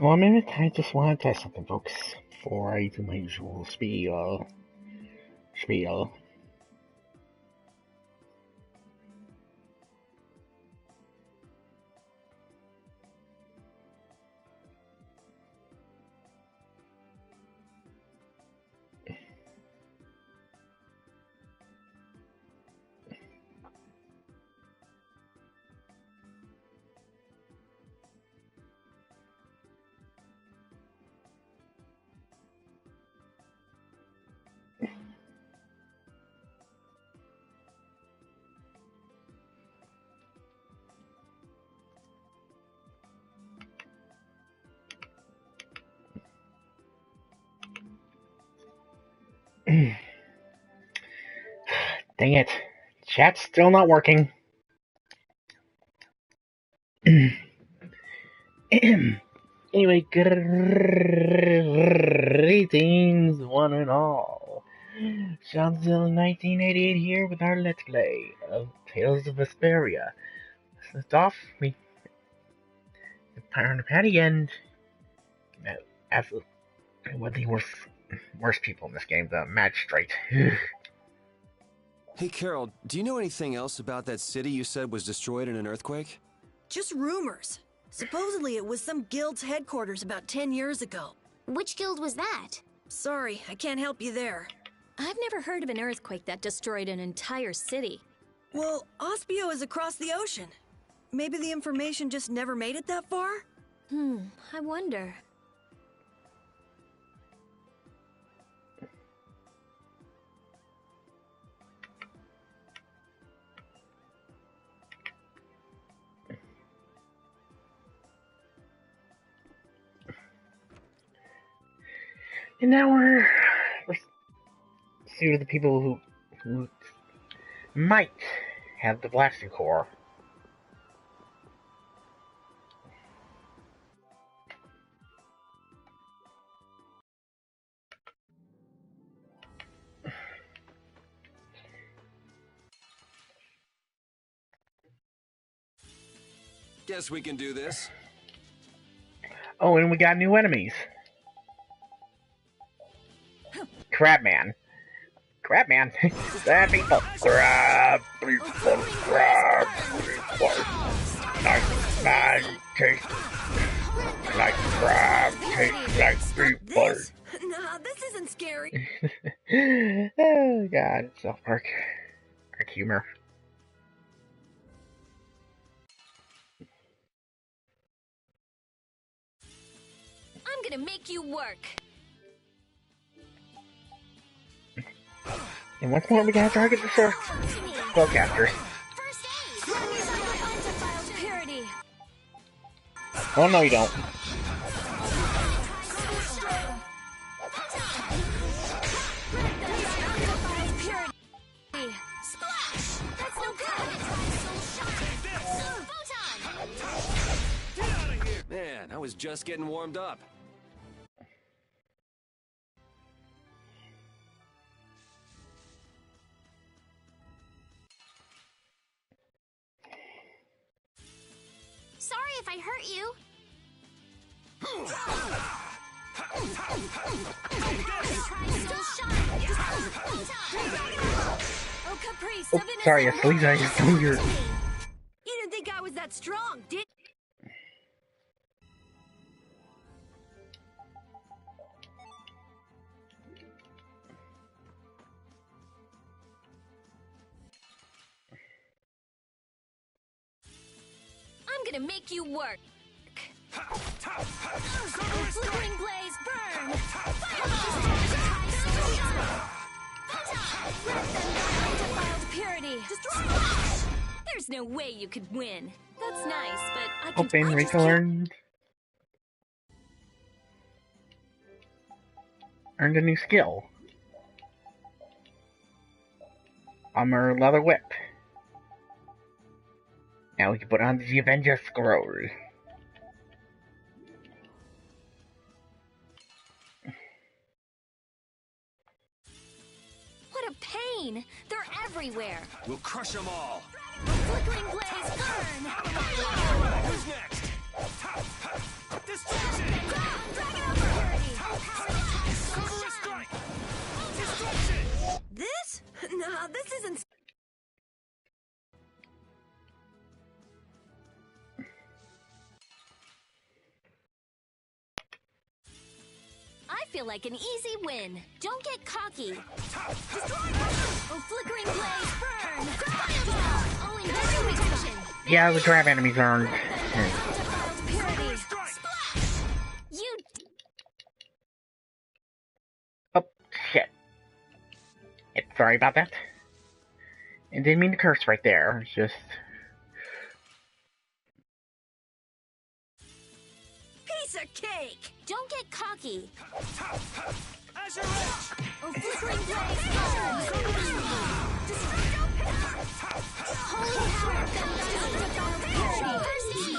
One minute, I just want to test something, folks, before I do my usual spiel. Dang it. Chat's still not working. Anyway, greetings, one and all. seanzilla1988 here with our Let's Play of Tales of Vesperia. First off, we found a patty and absolutely one of the worst people in this game, the magistrate. Hey Carol, do you know anything else about that city you said was destroyed in an earthquake? Just rumors. Supposedly it was some guild's headquarters about 10 years ago. Which guild was that? Sorry, I can't help you there. I've never heard of an earthquake that destroyed an entire city. Well, Ospio is across the ocean. Maybe the information just never made it that far? I wonder. And now we're to the people who might have the blasting core. Guess we can do this. Oh, and we got new enemies. Crabman. Crabman. Crab people. Crab people. Crab people. Like man taste. Like crab taste like people. Nah, this isn't scary. Oh god, South Park. Park humor. I'm gonna make you work. And once more, we gotta target the spellcasters. Oh no, you don't. Man, I was just getting warmed up. Sorry if I hurt you. Oh, sorry, it's Lisa. I just told you. You didn't think I was that strong, did you? I'm gonna make you work. Flickering blaze, burn! Purity. There's no way you could win. That's nice, but I can. Open, Rika learned a new skill. Armor leather whip. Now we can put on the Avenger scroll. What a pain! They're everywhere. We'll crush them all. Flickering blaze, burn! Who's next? Destruction! feel like an easy win. Don't get cocky. Oh, flickering blaze, burn! Oh, invisible protection. Yeah, the trap enemies aren't. Purity. Splash! You. Oh, shit. Sorry about that. I didn't mean to curse right there. It's just. Piece of cake! Don't get cocky. Azure Edge! Oh, flickering blaze, burn! Holy power, purity.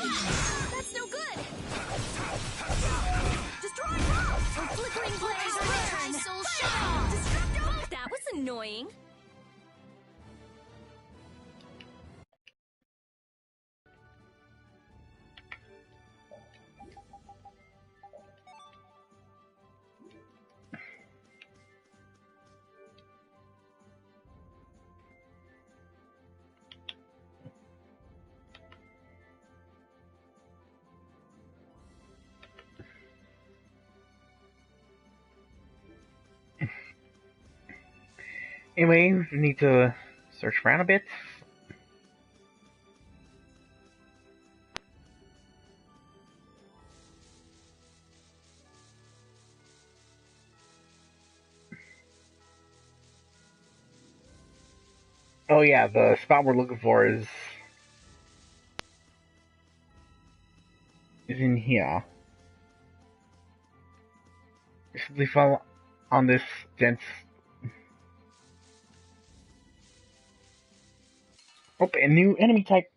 That's no good. Destroy rock! Oh, flickering blaze, burn! Soul shine! That was annoying. Anyway, we need to search around a bit. Oh yeah, the spot we're looking for is in here. Simply fall on this dense. Oh, a new enemy type.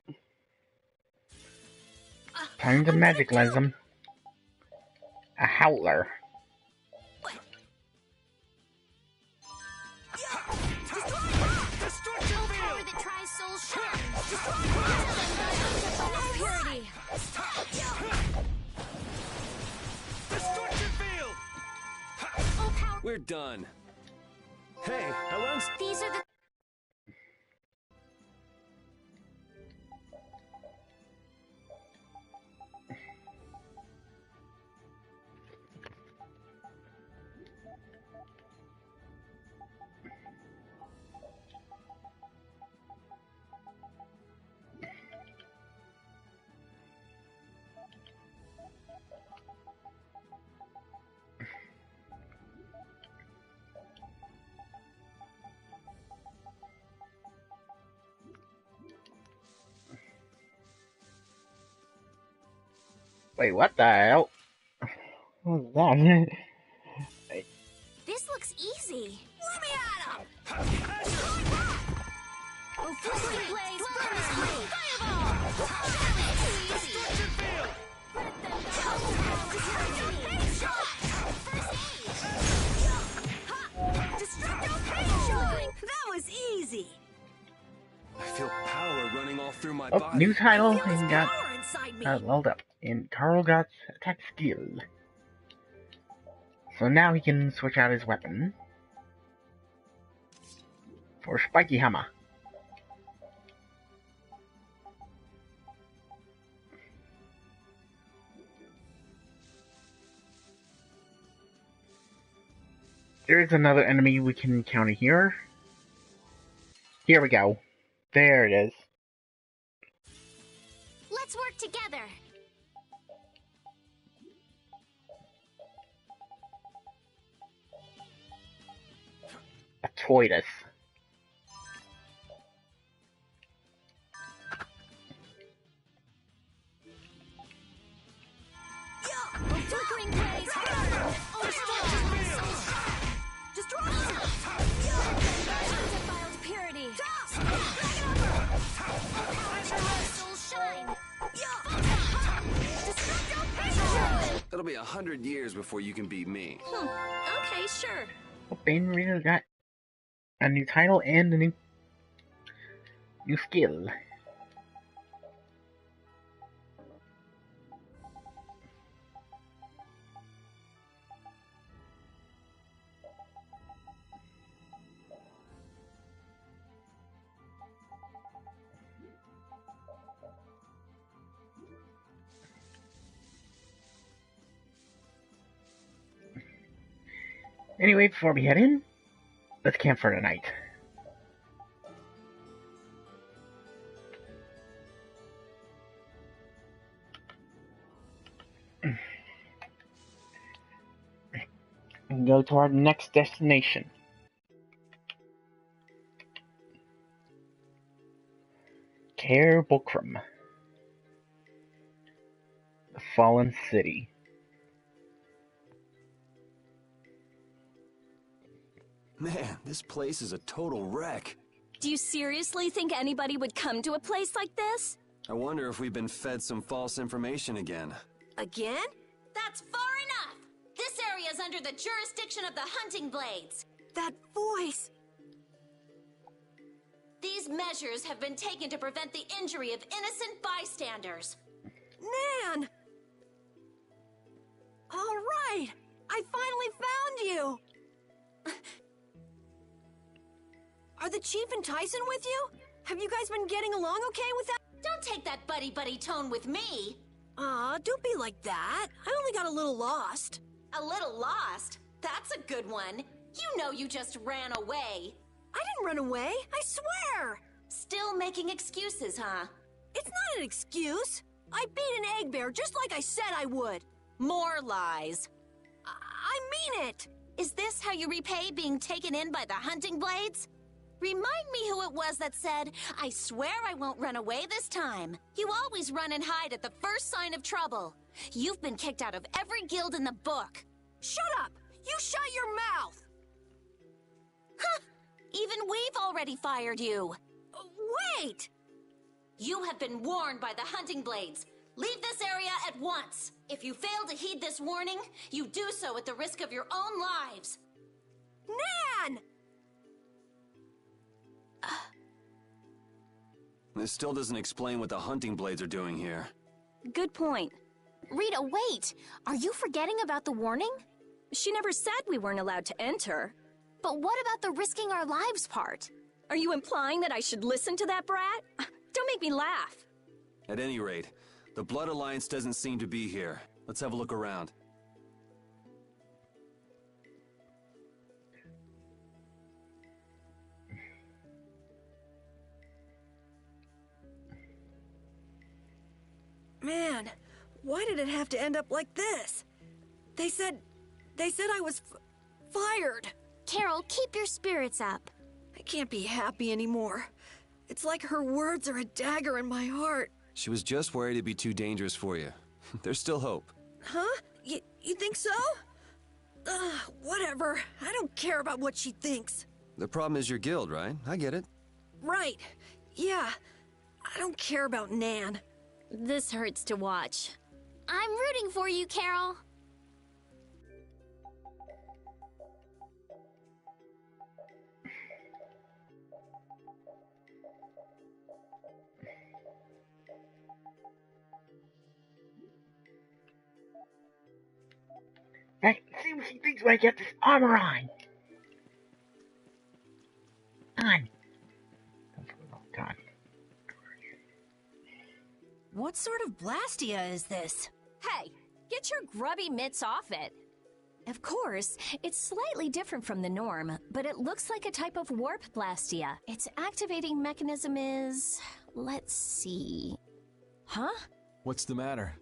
Time to magic lens them. A howler. Destruction power that tries soul shine. Purity. Destruction field! Oh, power. We're done. Hey, I learned. These are the. Wait, what the hell? What was that? This looks easy. Let me at him! Oh, flickering blaze, burn us free. Destruction field! That was easy! I feel power running all through my Oh, body. new title Feel his and got power inside me. leveled up in Carl Got's attack skill. So now he can switch out his weapon for Spiky Hammer. There is another enemy we can encounter here. Here we go. There it is. Let's work together. A tortoise. Oh, flickering blaze, burn! Oh, destroy! Undefiled purity. Soul shine. It'll be 100 years before you can beat me. Okay, sure. Oh, Bane really got a new title and a new skill. Anyway, before we head in, let's camp for the night. And go to our next destination. Caer Bulcrum, the Fallen City. Man, this place is a total wreck. Do you seriously think anybody would come to a place like this? I wonder if we've been fed some false information again. Again? That's far enough! This area is under the jurisdiction of the Hunting Blades. That voice! These measures have been taken to prevent the injury of innocent bystanders. Nan! All right! I finally found you! Are the Chief and Tyson with you? Have you guys been getting along okay with that? Don't take that buddy-buddy tone with me. Aw, don't be like that. I only got a little lost. A little lost? That's a good one. You know you just ran away. I didn't run away, I swear! Still making excuses, huh? It's not an excuse. I beat an egg bear just like I said I would. More lies. I mean it! Is this how you repay being taken in by the Hunting Blades? Remind me who it was that said, "I swear I won't run away this time." You always run and hide at the first sign of trouble. You've been kicked out of every guild in the book. Shut up! You shut your mouth! Huh! Even we've already fired you. Wait! You have been warned by the Hunting Blades. Leave this area at once. If you fail to heed this warning, you do so at the risk of your own lives. Nan! This still doesn't explain what the Hunting Blades are doing here. Good point. Rita, wait! Are you forgetting about the warning? She never said we weren't allowed to enter. But what about the risking our lives part? Are you implying that I should listen to that brat? Don't make me laugh. At any rate, the Blood Alliance doesn't seem to be here. Let's have a look around. Man, why did it have to end up like this? They said I was fired. Carol, keep your spirits up. I can't be happy anymore. It's like her words are a dagger in my heart. She was just worried it'd be too dangerous for you. There's still hope. Huh? You think so? Whatever. I don't care about what she thinks. The problem is your guild, right? I get it. Right. Yeah. I don't care about Nan. This hurts to watch. I'm rooting for you, Carol. Hey, see what she thinks when I get this armor on. On. Oh, God. What sort of Blastia is this? Hey, get your grubby mitts off it. Of course, it's slightly different from the norm, but it looks like a type of warp blastia. Its activating mechanism is... let's see... Huh? What's the matter?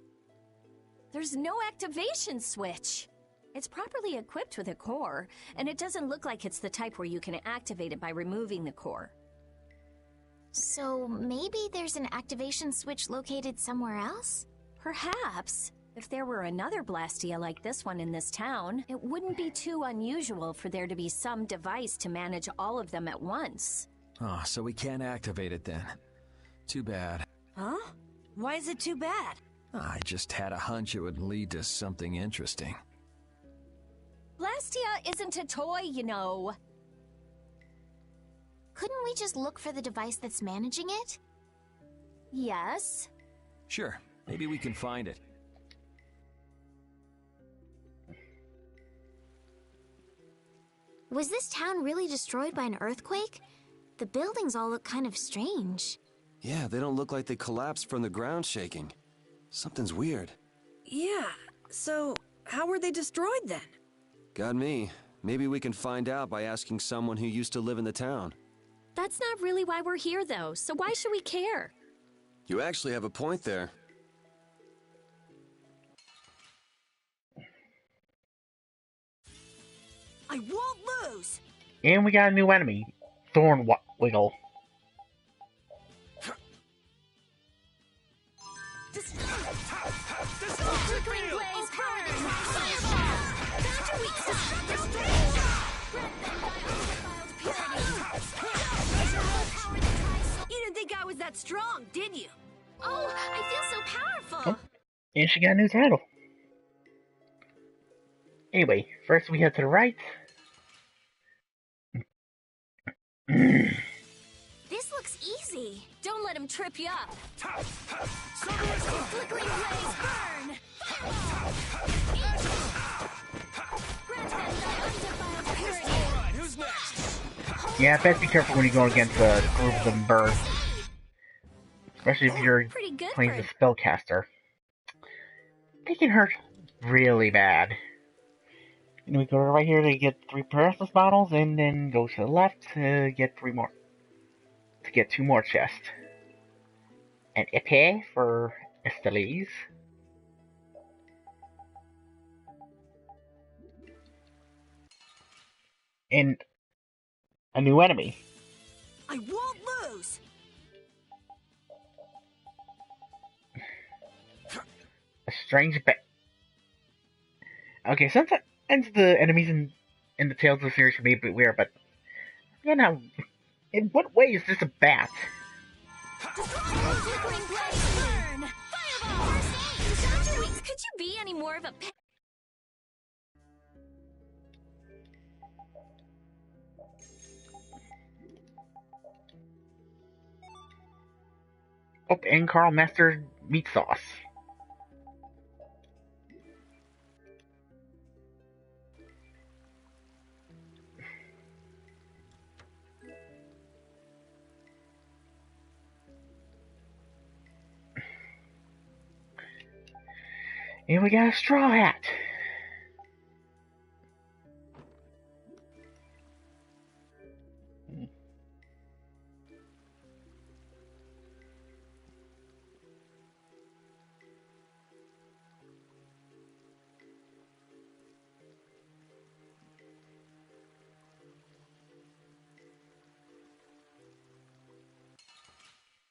There's no activation switch. It's properly equipped with a core, and it doesn't look like it's the type where you can activate it by removing the core. So maybe there's an activation switch located somewhere else? Perhaps. If there were another Blastia like this one in this town, it wouldn't be too unusual for there to be some device to manage all of them at once. Oh, so we can't activate it then. Too bad. Huh? Why is it too bad? I just had a hunch it would lead to something interesting. Blastia isn't a toy, you know. Couldn't we just look for the device that's managing it? Yes. Sure, maybe we can find it. Was this town really destroyed by an earthquake? The buildings all look kind of strange. Yeah, they don't look like they collapsed from the ground shaking. Something's weird. Yeah, so how were they destroyed then? Got me. Maybe we can find out by asking someone who used to live in the town. That's not really why we're here, though, so why should we care? You actually have a point there. I won't lose! And we got a new enemy, Wiggle. Flickering blaze, burn! Fireball! Found your weak side! You didn't think I was that strong, did you? Oh, I feel so powerful! Oh, and she got a new title. Anyway, first we head to the right. This looks easy. Don't let him trip you up! Flickering blaze, burn! Alright, who's next? Yeah, best be careful when you go against a group of them birds. Especially if you're Pretty good playing for the spellcaster. They can hurt really bad. And we go right here to get 3 paralysis bottles, and then go to the left to get 3 more. To get 2 more chests. An épée for Estelles. And a new enemy. I won't lose! A strange Okay, sometimes the enemies in the Tales of the series can be a bit weird, but you know, in what way is this a bat? Flickering blaze, burn! Fireball! Found your weak. Could you be any more of a pet? Oh, and Carl mastered meat sauce. And we got a straw hat.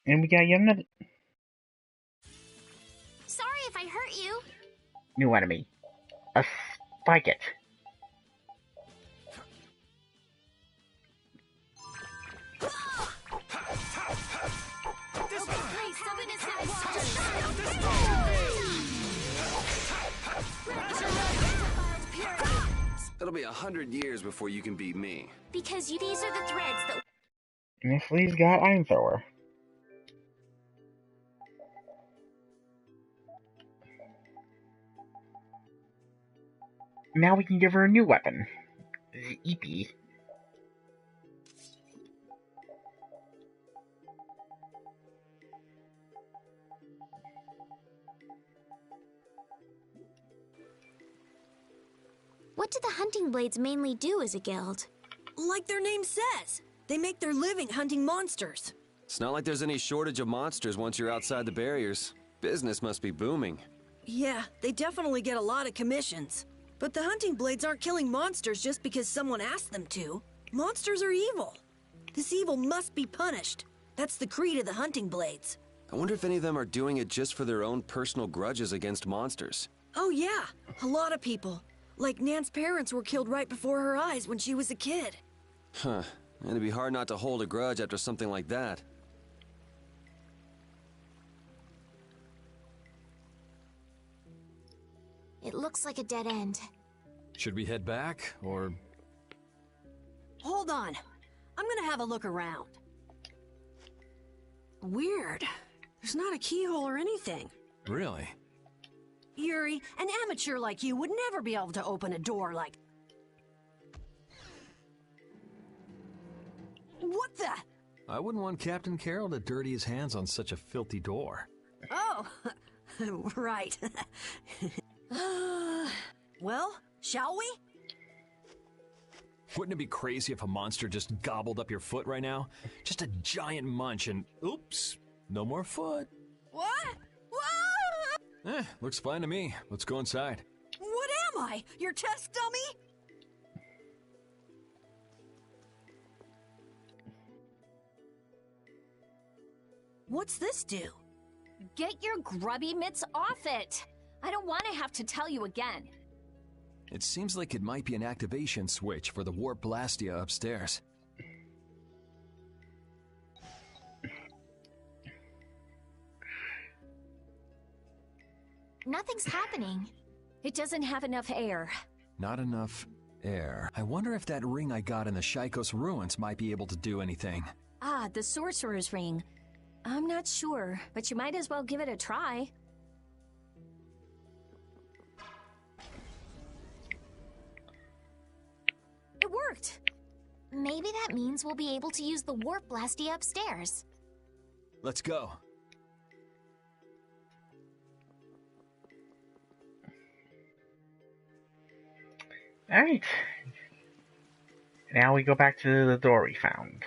And we got yet another Sorry if I hurt you. new enemy. A Spikit. It'll be 100 years before you can beat me. Because these are the threads that... And Nestle's got Iron Thrower. Now we can give her a new weapon. The EP. What do the hunting blades mainly do as a guild? Like their name says, they make their living hunting monsters. It's not like there's any shortage of monsters once you're outside the barriers. Business must be booming. Yeah, they definitely get a lot of commissions. But the hunting blades aren't killing monsters just because someone asked them to. Monsters are evil. This evil must be punished. That's the creed of the hunting blades. I wonder if any of them are doing it just for their own personal grudges against monsters. Oh yeah, a lot of people. Like Nan's parents were killed right before her eyes when she was a kid. Huh. And it'd be hard not to hold a grudge after something like that. It looks like a dead end. Should we head back, or... Hold on. I'm gonna have a look around. Weird. There's not a keyhole or anything. Really? Yuri, an amateur like you would never be able to open a door like... What the? I wouldn't want Captain Carroll to dirty his hands on such a filthy door. Oh, right. Well, shall we? Wouldn't it be crazy if a monster just gobbled up your foot right now? Just a giant munch and oops, no more foot. What? Whoa! Looks fine to me. Let's go inside. What am I? Your test dummy? What's this do? Get your grubby mitts off it! I don't want to have to tell you again. It seems like it might be an activation switch for the warp blastia upstairs. Nothing's happening. It doesn't have enough air. Not enough air. I wonder if that ring I got in the Shaikos ruins might be able to do anything. Ah, the sorcerer's ring. I'm not sure, but you might as well give it a try. It worked! Maybe that means we'll be able to use the warp blastia upstairs. Let's go. Alright. Now we go back to the door we found.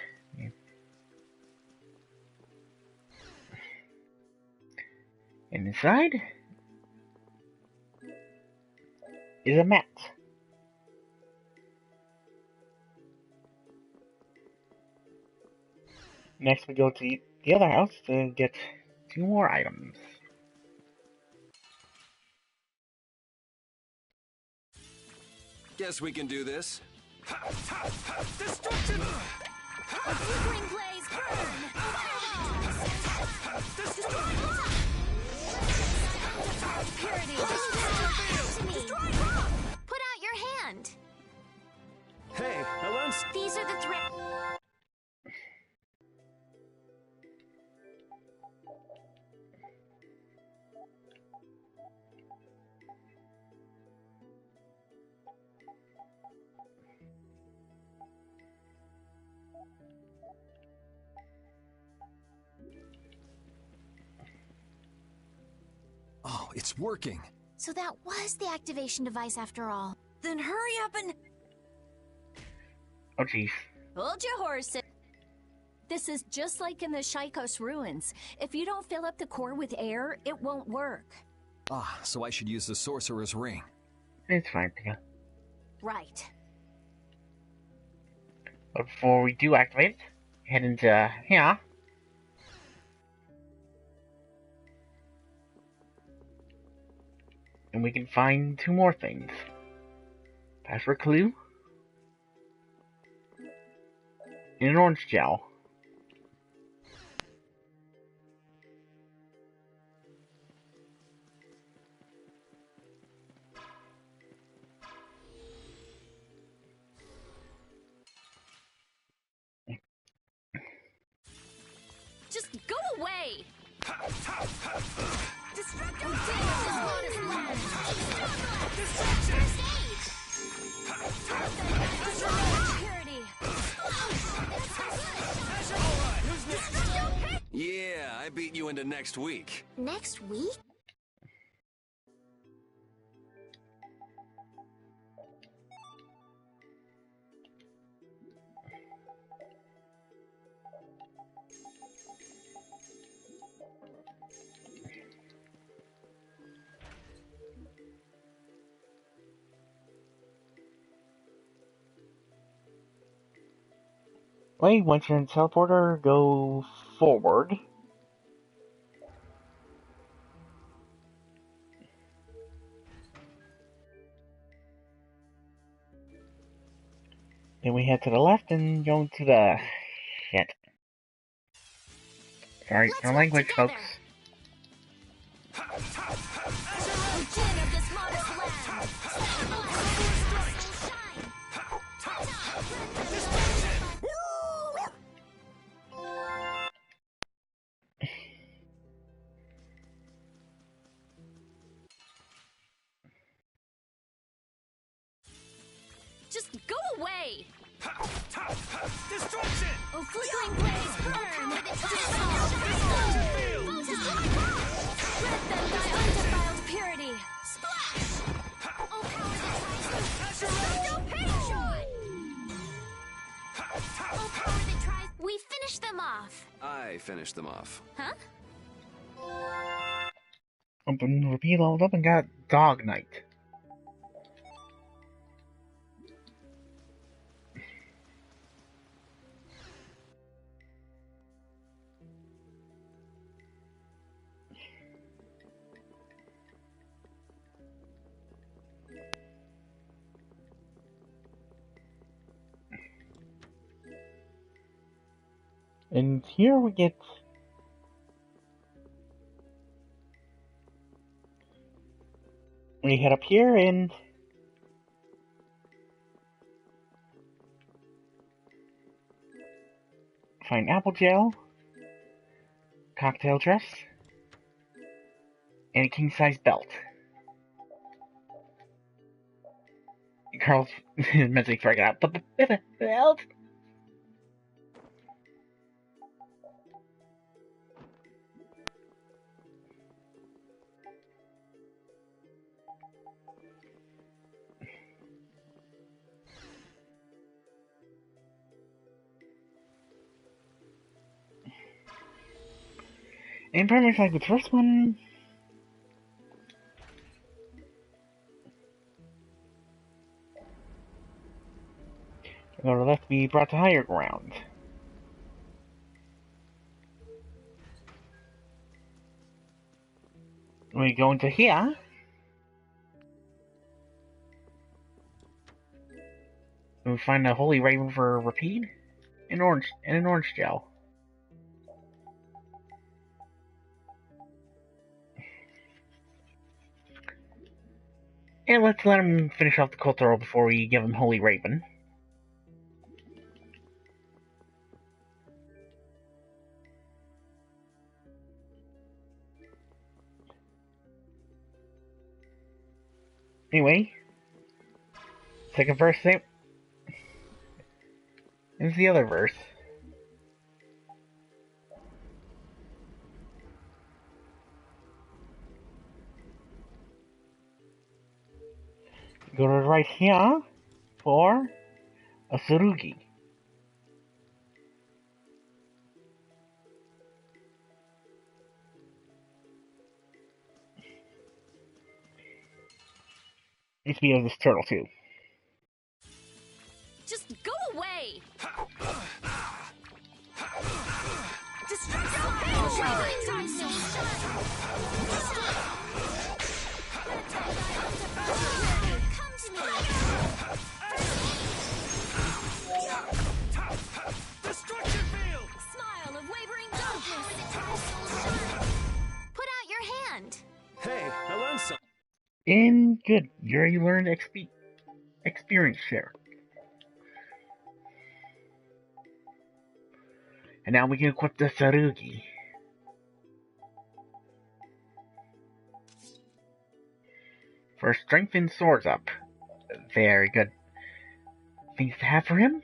And inside is a mat. Next we go to the other house to get 2 more items. Guess we can do this. Destruction! A flickering blaze burn! Purity! Put out your hand! Hey, I learned. These are the threat. Oh, it's working. So that was the activation device after all. Then hurry up and... Oh jeez. Hold your horses. This is just like in the Shaikos ruins. If you don't fill up the core with air, it won't work. Ah, so I should use the sorcerer's ring. It's fine, Pika. Right. But before we do activate it, head into here. And we can find 2 more things. Password clue. And an orange gel. Just go away! Yeah, I beat you into next week. Next week? Wait, once you're in the teleporter, go forward. Then we head to the left and go to the... shit. Sorry for language, folks. Just go away! Destruction! Oh, flickering blaze burn! Let them thy undefiled purity! Splash! Oh, power them off? I finished them off. Huh? Repeat leveled up and got Dog Knight. And here we get we head up here and find apple gel, cocktail dress, and a king-size belt. Carl's mentally freaking out. But the belt? And pretty much like the first one, go to the left, be brought to higher ground. We go into here. And we find a holy raven for repeat, and an orange gel. And let's let him finish off the cultural before we give him Holy Raven. Anyway, second verse, same. Here's the other verse. Go to the right here for a Tsurugi. Needs to be of this turtle too. Just go away! Destruction field! Smile of wavering darkness! Put out your hand. Hey, I learned something. And good, you already learned experience share. And now we can equip the Tsurugi. For strength and swords up. Very good things to have for him.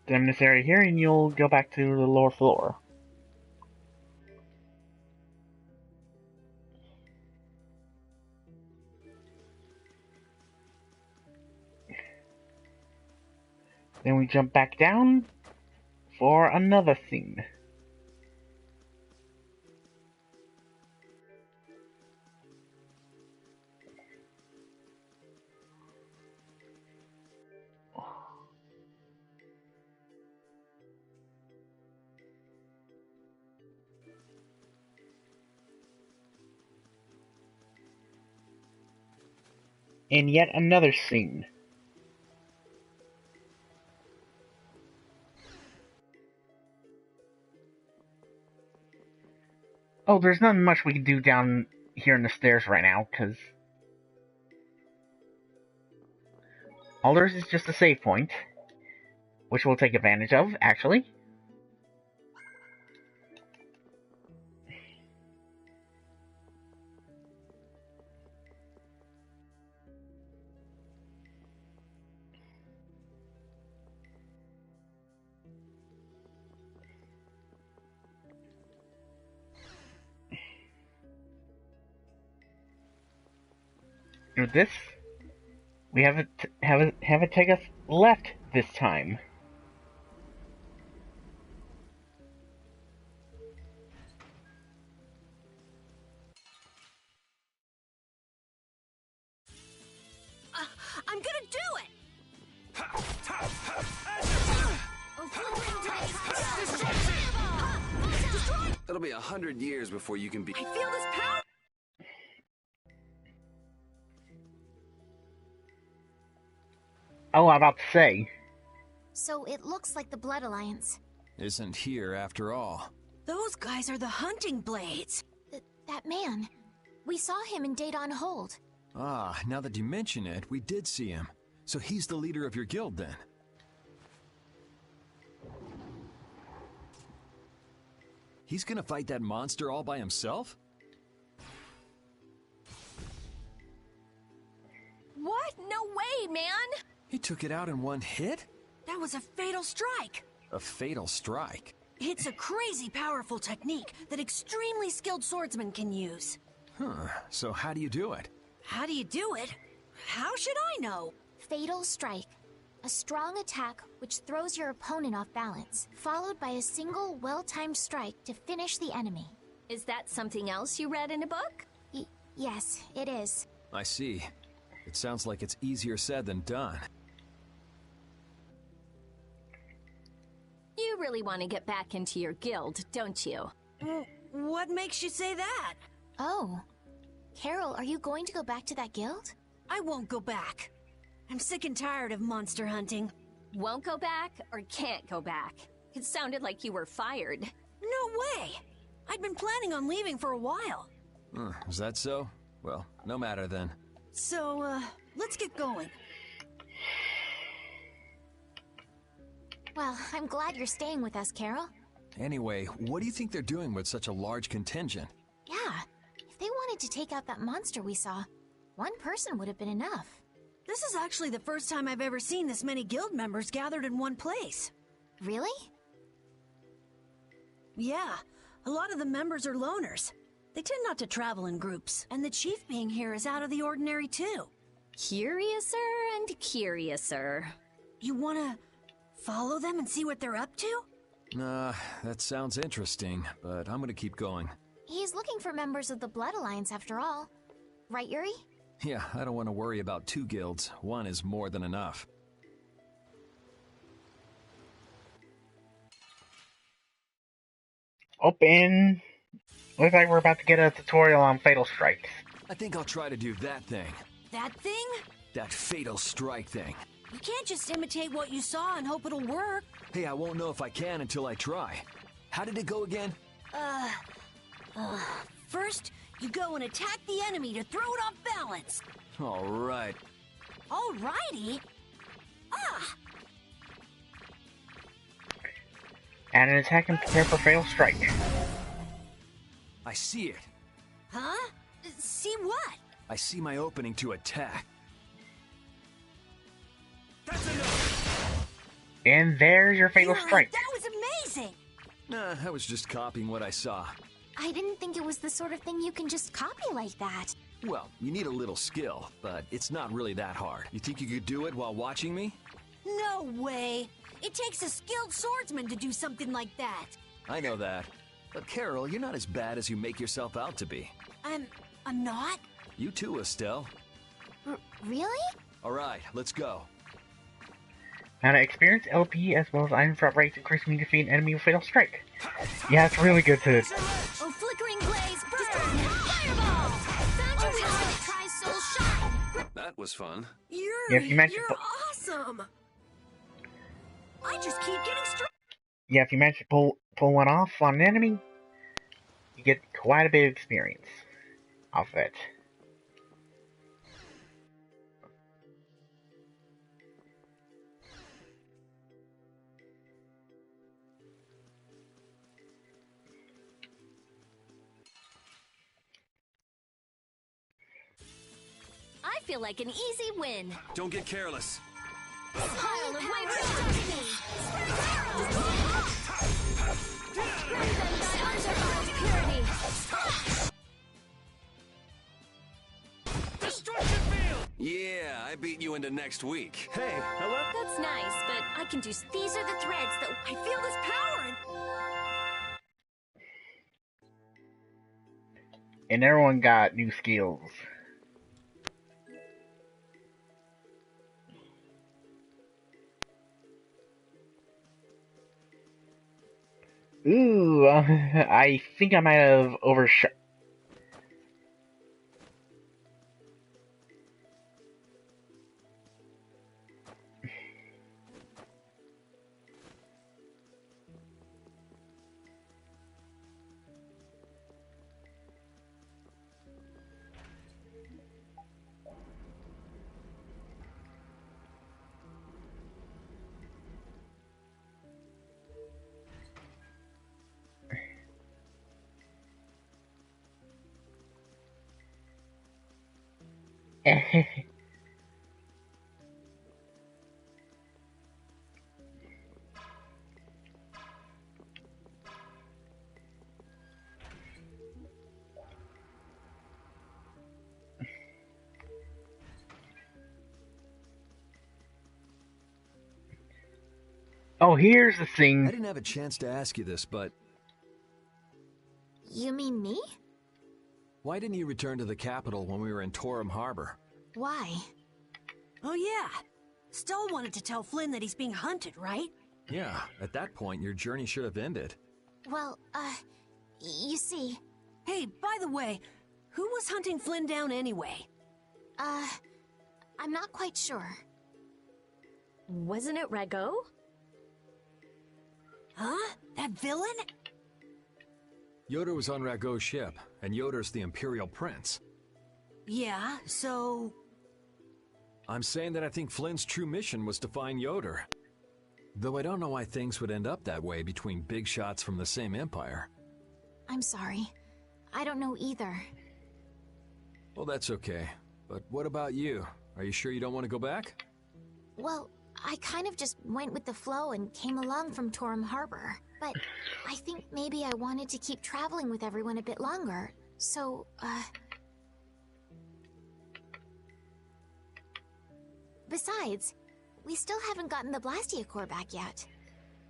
Dim this area here and you'll go back to the lower floor. Then we jump back down for another scene. And yet another scene. Oh, there's not much we can do down here in the stairs right now, because all there is just a save point, which we'll take advantage of, actually. This we haven't take us left this time. I'm gonna do it! It'll be 100 years before you can be. I feel this power! Oh, I'm about to say. So it looks like the Blood Alliance. Isn't here after all. Those guys are the hunting blades. That man. We saw him in Date on Hold. Ah, now that you mention it, we did see him. So he's the leader of your guild then? He's gonna fight that monster all by himself? What? No way, man! He took it out in one hit? That was a fatal strike. A fatal strike. It's a crazy powerful technique that extremely skilled swordsmen can use. Huh, so how do you do it? How do you do it? How should I know? Fatal Strike. A strong attack which throws your opponent off balance, followed by a single well-timed strike to finish the enemy. Is that something else you read in a book? Yes, it is. I see. It sounds like it's easier said than done. You really want to get back into your guild, don't you? What makes you say that? Oh. Carol, are you going to go back to that guild? I won't go back. I'm sick and tired of monster hunting. Won't go back or can't go back? It sounded like you were fired. No way! I'd been planning on leaving for a while. Is that so? Well, no matter then. So, let's get going. Well, I'm glad you're staying with us, Carol. Anyway, what do you think they're doing with such a large contingent? Yeah, if they wanted to take out that monster we saw, one person would have been enough. This is actually the first time I've ever seen this many guild members gathered in one place. Really? Yeah, a lot of the members are loners. They tend not to travel in groups, and the chief being here is out of the ordinary too. Curiouser and curiouser. You wanna follow them and see what they're up to? That sounds interesting, but I'm gonna keep going. He's looking for members of the Blood Alliance after all. Right, Yuri? Yeah, I don't want to worry about 2 guilds. One is more than enough. Open. Looks like we're about to get a tutorial on Fatal Strikes. I think I'll try to do that thing. That thing? That fatal strike thing. You can't just imitate what you saw and hope it'll work. Hey, I won't know if I can until I try. How did it go again? First, you go and attack the enemy to throw it off balance. All right. Alrighty. Add an attack and prepare for Fatal Strike. I see it. Huh? See what? I see my opening to attack. That's enough! And there's your Fatal Yeah, Strike. That was amazing! Nah, I was just copying what I saw. I didn't think it was the sort of thing you can just copy like that. Well, you need a little skill, but it's not really that hard. You think you could do it while watching me? No way! It takes a skilled swordsman to do something like that. I know that. But Carol, you're not as bad as you make yourself out to be. I'm not? You too, Estelle. Really? Alright, let's go. Now to experience LP as well as item drop rates increase when you defeat an enemy with Fatal Strike. Yeah, it's really good to... Oh, flickering blaze, burn! Fireball! Found you wanted to try soul shot! That was fun. Yuri, Yeah, if you mention- you're awesome! I just keep getting struck. Yeah, if you manage to pull one off on an enemy, you get quite a bit of experience off of it. I feel like an easy win. Don't get careless. Pile of wavering destiny. Strengthened by undefiled purity. Destruction field! Yeah, I beat you into next week. Hey, hello? That's nice, but I can do... These are the threads that... I feel this power and... And everyone got new skills. Ooh, I think I might have overshot. Oh, here's the I thing. didn't have a chance to ask you this, but You mean me? why didn't you return to the capital when we were in Torum Harbor? Why? Oh, yeah. Stell wanted to tell Flynn that he's being hunted, right? Yeah, at that point, your journey should have ended. Well, you see, Hey, by the way, who was hunting Flynn down anyway? I'm not quite sure. Wasn't it Rago? Huh? That villain? Yoder was on Rago's ship, and Yoder's the Imperial Prince. Yeah, so... I'm saying that I think Flynn's true mission was to find Yoder. Though I don't know why things would end up that way between big shots from the same empire. I'm sorry. I don't know either. Well, that's okay. But what about you? Are you sure you don't want to go back? Well, I kind of just went with the flow and came along from Torum Harbor. But I think maybe I wanted to keep traveling with everyone a bit longer. So, Besides, we still haven't gotten the Blastia core back yet.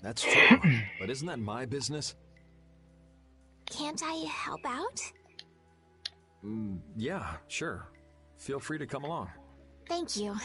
That's true. But isn't that my business? Can't I help out? Yeah, sure. Feel free to come along. Thank you.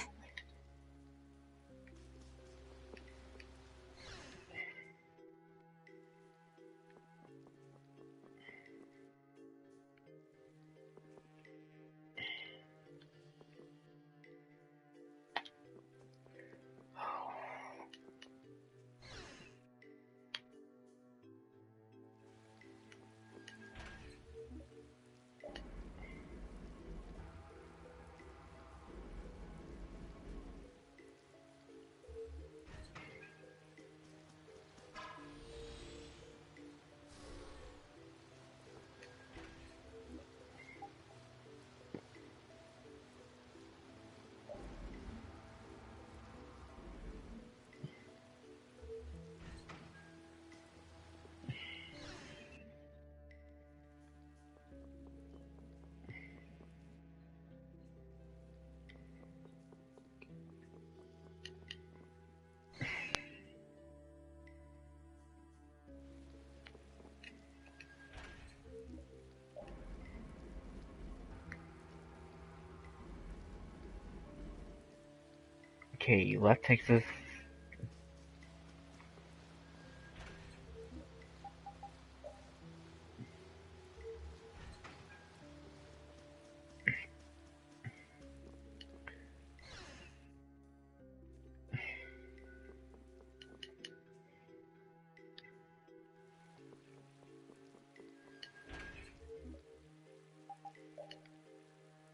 Okay, left takes us.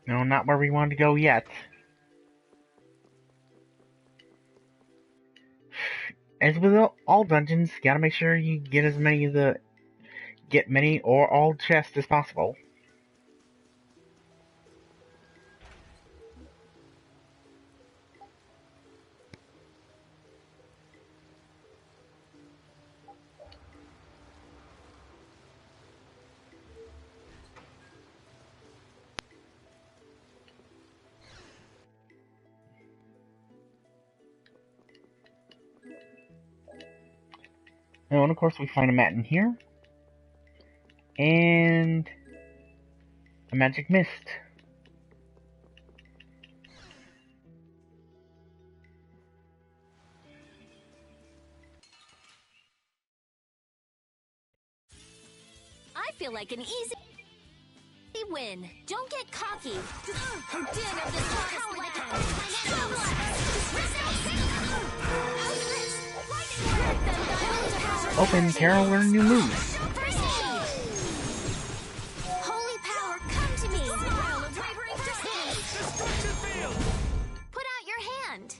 No, not where we want to go yet. As with all dungeons, you gotta make sure you get as many of the get many or all chests as possible. and of course we find a mat in here. And a magic mist. I feel like an easy win. Don't get cocky. Din of this Open, Carol, learn new moves. Holy power, come to me! Put out your hand!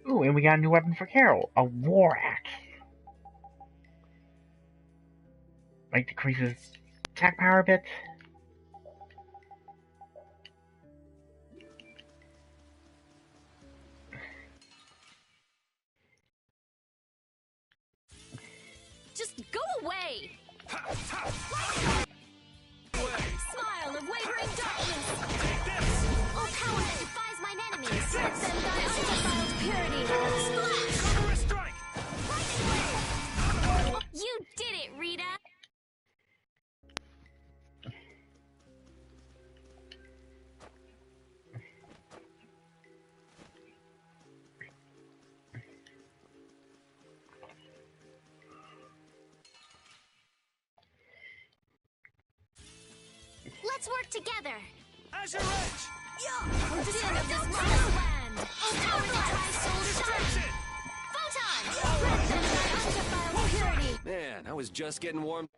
Ooh, and we got a new weapon for Carol, a war axe. Like decreases attack power a bit. Just go away! Smile of wavering darkness! Oh, power that defies mine enemies! Let them die undefiled purity! Splash! You did it, Rita! Let's work together! Azure Edge! Din of this promised land! Oh, power that drives souls shine! Photon! Let them die undefiled purity! Man, I was just getting warm.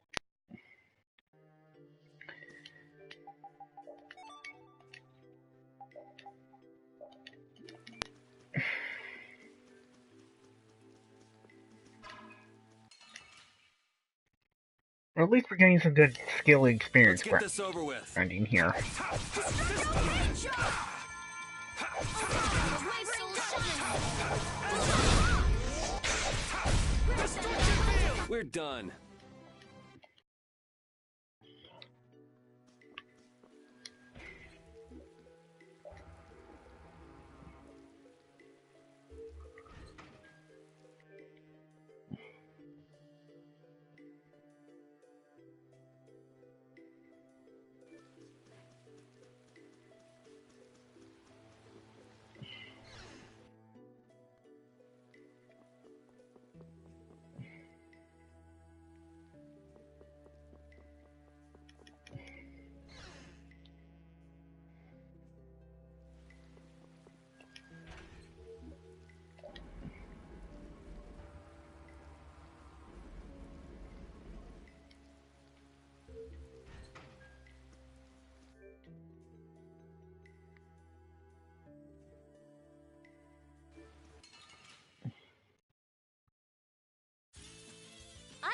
Or at least we're getting some good skill and experience Let's get this over with. grinding here. We're done.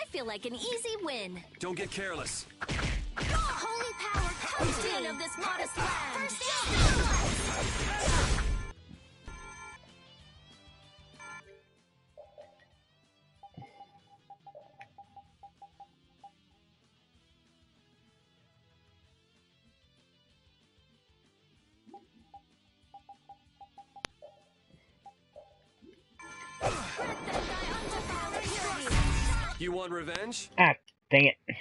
I feel like an easy win. Don't get careless. Holy power, come to Din me! of this modest land! You want revenge? Ah, dang it.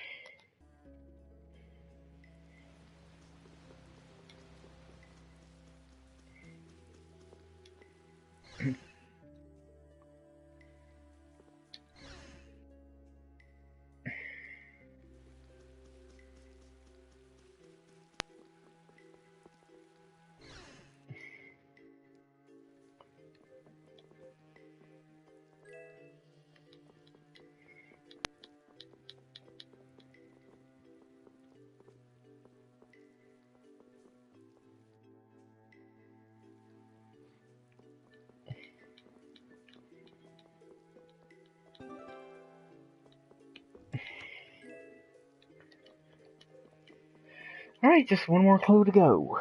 Alright, just one more clue to go.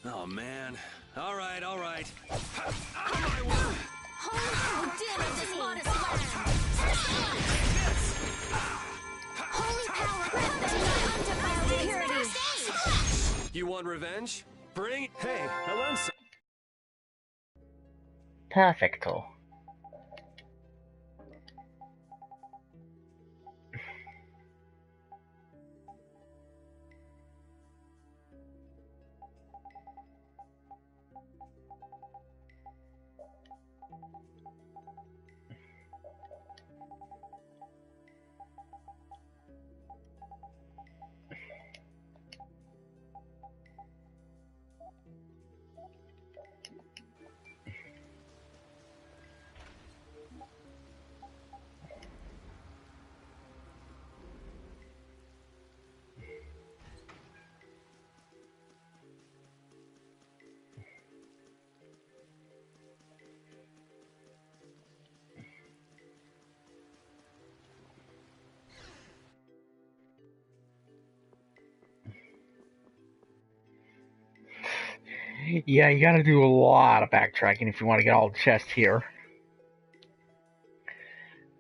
Oh, man. All right, all right. Holy din of this modest land! Holy power of the undefiled purity! You want revenge? Bring... Hey, I learned some... Perfecto. Yeah, you gotta do a lot of backtracking if you want to get all the chests here.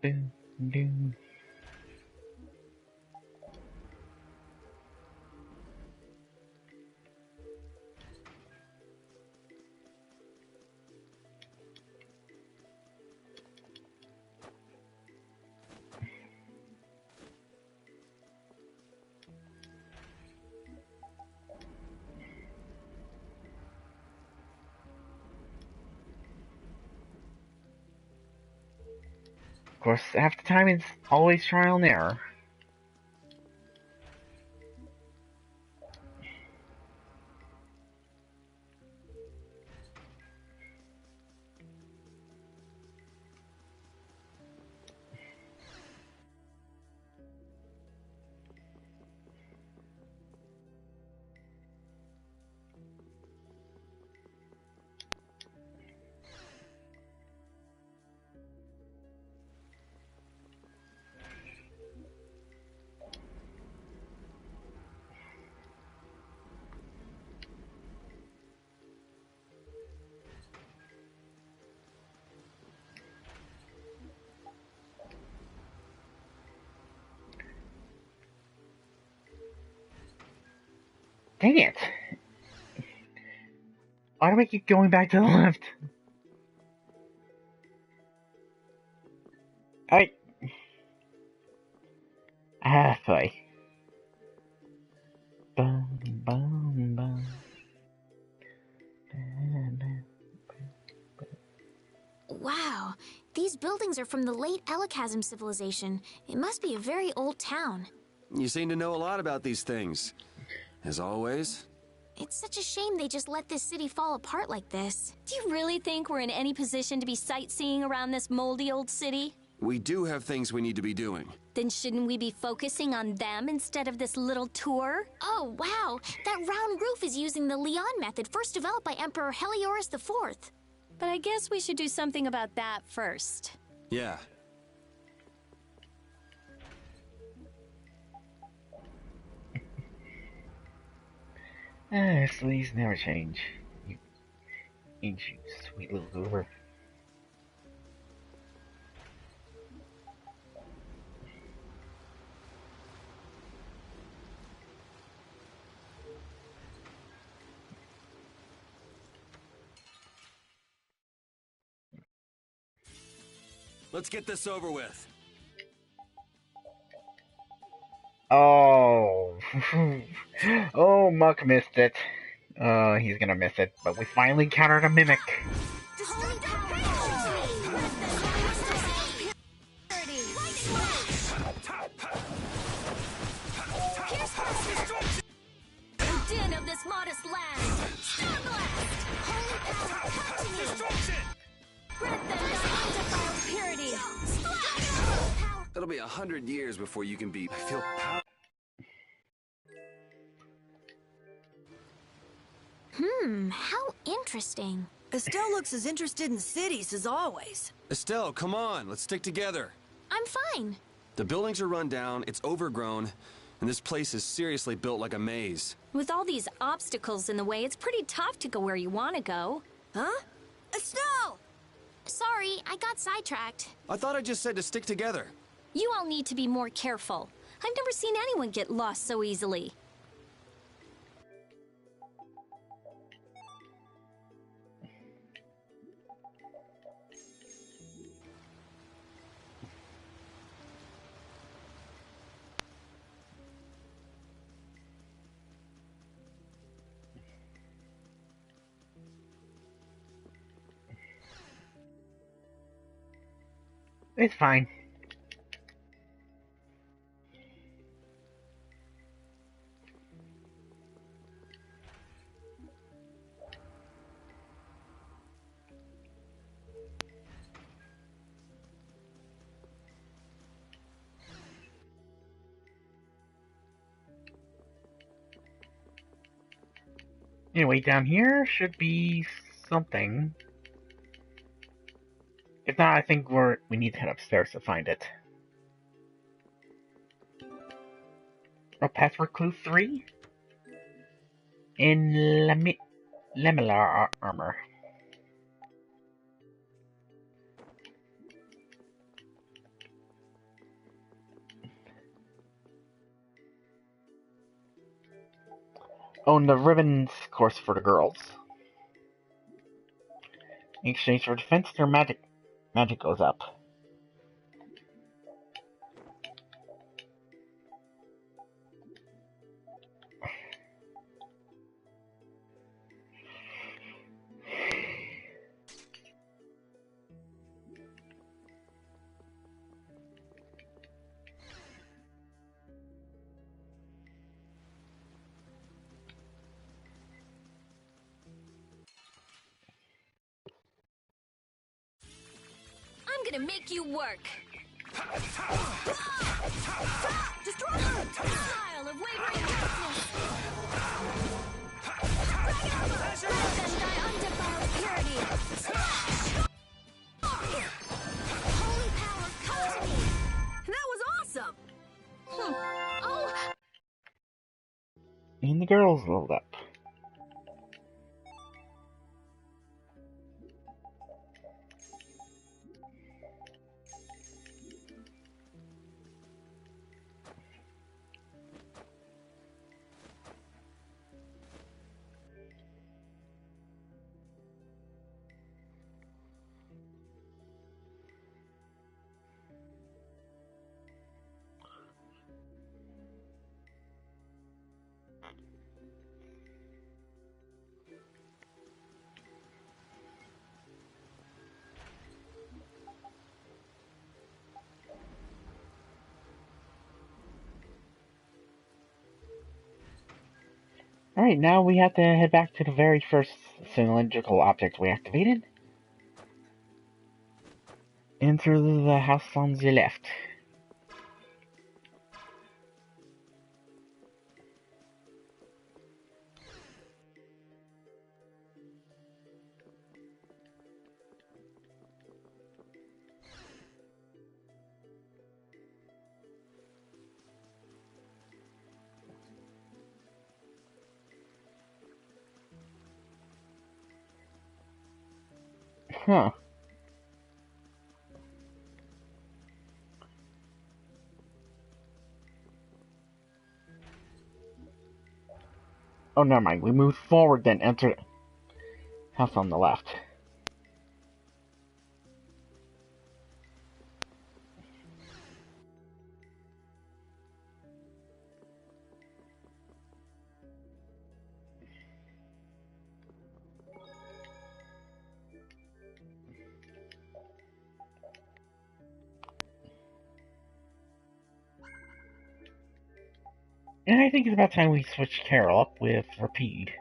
Boom, boom. Of course, half the time it's always trial and error. Dang it! Why do I keep going back to the left? Boy. Bum, bum, bum. Wow, these buildings are from the late Elachasm civilization. It must be a very old town. You seem to know a lot about these things. As always. It's such a shame they just let this city fall apart like this. Do you really think we're in any position to be sightseeing around this moldy old city? We do have things we need to be doing. Then shouldn't we be focusing on them instead of this little tour? Oh, wow. That round roof is using the Leon method first developed by Emperor Heliodorus IV. But I guess we should do something about that first. Yeah. Sleeves never change. You ancient sweet little goober. Let's get this over with. Oh. Oh, Muck missed it. He's gonna miss it, but we finally encountered a mimic. Din of this modest land. Star blast. Holy power continues. Grant them the undefiled purity. It'll be 100 years before you can be... I feel power... How interesting. Estelle looks as interested in cities as always. Estelle, come on, let's stick together. I'm fine. The buildings are run down, it's overgrown. and this place is seriously built like a maze. With all these obstacles in the way, it's pretty tough to go where you want to go. Huh? Estelle! Sorry, I got sidetracked. I thought I just said to stick together. You all need to be more careful. I've never seen anyone get lost so easily. It's fine. Anyway, down here should be something. If not, I think we need to head upstairs to find it. Oh, password clue 3? In Lamilar armor. Oh, and the ribbons course for the girls. In exchange for defense, their magic goes up. I'm gonna make you work. Destroy her! Style of wavering darkness. Let them thy undefiled purity. Holy power, come to me! That was awesome! Oh, And the girls leveled up. Alright, now we have to head back to the very first cylindrical object we activated. Enter the house on the left. Huh. Oh, never mind. We moved forward, then enter house on the left. And I think it's about time we switch Carol up with Rapide.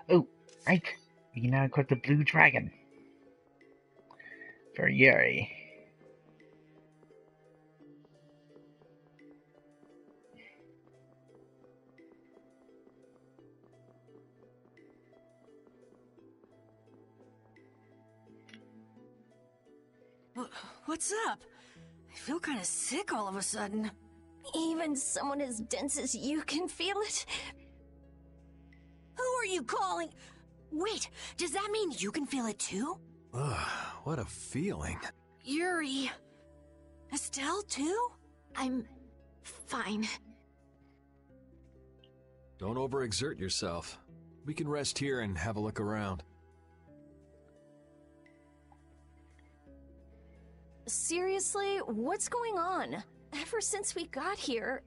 Oh, right. We can now equip the blue dragon. For Yuri. What's up? I feel kind of sick all of a sudden. Even someone as dense as you can feel it? Who are you calling? Wait, does that mean you can feel it too? Ugh, what a feeling. Yuri. Estelle too? I'm fine. Don't overexert yourself. We can rest here and have a look around. Seriously, what's going on? Ever since we got here...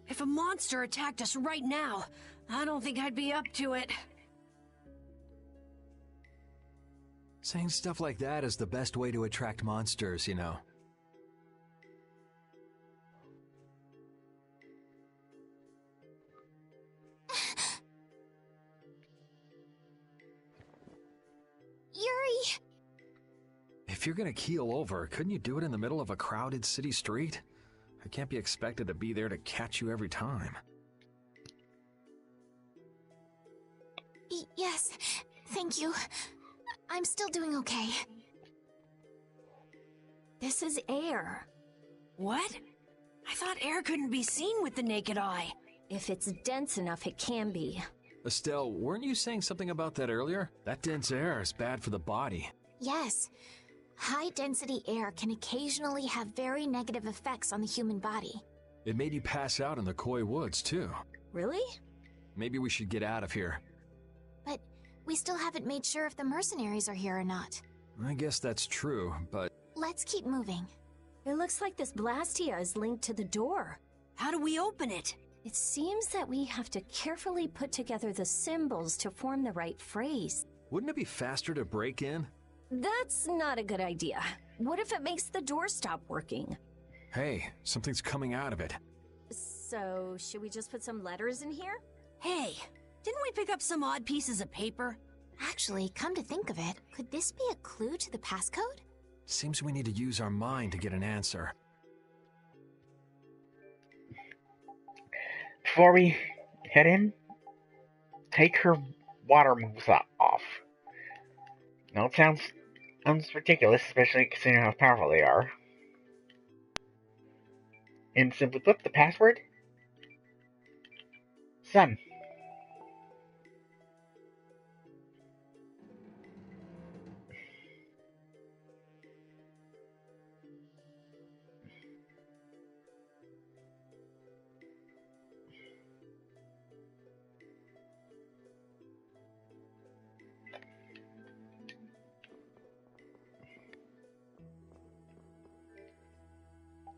If a monster attacked us right now, I don't think I'd be up to it. Saying stuff like that is the best way to attract monsters, you know. Yuri! If you're gonna keel over, couldn't you do it in the middle of a crowded city street? I can't be expected to be there to catch you every time. Yes, thank you. I'm still doing okay. This is air. What? I thought air couldn't be seen with the naked eye. If it's dense enough, it can be. Estelle, weren't you saying something about that earlier? That dense air is bad for the body. Yes. High-density air can occasionally have very negative effects on the human body. It made you pass out in the Koi Woods, too. Really? Maybe we should get out of here. But we still haven't made sure if the mercenaries are here or not. I guess that's true, but... Let's keep moving. It looks like this Blastia is linked to the door. How do we open it? It seems that we have to carefully put together the symbols to form the right phrase. Wouldn't it be faster to break in? That's not a good idea. What if it makes the door stop working? Hey, something's coming out of it. So, should we just put some letters in here? Hey, didn't we pick up some odd pieces of paper? Actually, come to think of it, could this be a clue to the passcode? Seems we need to use our mind to get an answer. Before we head in, take her water moves off. Now it sounds ridiculous, especially considering how powerful they are. And simply put, the password? Sun.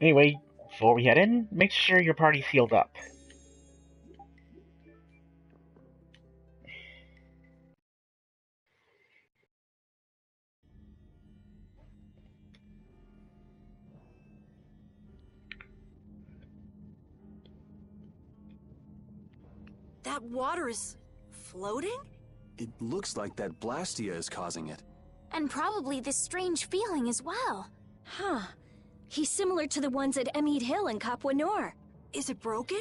Anyway, before we head in, make sure your party's healed up. That water is floating? It looks like that Blastia is causing it. And probably this strange feeling as well. Huh. He's similar to the ones at Emmead Hill in Capua Nor. Is it broken?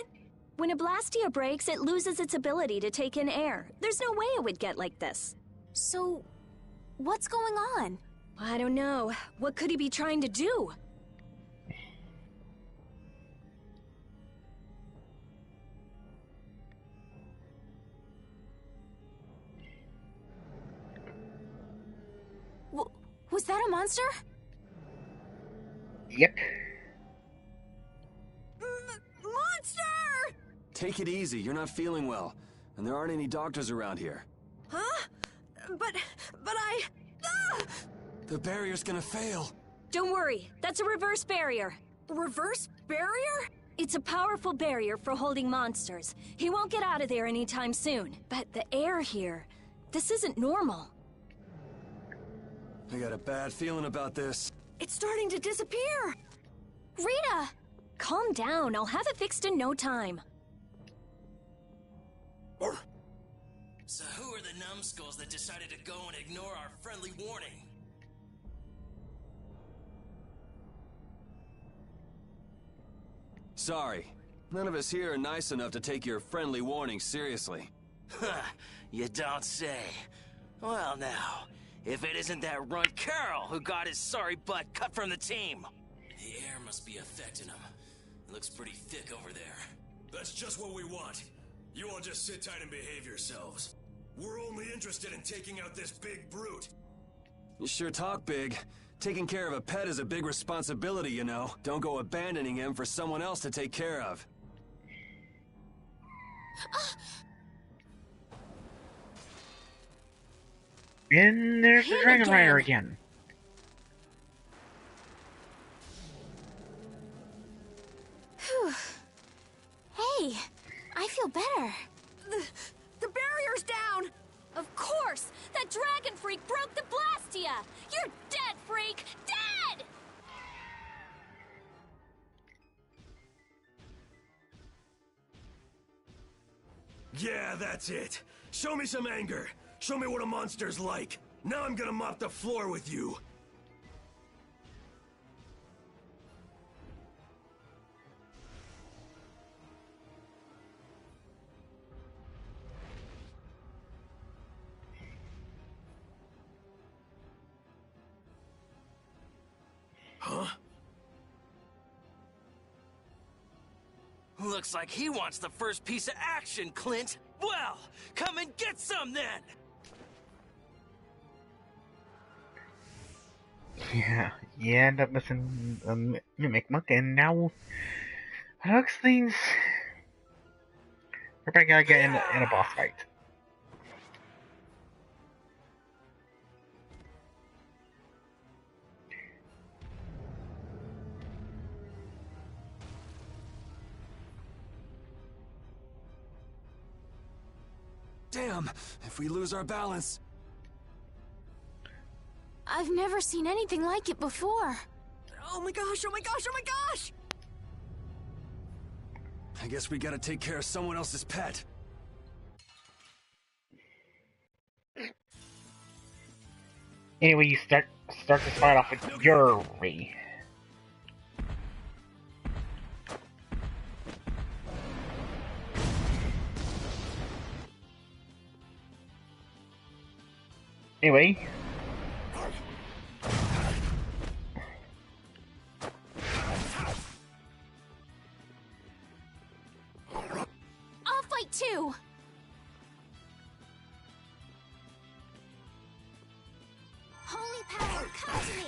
When a Blastia breaks, it loses its ability to take in air. There's no way it would get like this. So, what's going on? I don't know. What could he be trying to do? Was that a monster? Yep. Monster! Take it easy, you're not feeling well. And there aren't any doctors around here. Huh? But I... Ah! The barrier's gonna fail. Don't worry. That's a reverse barrier. Reverse barrier? It's a powerful barrier for holding monsters. He won't get out of there anytime soon. But the air here... This isn't normal. I got a bad feeling about this. It's starting to disappear. Rita! Calm down. I'll have it fixed in no time. So who are the numbskulls that decided to go and ignore our friendly warning? Sorry. None of us here are nice enough to take your friendly warning seriously. Huh, you don't say. Well now, if it isn't that runt Carl who got his sorry butt cut from the team. The air must be affecting him. It looks pretty thick over there. That's just what we want. You all just sit tight and behave yourselves. We're only interested in taking out this big brute. You sure talk big. Taking care of a pet is a big responsibility, you know. Don't go abandoning him for someone else to take care of. And there's the Dragon Rider again. Whew. Hey, I feel better. The barrier's down! Of course! That dragon freak broke the Blastia! You're dead, freak! Dead! Yeah, that's it. Show me some anger. Show me what a monster's like. Now I'm gonna mop the floor with you. Huh? Looks like he wants the first piece of action, Clint. Well, come and get some then! Yeah, you end up missing a Mimic Monk, and now it looks things. We're probably gonna get in a boss fight. Damn, if we lose our balance. I've never seen anything like it before. Oh my gosh, oh my gosh, oh my gosh! I guess we gotta take care of someone else's pet. Anyway, you start this fight off with Yuri. Anyway. I'll fight too. Holy power, come to me.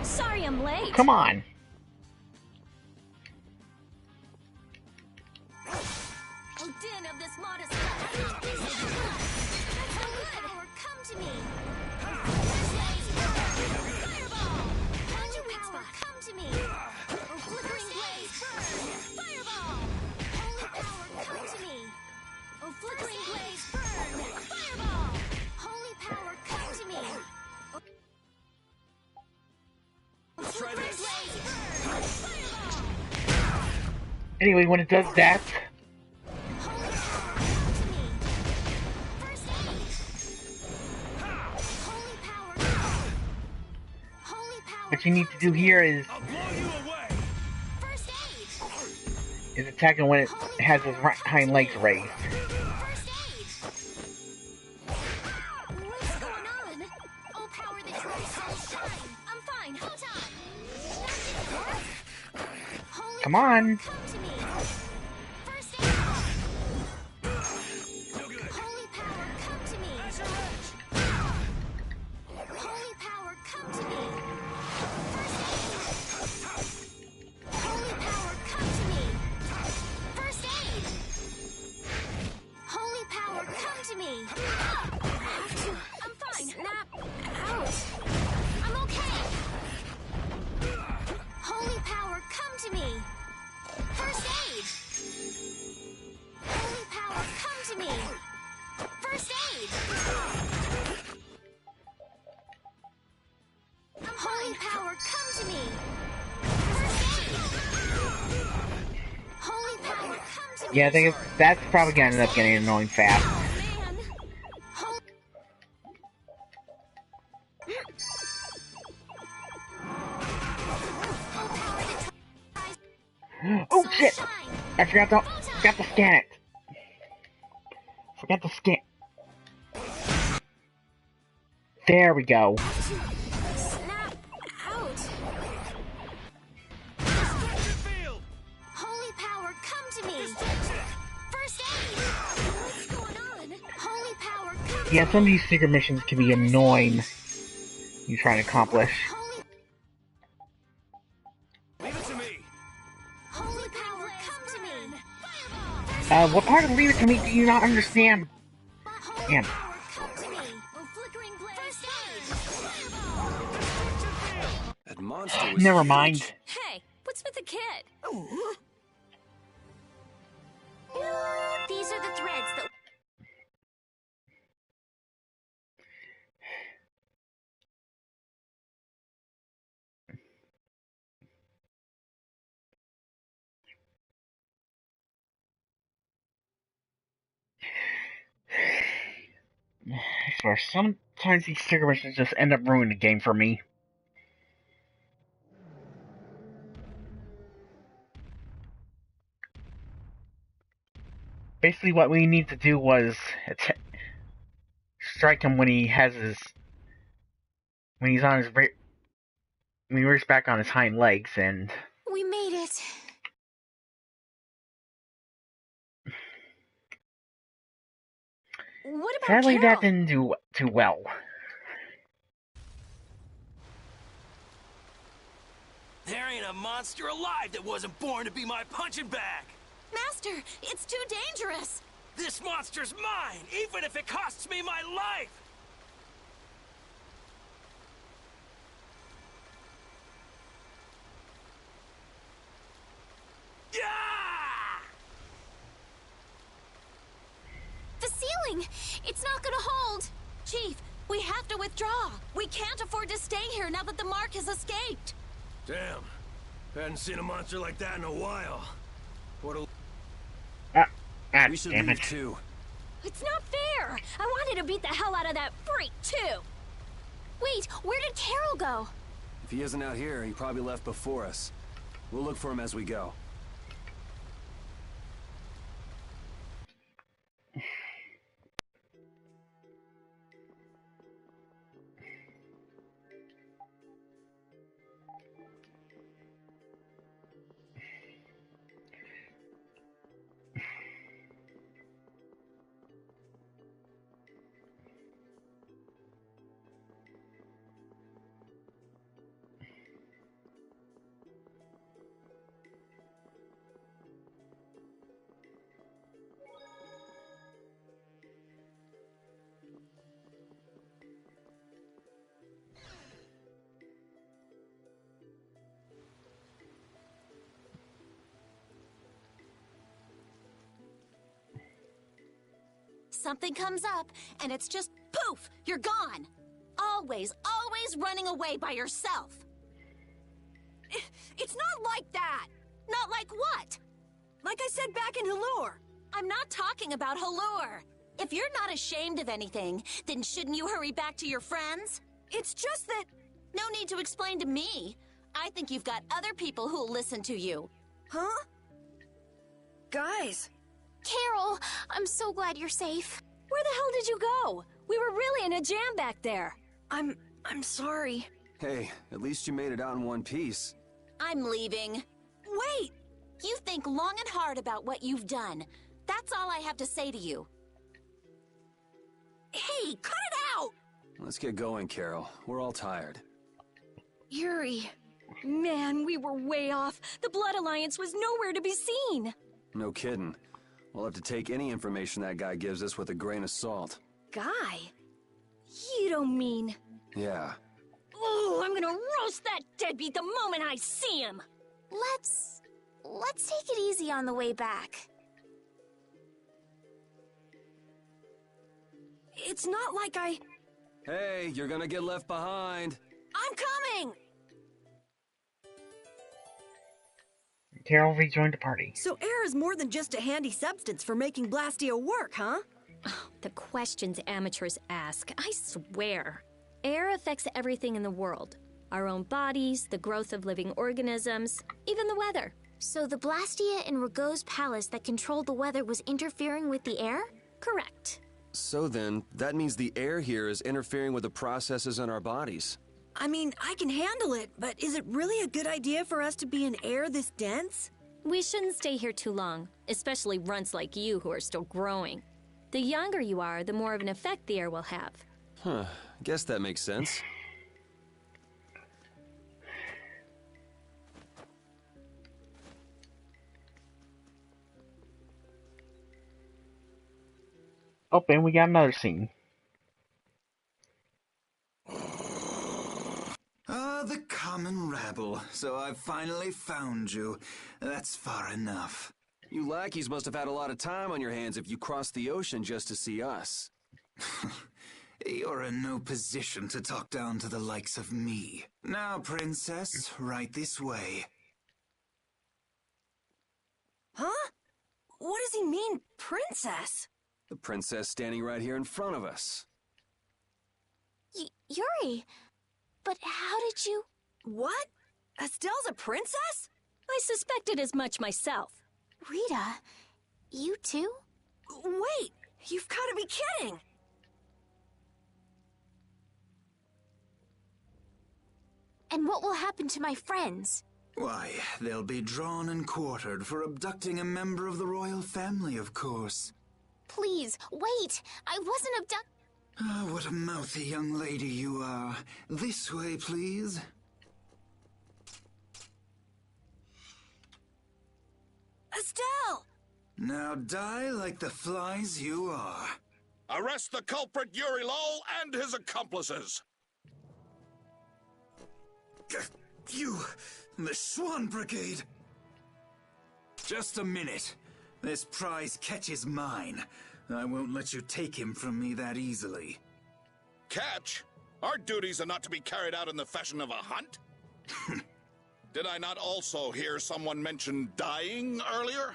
Sorry I'm late. Come on. Oh, din of this modest land. Holy power, come to me. Fireball! Holy power, come to me. Oh, flickering blaze, burn! Fireball! Holy power, come to me. Oh, flickering blaze, burn! Fireball! Holy power, come to me. Let's try Flickering this. blaze, burn! Fireball! Anyway, when it does that, Holy power, come to me. First aid. Holy power. Holy power. what you need to do here is I'll blow you away! First aid. attacking when it has its hind legs raised. First aid. What's going on? Oh, power that tries so shine. I'm fine, hold on! Holy Come on. power, come to me. First aid. No good. Holy power, come to me. Holy power, come to me. First aid. Holy power, come to me. First aid. Holy power, come to me. I'm fine! Snap out. I'm okay. Holy power, come to me. First aid. Holy power, come to me. First aid. Holy power, come to me. First aid. Holy power, come to me. Yeah, I think that's probably gonna end up getting annoying fast. Man! Holy forgot to scan it. Forgot to scan. There we go. Snap out. Holy power, come to me. First aid. What's going on? Holy power, come to Yeah, some of these secret missions can be annoying. You try to accomplish. Leave it to me. Holy power, come to me. What part of Leave It to Me do you not understand? Holy Damn. power, come to me. Oh, flickering blade. First aid. That monster was Never huge. mind. Hey, what's with the kid? These are the threads that... I swear, sometimes these secret missions just end up ruining the game for me. Basically, what we need to do was strike him when he has when he's on his when he rears back on his hind legs, and We made it. What about sadly Carol? that didn't do too well. There ain't a monster alive that wasn't born to be my punching bag! Master, it's too dangerous. This monster's mine, even if it costs me my life! Yeah! The ceiling! It's not gonna hold! Chief, we have to withdraw. We can't afford to stay here now that the mark has escaped. Damn. Hadn't seen a monster like that in a while. What a... We should Damn leave it. too. It's not fair. I wanted to beat the hell out of that freak, too. Wait, where did Carol go? If he isn't out here, he probably left before us. We'll look for him as we go. Something comes up, and it's just poof, you're gone. Always, always running away by yourself. It's not like that. Not like what? Like I said back in Halure. I'm not talking about Halure. If you're not ashamed of anything, then shouldn't you hurry back to your friends? It's just that... No need to explain to me. I think you've got other people who'll listen to you. Huh? Guys, Carol, I'm so glad you're safe. Where the hell did you go? We were really in a jam back there. I'm sorry. Hey, at least you made it out in one piece. I'm leaving. Wait! You think long and hard about what you've done. That's all I have to say to you. Hey, cut it out! Let's get going, Carol. We're all tired. Yuri. Man, we were way off. The Blood Alliance was nowhere to be seen. No kidding. We'll have to take any information that guy gives us with a grain of salt. Guy? You don't mean... Yeah. Oh, I'm gonna roast that deadbeat the moment I see him! Let's take it easy on the way back. It's not like I... Hey, you're gonna get left behind. I'm coming! Carol rejoined the party. So air is more than just a handy substance for making Blastio work, huh? The questions amateurs ask, I swear. Air affects everything in the world. Our own bodies, the growth of living organisms, even the weather. So the Blastia in Rago's palace that controlled the weather was interfering with the air? Correct. So then, that means the air here is interfering with the processes in our bodies. I mean, I can handle it, but is it really a good idea for us to be in air this dense? We shouldn't stay here too long, especially runts like you who are still growing. The younger you are, the more of an effect the air will have. Huh, guess that makes sense. Oh, and we got another scene. Ah, the common rabble. So I've finally found you. That's far enough. You lackeys must have had a lot of time on your hands if you crossed the ocean just to see us. You're in no position to talk down to the likes of me. Now, princess, right this way. Huh? What does he mean, princess? The princess standing right here in front of us. Yuri, but how did you... What? Estelle's a princess? I suspected as much myself. Rita, you too? Wait, you've got to be kidding! And what will happen to my friends? Why, they'll be drawn and quartered for abducting a member of the royal family, of course. Please, wait! I wasn't abducted. Ah, what a mouthy young lady you are. This way, please. Estelle! Now die like the flies you are. Arrest the culprit Yuri Lowell and his accomplices. You, the Swan Brigade. Just a minute. This prize catches mine. I won't let you take him from me that easily. Catch? Our duties are not to be carried out in the fashion of a hunt? Did I not also hear someone mention dying earlier?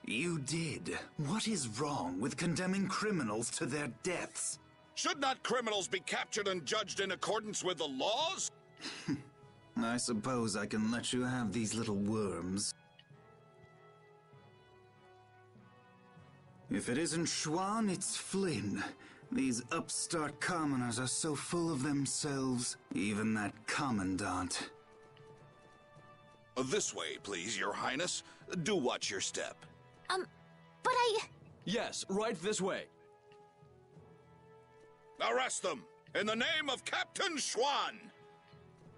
You did. What is wrong with condemning criminals to their deaths? Should not criminals be captured and judged in accordance with the laws? I suppose I can let you have these little worms. If it isn't Schwan, it's Flynn. These upstart commoners are so full of themselves, even that commandant. This way, please, Your Highness. Do watch your step. But I... Yes, right this way. Arrest them, in the name of Captain Schwan!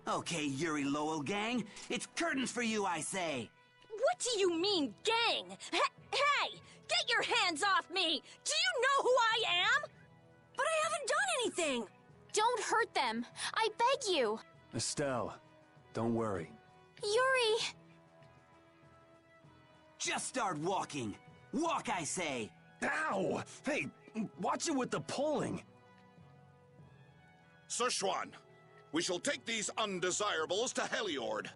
Okay, Yuri Lowell gang. It's curtains for you, I say. What do you mean, gang? Hey! Get your hands off me! Do you know who I am? But I haven't done anything! Don't hurt them! I beg you! Estelle, don't worry. Yuri! Just start walking. Walk, I say. Ow! Hey, watch it with the pulling. Sir Schwan, we shall take these undesirables to Heliord.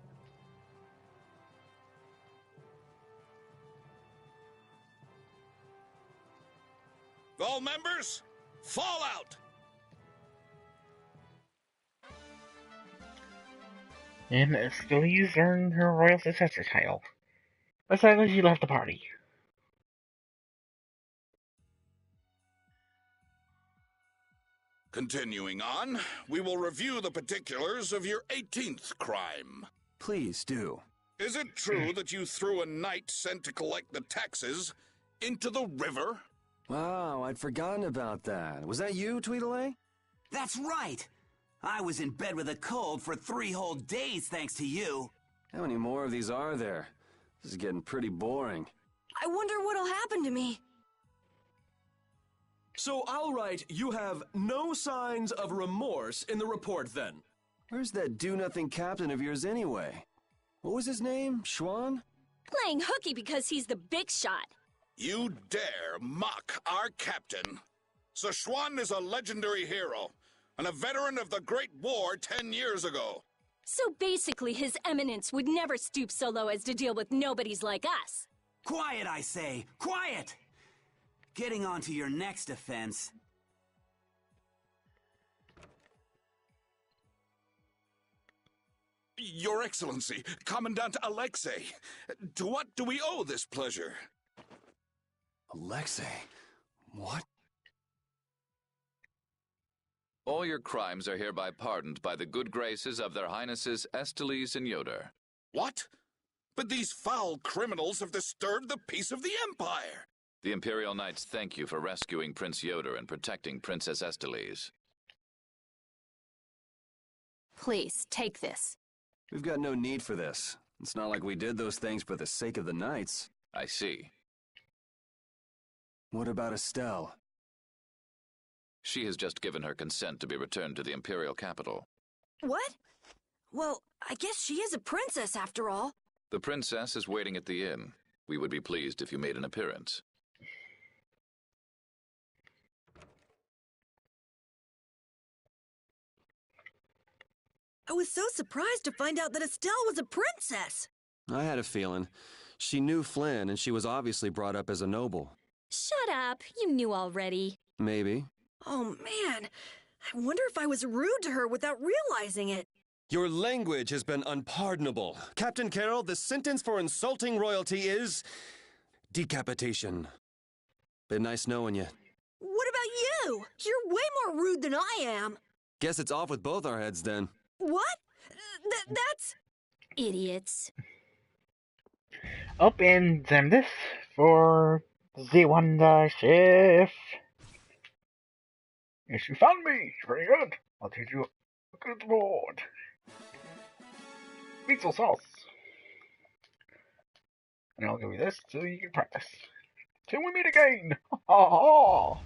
All members, fall out! And Estelle earned her royal successor title. But sadly, she left the party. Continuing on, we will review the particulars of your 18th crime. Please do. Is it true that you threw a knight sent to collect the taxes into the river? Wow, I'd forgotten about that. Was that you, Tweedledee? That's right. I was in bed with a cold for 3 whole days thanks to you. How many more of these are there? This is getting pretty boring. I wonder what'll happen to me. So I'll write, you have no signs of remorse in the report then. Where's that do-nothing captain of yours anyway? What was his name? Schwan? Playing hooky because he's the big shot. You dare mock our captain? Sir Schwan is a legendary hero and a veteran of the Great War 10 years ago. So basically, His Eminence would never stoop so low as to deal with nobodies like us. Quiet, I say! Quiet! Getting on to your next offense. Your Excellency, Commandant Alexei, to what do we owe this pleasure? Alexei? What? All your crimes are hereby pardoned by the good graces of their Highnesses Esteles and Yoder. What? But these foul criminals have disturbed the peace of the Empire! The Imperial Knights thank you for rescuing Prince Yoder and protecting Princess Esteles. Please, take this. We've got no need for this. It's not like we did those things for the sake of the Knights. I see. What about Estelle? She has just given her consent to be returned to the Imperial capital. What? Well, I guess she is a princess after all. The princess is waiting at the inn. We would be pleased if you made an appearance. I was so surprised to find out that Estelle was a princess. I had a feeling. She knew Flynn, and she was obviously brought up as a noble. Shut up. You knew already. Maybe. Oh, man. I wonder if I was rude to her without realizing it. Your language has been unpardonable. Captain Carroll, the sentence for insulting royalty is decapitation. Been nice knowing you. What about you? You're way more rude than I am. Guess it's off with both our heads then. What? That's... Idiots. And this for the Wonder Chef. Yes, you found me. Very good. I'll teach you a good reward. Pizza sauce. And I'll give you this so you can practice. Till we meet again. Ha ha.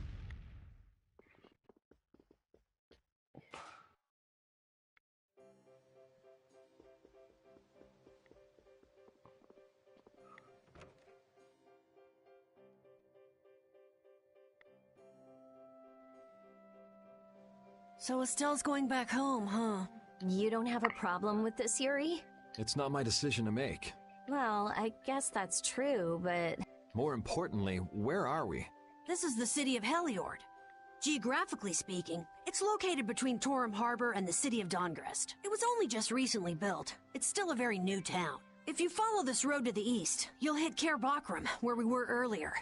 So Estelle's going back home, huh? You don't have a problem with this, Yuri? It's not my decision to make. Well, I guess that's true, but... More importantly, where are we? This is the city of Heliord. Geographically speaking, it's located between Torum Harbor and the city of Dongrest. It was only just recently built. It's still a very new town. If you follow this road to the east, you'll hit Caer Bakram, where we were earlier.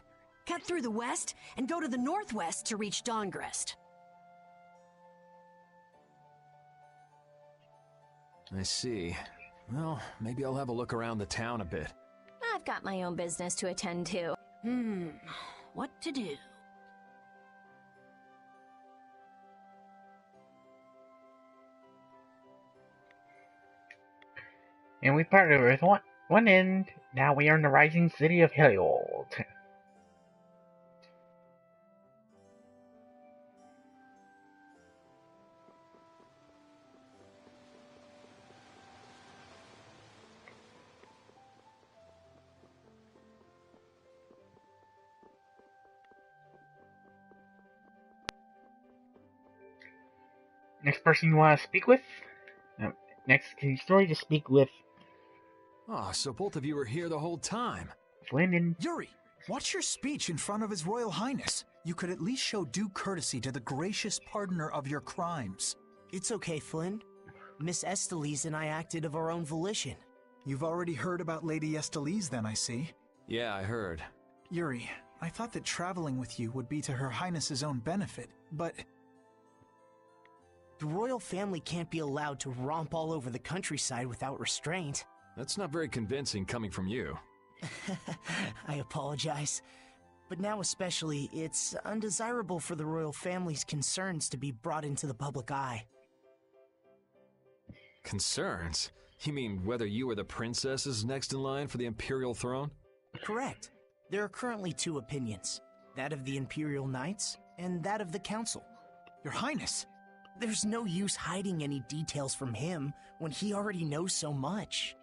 Cut through the west and go to the northwest to reach Dongrest. I see. Well, maybe I'll have a look around the town a bit. I've got my own business to attend to. What to do? And we parted with one end. Now we are in the rising city of Heliod. Next person you want to speak with? Next story to speak with. Oh, so both of you were here the whole time. Flynn and... Yuri, watch your speech in front of His Royal Highness. You could at least show due courtesy to the gracious pardoner of your crimes. It's okay, Flynn. Miss Esteles and I acted of our own volition. You've already heard about Lady Esteles, then, I see. Yeah, I heard. Yuri, I thought that traveling with you would be to Her Highness's own benefit, but... The royal family can't be allowed to romp all over the countryside without restraint. That's not very convincing coming from you. I apologize. But now especially, it's undesirable for the royal family's concerns to be brought into the public eye. Concerns? You mean whether you or the princess is next in line for the imperial throne? Correct. There are currently two opinions. That of the Imperial Knights, and that of the Council. Your Highness! There's no use hiding any details from him when he already knows so much.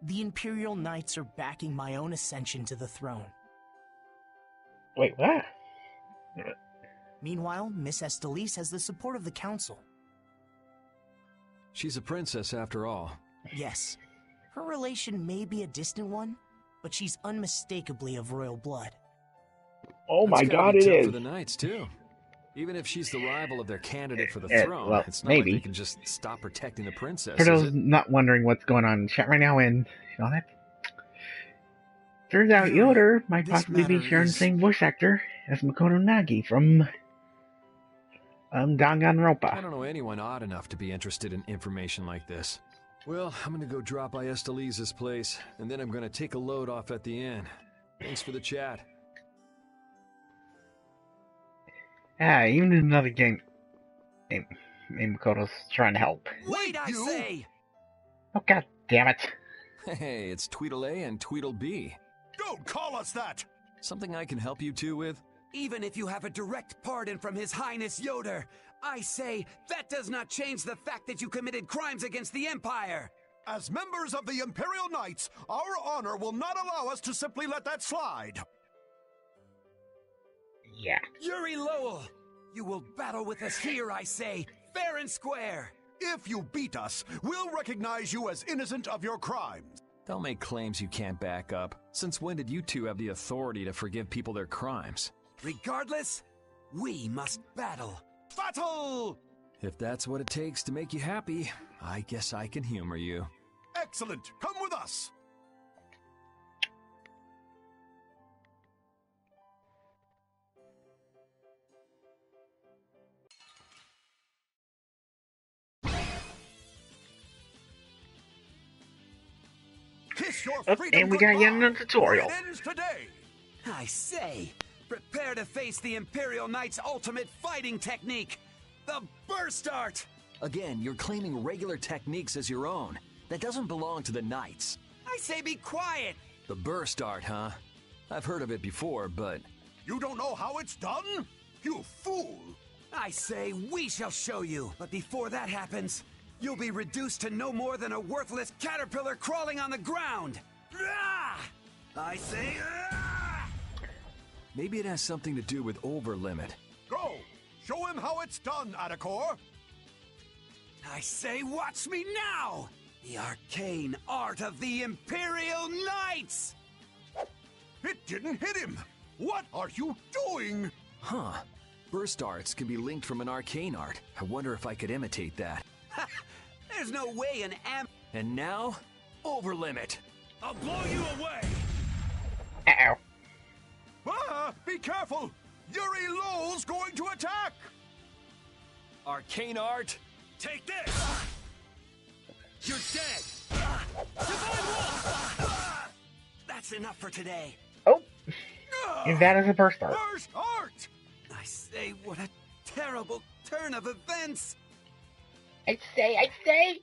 The Imperial Knights are backing my own ascension to the throne. Wait, what? Meanwhile, Miss Esteles has the support of the Council. She's a princess after all. Yes. Her relation may be a distant one, but she's unmistakably of royal blood. Oh my God, it That's is. for the Knights, too. Even if she's the rival of their candidate for the throne, well, it's not maybe. like they can just stop protecting the princess, For is those it? not wondering what's going on in the chat right now, and all that, turns out Yoder might possibly be sharing the same voice actor as Makoto Nagi from Danganronpa. I don't know anyone odd enough to be interested in information like this. Well, I'm gonna go drop by Estelise's place, and then I'm gonna take a load off at the inn. Thanks for the chat. Even in another game, named Makoto's trying to help. Wait, I say! Oh, god damn it. Hey, it's Tweedle-A and Tweedle-B. Don't call us that! Something I can help you two with? Even if you have a direct pardon from His Highness Yoder, I say that does not change the fact that you committed crimes against the Empire! As members of the Imperial Knights, our honor will not allow us to simply let that slide. Yeah. Yuri Lowell! You will battle with us here, I say, fair and square! If you beat us, we'll recognize you as innocent of your crimes. Don't make claims you can't back up. Since when did you two have the authority to forgive people their crimes? Regardless, we must battle. Battle! If that's what it takes to make you happy, I guess I can humor you. Excellent! Come with us! Kiss your freedom and we got yet another tutorial. It ends today. I say, prepare to face the Imperial Knight's ultimate fighting technique, the Burst Art! Again, you're claiming regular techniques as your own. That doesn't belong to the Knights. I say be quiet! The Burst Art, huh? I've heard of it before, but... You don't know how it's done? You fool! I say we shall show you, but before that happens, you'll be reduced to no more than a worthless caterpillar crawling on the ground! Ah! I say... Ah! Maybe it has something to do with Overlimit. Go! Show him how it's done, Adakor! I say watch me now! The arcane art of the Imperial Knights! It didn't hit him! What are you doing? Huh. Burst arts can be linked from an arcane art. I wonder if I could imitate that. There's no way an And now, Overlimit. I'll blow you away! Uh-oh. Ah! Be careful! Yuri Lowell's going to attack! Arcane art? Take this! You're dead! Divine Wolf! That's enough for today. Oh! And that is a burst art. Burst art! I say, what a terrible turn of events! I say!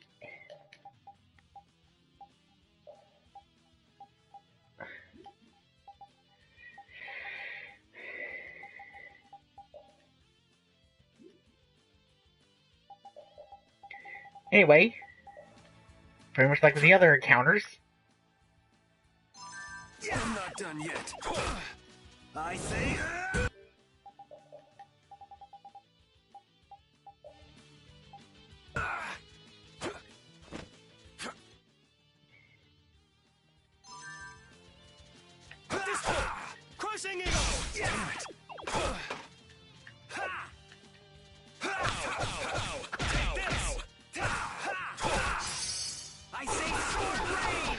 Anyway, pretty much like with the other encounters. I'm not done yet. I say... Crushing Eagle! Damn it! I say sword rain!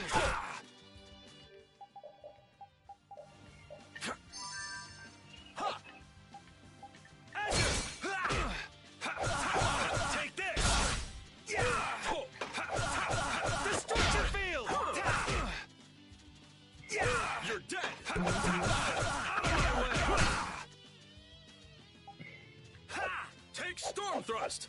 Take this! Destruction field! You're dead! Take storm thrust!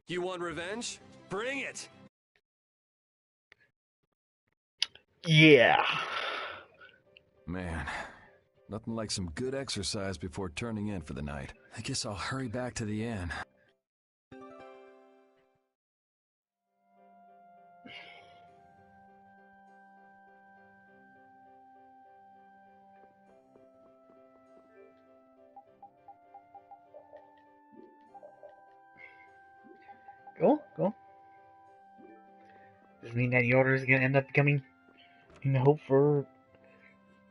You want revenge? Bring it! Yeah. Man, nothing like some good exercise before turning in for the night. I guess I'll hurry back to the inn. Does it mean that Yoder is gonna end up becoming in the hope for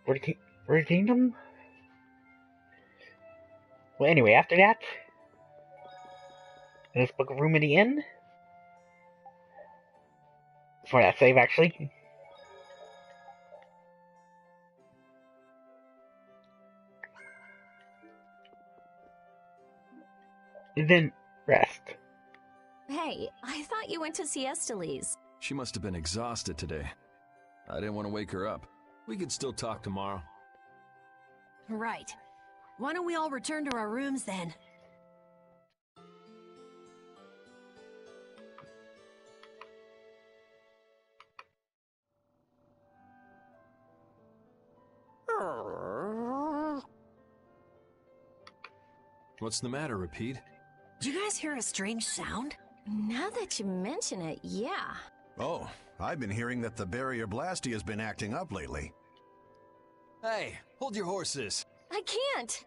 the kingdom? Well, anyway, after that, let's book a room in the inn. For that save, actually. And then rest. Hey, I thought you went to Siesta Lee's. She must have been exhausted today. I didn't want to wake her up. We could still talk tomorrow. Right. Why don't we all return to our rooms then? What's the matter, Repeat? Did you guys hear a strange sound? Now that you mention it, yeah. Oh, I've been hearing that the barrier Blasty has been acting up lately. Hey, hold your horses. I can't.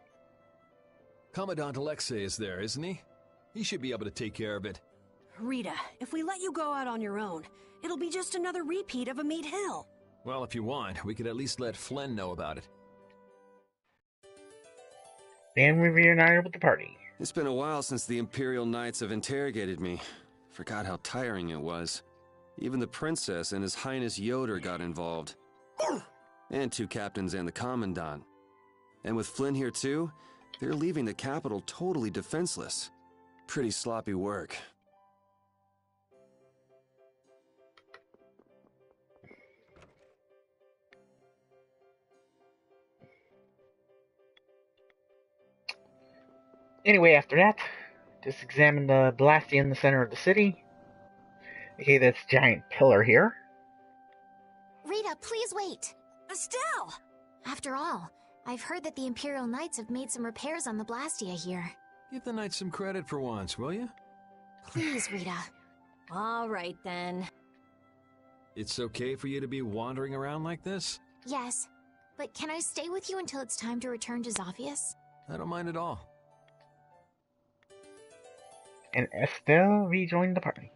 Commandant Alexei is there, isn't he? He should be able to take care of it. Rita, if we let you go out on your own, it'll be just another repeat of Mead Hill. Well, if you want, we could at least let Flynn know about it. Then we reunited with the party. It's been a while since the Imperial Knights have interrogated me. Forgot how tiring it was. Even the princess and His Highness Yoder got involved. And 2 captains and the commandant. And with Flynn here too, they're leaving the capital totally defenseless. Pretty sloppy work. Anyway, after that, just examine the Blasty in the center of the city. Okay, this giant pillar here. Rita, please wait. Estelle! After all, I've heard that the Imperial Knights have made some repairs on the Blastia here. Give the Knights some credit for once, will you? Please, Rita. All right, then. It's okay for you to be wandering around like this? Yes, but can I stay with you until it's time to return to Zophius? I don't mind at all. And Estelle rejoined the party.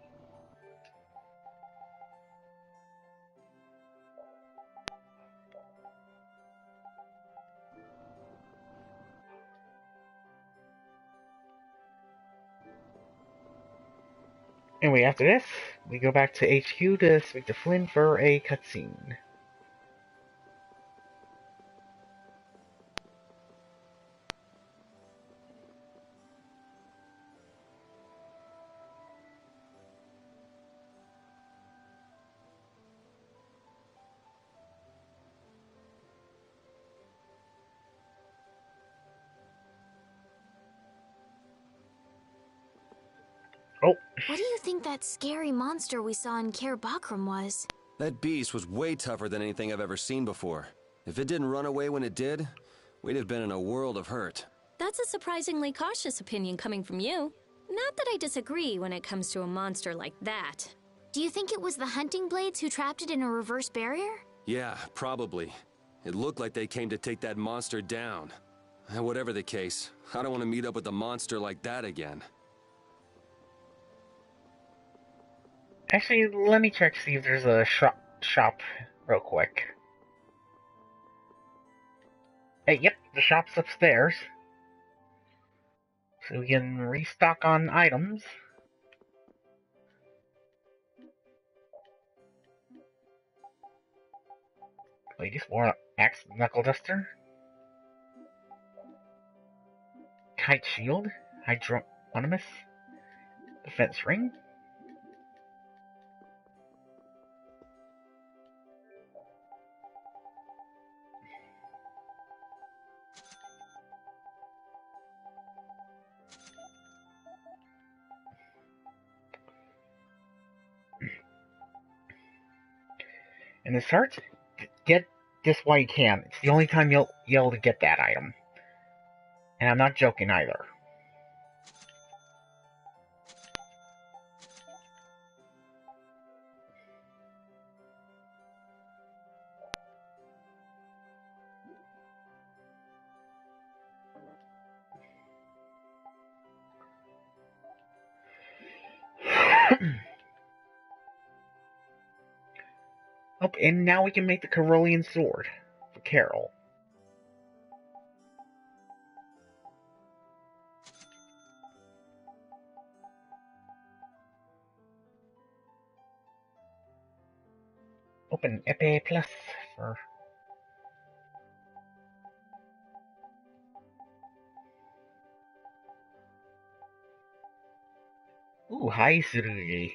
Anyway, after this, we go back to HQ to speak to Flynn for a cutscene. Oh. What do you think that scary monster we saw in Kaer Bakram was? That beast was way tougher than anything I've ever seen before. If it didn't run away when it did, we'd have been in a world of hurt. That's a surprisingly cautious opinion coming from you. Not that I disagree when it comes to a monster like that. Do you think it was the hunting blades who trapped it in a reverse barrier? Yeah, probably. It looked like they came to take that monster down. And whatever the case, I don't want to meet up with a monster like that again. Actually, let me check to see if there's a shop real quick. Hey, yep, the shop's upstairs. So we can restock on items. Ladies, more axe knuckle duster. Kite shield. Hydronimus. Defense ring. And it starts, get this while you can. It's the only time you'll be able to get that item. And I'm not joking either. Oh, and now we can make the Carolean sword for Carol. Open Epee Plus for... Ooh, hi, Surugi.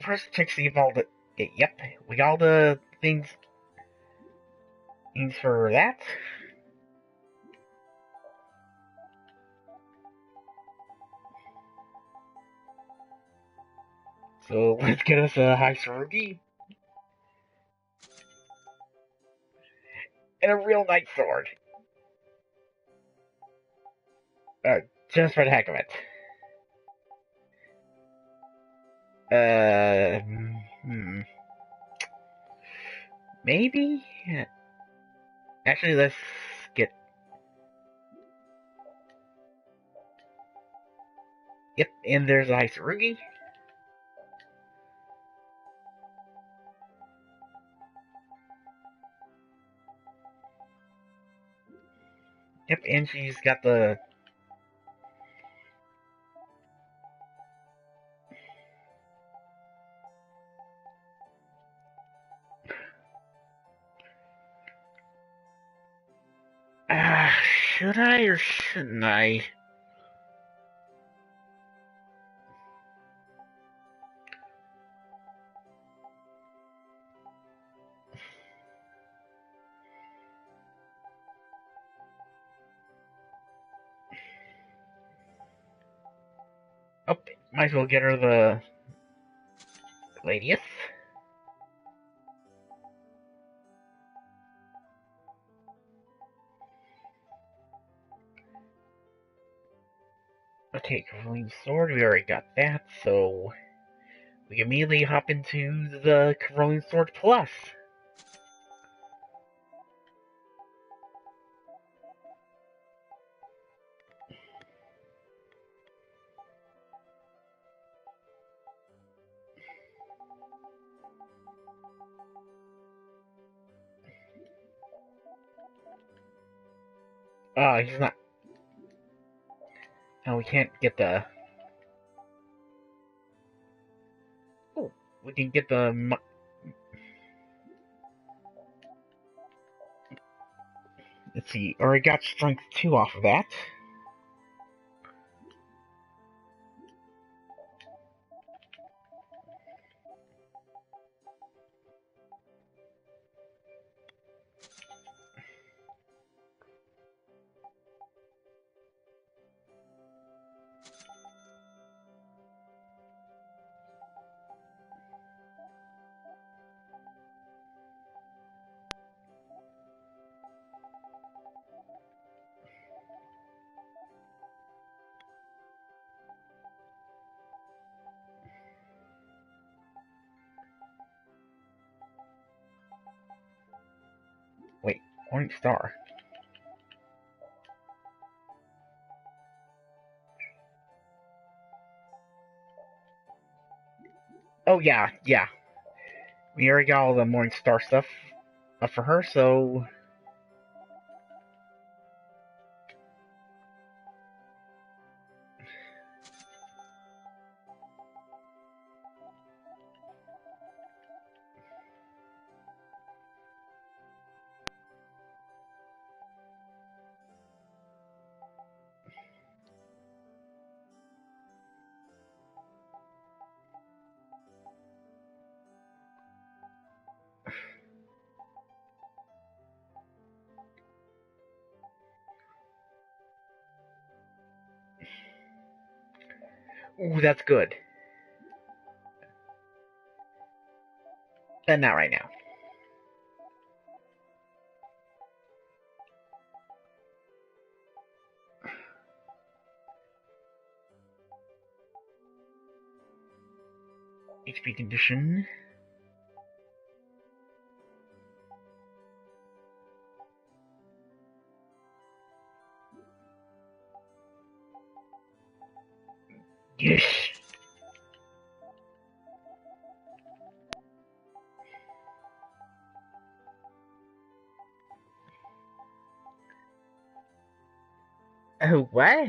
First, check see if all the... Yep, we got all the things for that. So let's get us a high Surugi. And a real knight sword. Just for the heck of it. Maybe? Actually, let's get... Yep, and there's a high Surugi. Yep, and she's got the... Should I or shouldn't I? Oh, might as well get her the... Gladius. Okay, Caroline Sword, we already got that, so... We can immediately hop into the Caroline Sword Plus. He's not... No, we can't get the... Oh, we can get the... Let's see, already got Strength 2 off of that. Wait, Orange Star. Oh, yeah. We already got all the Morning Star stuff up for her, so... Ooh, that's good. But not right now. HP condition. Yes. Oh, what?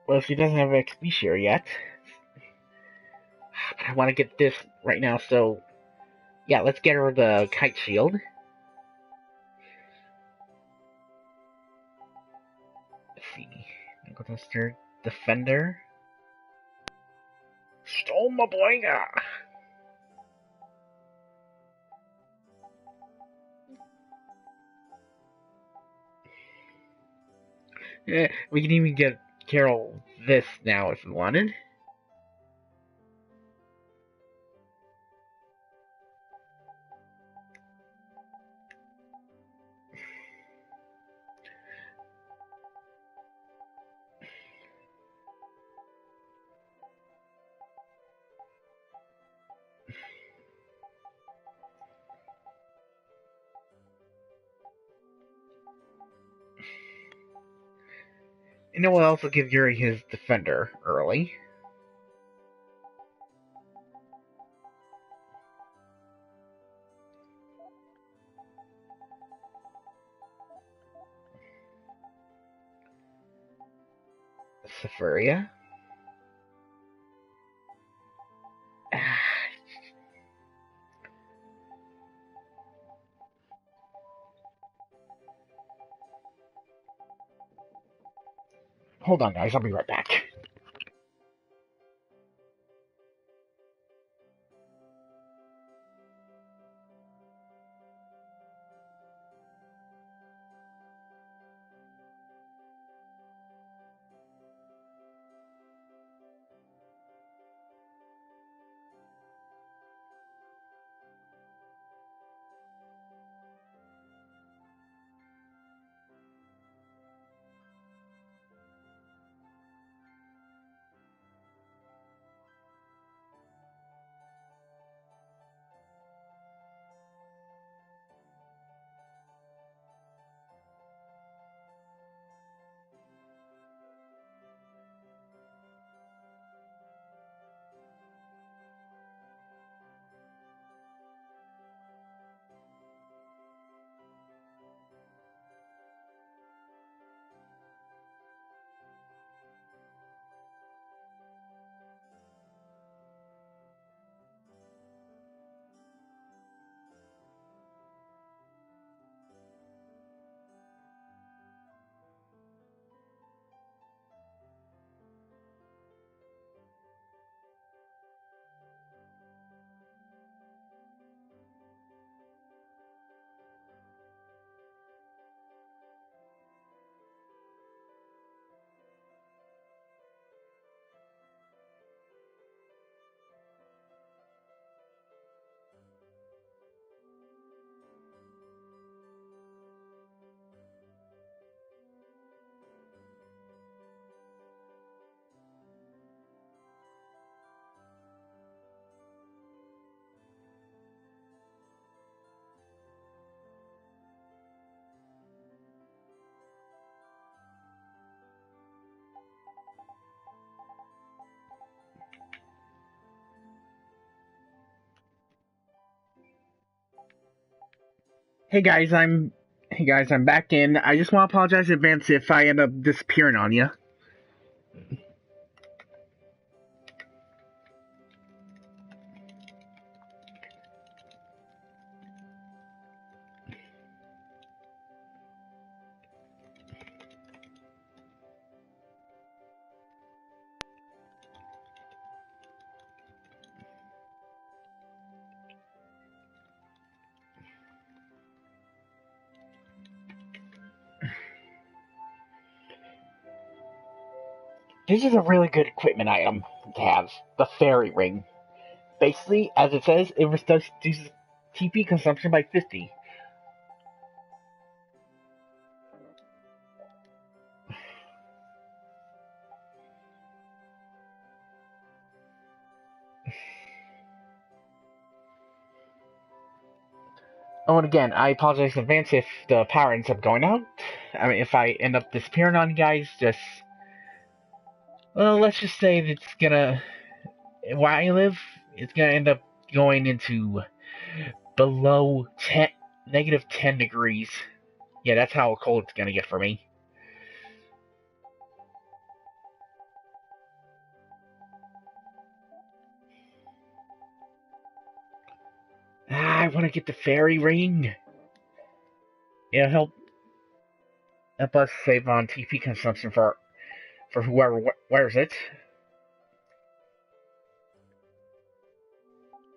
Well, she doesn't have an XP share yet. I want to get this right now, so yeah, let's get her the kite shield. Let's see. Go to Stir Defender. Stoma Blinga! Yeah, we can even get Carol this now if we wanted. And it will also give Yuri his Defender early. Vesperia. Hold on, guys. I'll be right back. Hey guys, I'm back in. I just want to apologize in advance if I end up disappearing on you. This is a really good equipment item to have. The fairy ring. Basically, as it says, it reduces TP consumption by 50. Oh, and again, I apologize in advance if the power ends up going out. I mean, if I end up disappearing on you guys, just... Well, let's just say that it's gonna... Where I live, it's gonna end up going into below negative 10 degrees. Yeah, that's how cold it's gonna get for me. I want to get the fairy ring. It'll help us save on TP consumption for whoever wears it.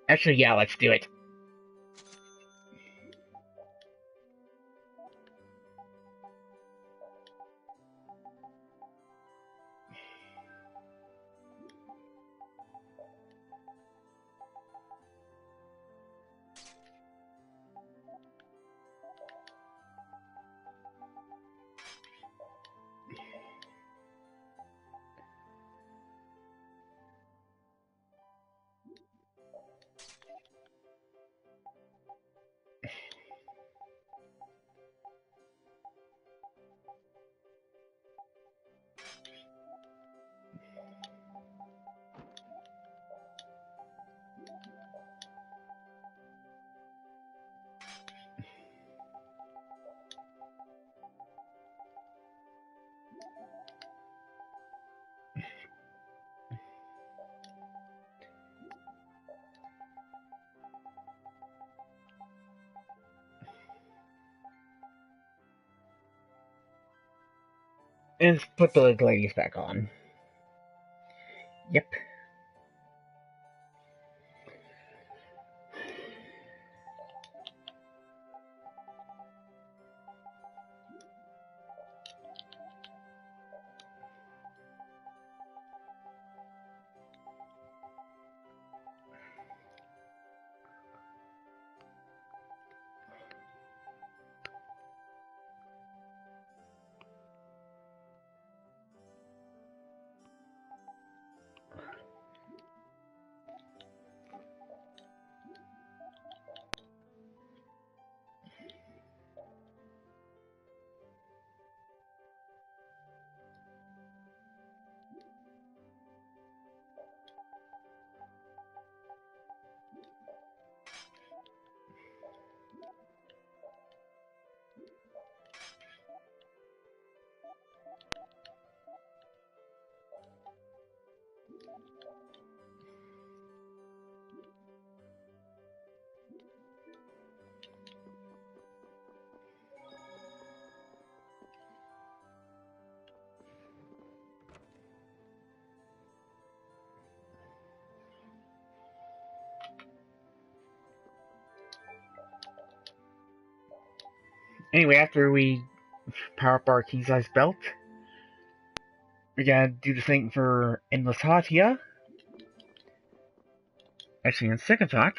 Actually, yeah, let's do it. And let's put the ladies back on. Yep. Anyway, after we power up our key-size belt, we gotta do the same for Endless Hatia. Actually, on second thought,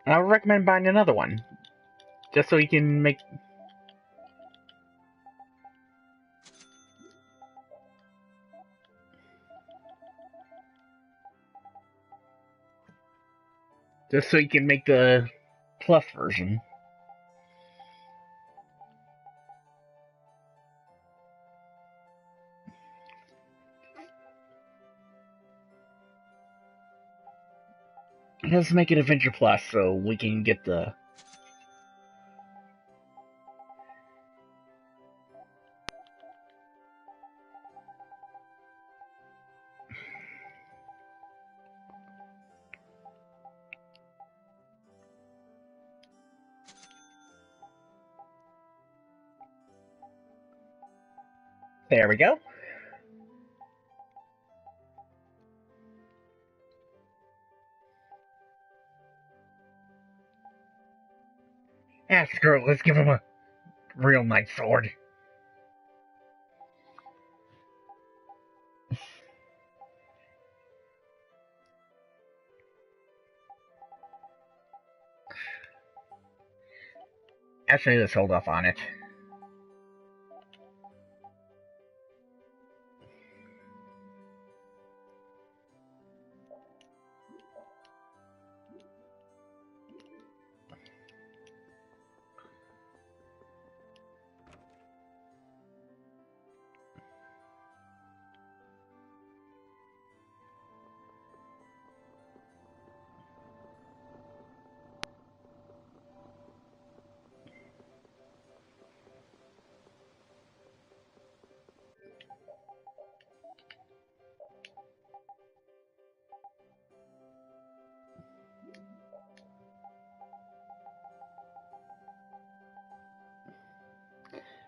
I would recommend buying another one, just so you can make... Just so you can make the plus version. Let's make it Adventure Plus so we can get the... There we go. Ah, screw it, let's give him a real nice sword. Actually, let's hold off on it.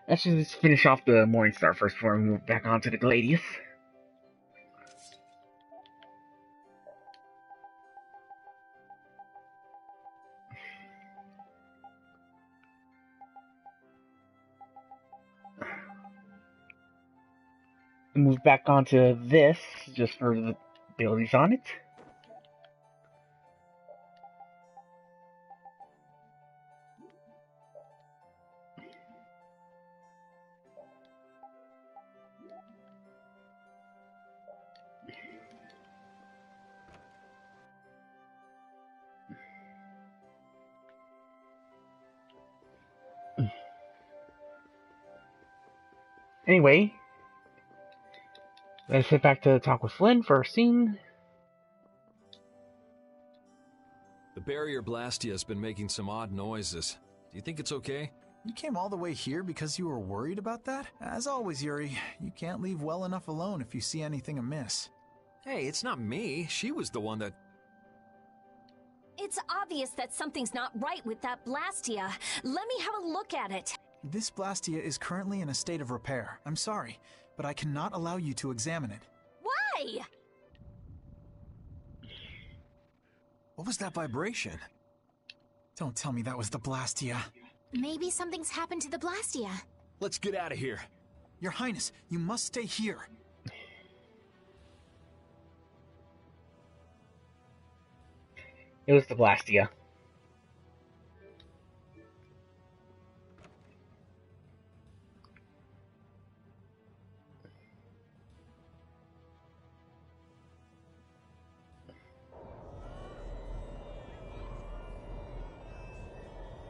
Actually, let's finish off the Morningstar first before we move back onto the Gladius. Move back onto this, just for the abilities on it. Anyway, let's head back to talk with Flynn for a scene. The barrier Blastia has been making some odd noises. Do you think it's okay? You came all the way here because you were worried about that? As always, Yuri, you can't leave well enough alone if you see anything amiss. Hey, it's not me. She was the one that... It's obvious that something's not right with that Blastia. Let me have a look at it. This Blastia is currently in a state of repair. I'm sorry, but I cannot allow you to examine it. Why? What was that vibration? Don't tell me that was the Blastia. Maybe something's happened to the Blastia. Let's get out of here. Your Highness, you must stay here. It was the Blastia.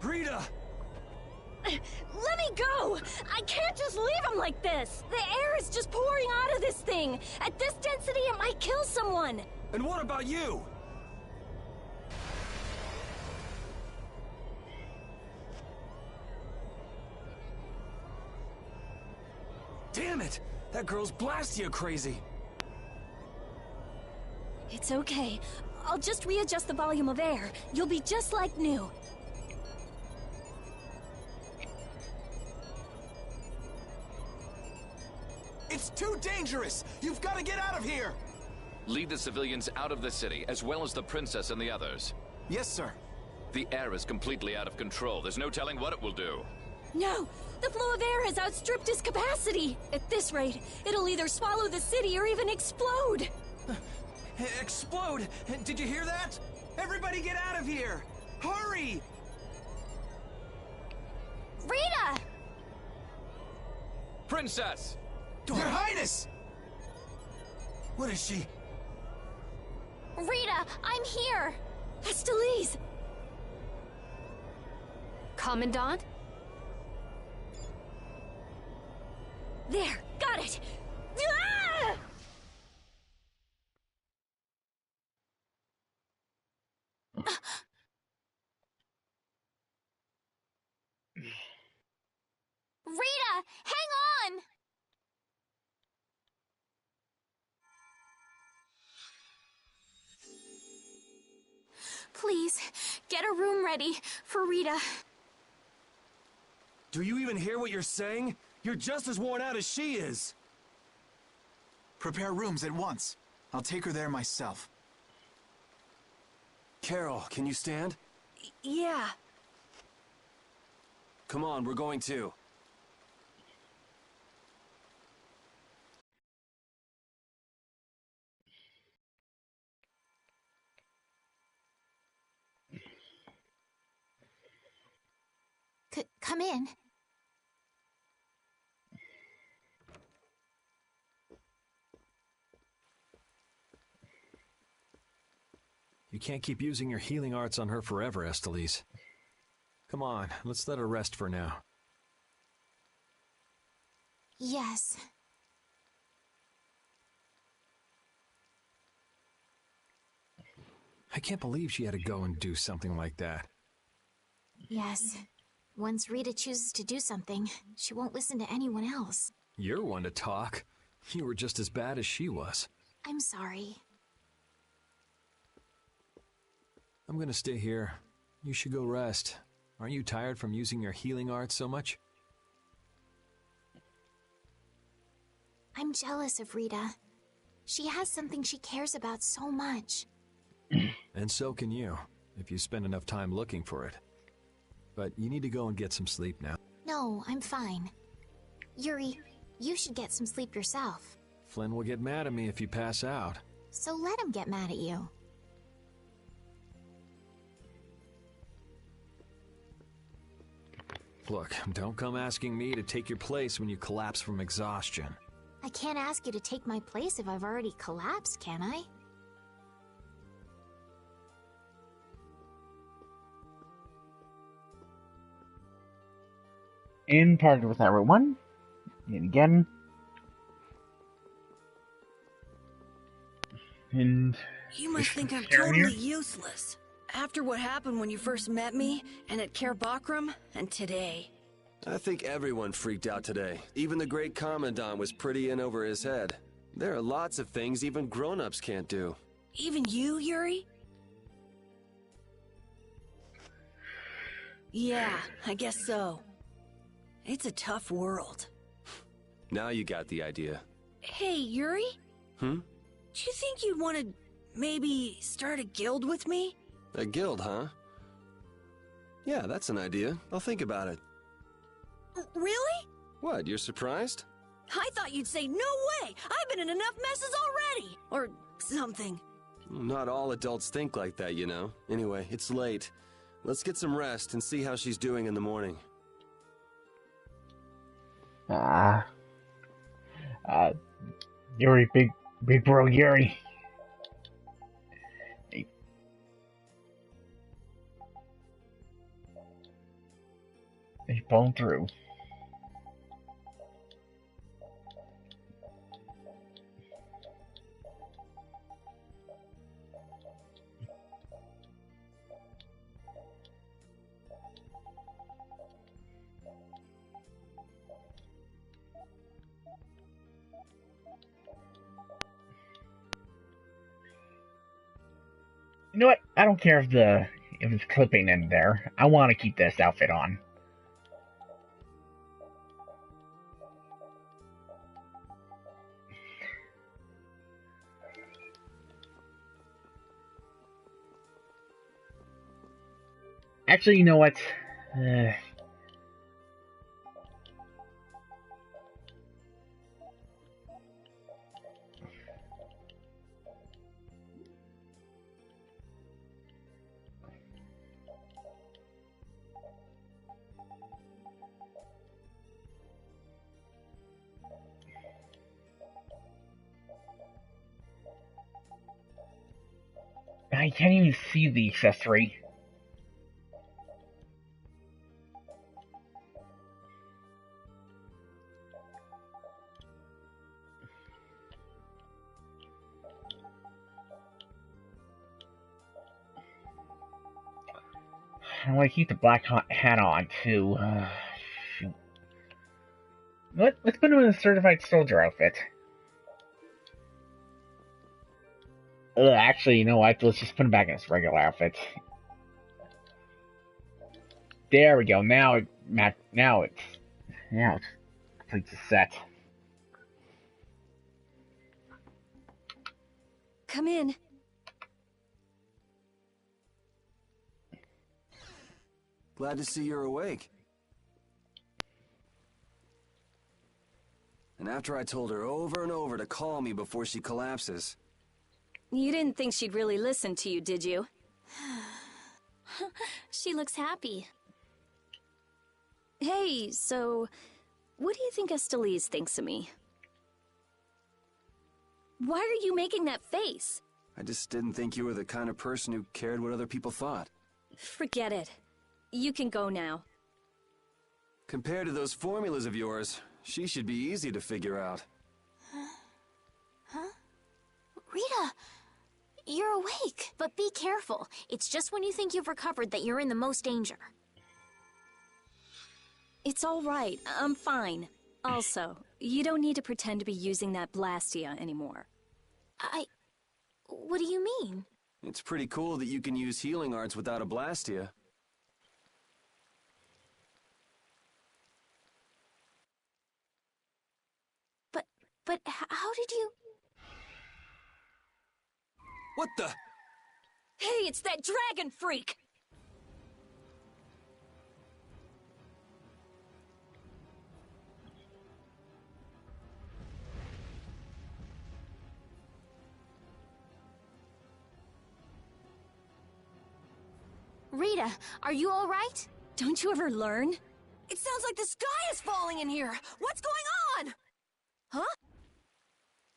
Rita! Let me go! I can't just leave him like this! The air is just pouring out of this thing! At this density, it might kill someone! And what about you? Damn it! That girl's Blastia crazy! It's okay. I'll just readjust the volume of air. You'll be just like new. It's too dangerous! You've got to get out of here! Lead the civilians out of the city, as well as the princess and the others. Yes, sir. The air is completely out of control. There's no telling what it will do. No! The flow of air has outstripped its capacity! At this rate, it'll either swallow the city or even explode! Explode! Did you hear that? Everybody get out of here! Hurry! Rita! Princess! Your Highness! What is she? Rita, I'm here! Estelise! Commandant? There, got it! Ah! Rita, hang on! Please, get a room ready for Rita. Do you even hear what you're saying? You're just as worn out as she is. Prepare rooms at once. I'll take her there myself. Carol, can you stand? Yeah. Come on, we're going too. Come in. You can't keep using your healing arts on her forever, Estelise. Come on, let's let her rest for now. Yes. I can't believe she had to go and do something like that. Yes. Once Rita chooses to do something, she won't listen to anyone else. You're one to talk. You were just as bad as she was. I'm sorry. I'm gonna stay here. You should go rest. Aren't you tired from using your healing arts so much? I'm jealous of Rita. She has something she cares about so much. And so can you, if you spend enough time looking for it. But you need to go and get some sleep now. No, I'm fine. Yuri, you should get some sleep yourself. Flynn will get mad at me if you pass out. So let him get mad at you. Look, don't come asking me to take your place when you collapse from exhaustion. I can't ask you to take my place if I've already collapsed, can I? In partnered with everyone. And again. And you must think I'm totally useless. After what happened when you first met me, and at Care Bakram, and today. I think everyone freaked out today. Even the great Commandant was pretty in over his head. There are lots of things even grown-ups can't do. Even you, Yuri? Yeah, I guess so. It's a tough world. Now you got the idea. Hey, Yuri? Hmm? Do you think you'd want to maybe start a guild with me? A guild, huh? Yeah, that's an idea. I'll think about it. Really? What, you're surprised? I thought you'd say, no way! I've been in enough messes already! Or something. Not all adults think like that, you know. Anyway, it's late. Let's get some rest and see how she's doing in the morning. Yuri, big bro Yuri. He's pulling through. You know what? I don't care if it's clipping in there. I want to keep this outfit on. Actually, you know what? I can't even see the accessory. I want to keep the black hat on, too. Shoot. Let's put him in a certified soldier outfit. Actually, you know what? Let's just put him back in his regular outfit. There we go. Now it's complete the set. come in. Glad to see you're awake. And after I told her over and over to call me before she collapses. You didn't think she'd really listen to you, did you? She looks happy. Hey, so what do you think Estelise thinks of me? Why are you making that face? I just didn't think you were the kind of person who cared what other people thought. Forget it. You can go now. Compared to those formulas of yours, she should be easy to figure out. Huh? Rita, you're awake. But be careful. It's just when you think you've recovered that you're in the most danger. It's all right. I'm fine. Also, you don't need to pretend to be using that Blastia anymore. What do you mean? It's pretty cool that you can use healing arts without a Blastia. But how did you... What the? Hey, it's that dragon freak! Rita, are you all right? Don't you ever learn? It sounds like the sky is falling in here. What's going on? Huh?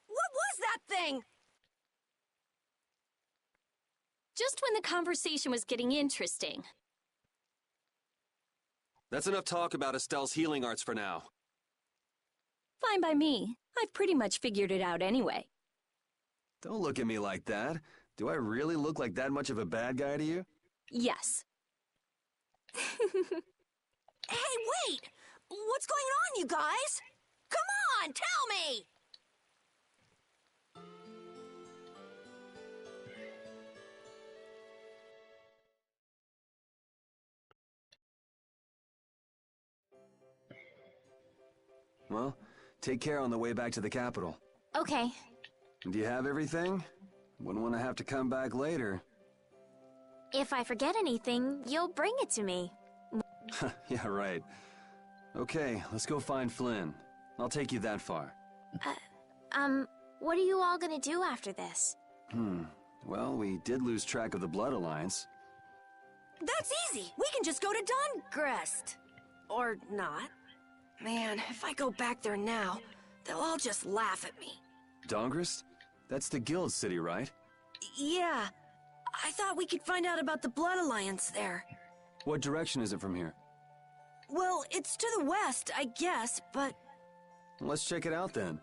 What was that thing? Just when the conversation was getting interesting. That's enough talk about Estelle's healing arts for now. Fine by me. I've pretty much figured it out anyway. Don't look at me like that. Do I really look like that much of a bad guy to you? Yes. Hey, wait! What's going on, you guys? Come on, tell me! Well, take care on the way back to the capital. Okay. Do you have everything? Wouldn't want to have to come back later. If I forget anything, you'll bring it to me. Yeah, right. Okay, let's go find Flynn. I'll take you that far. What are you all gonna do after this? Well, we did lose track of the Blood Alliance. That's easy. We can just go to Dungrest. Or not. Man, if I go back there now, they'll all just laugh at me. Dongrist? That's the guild city, right? Yeah. I thought we could find out about the Blood Alliance there. What direction is it from here? Well, it's to the west, I guess, but... Let's check it out then.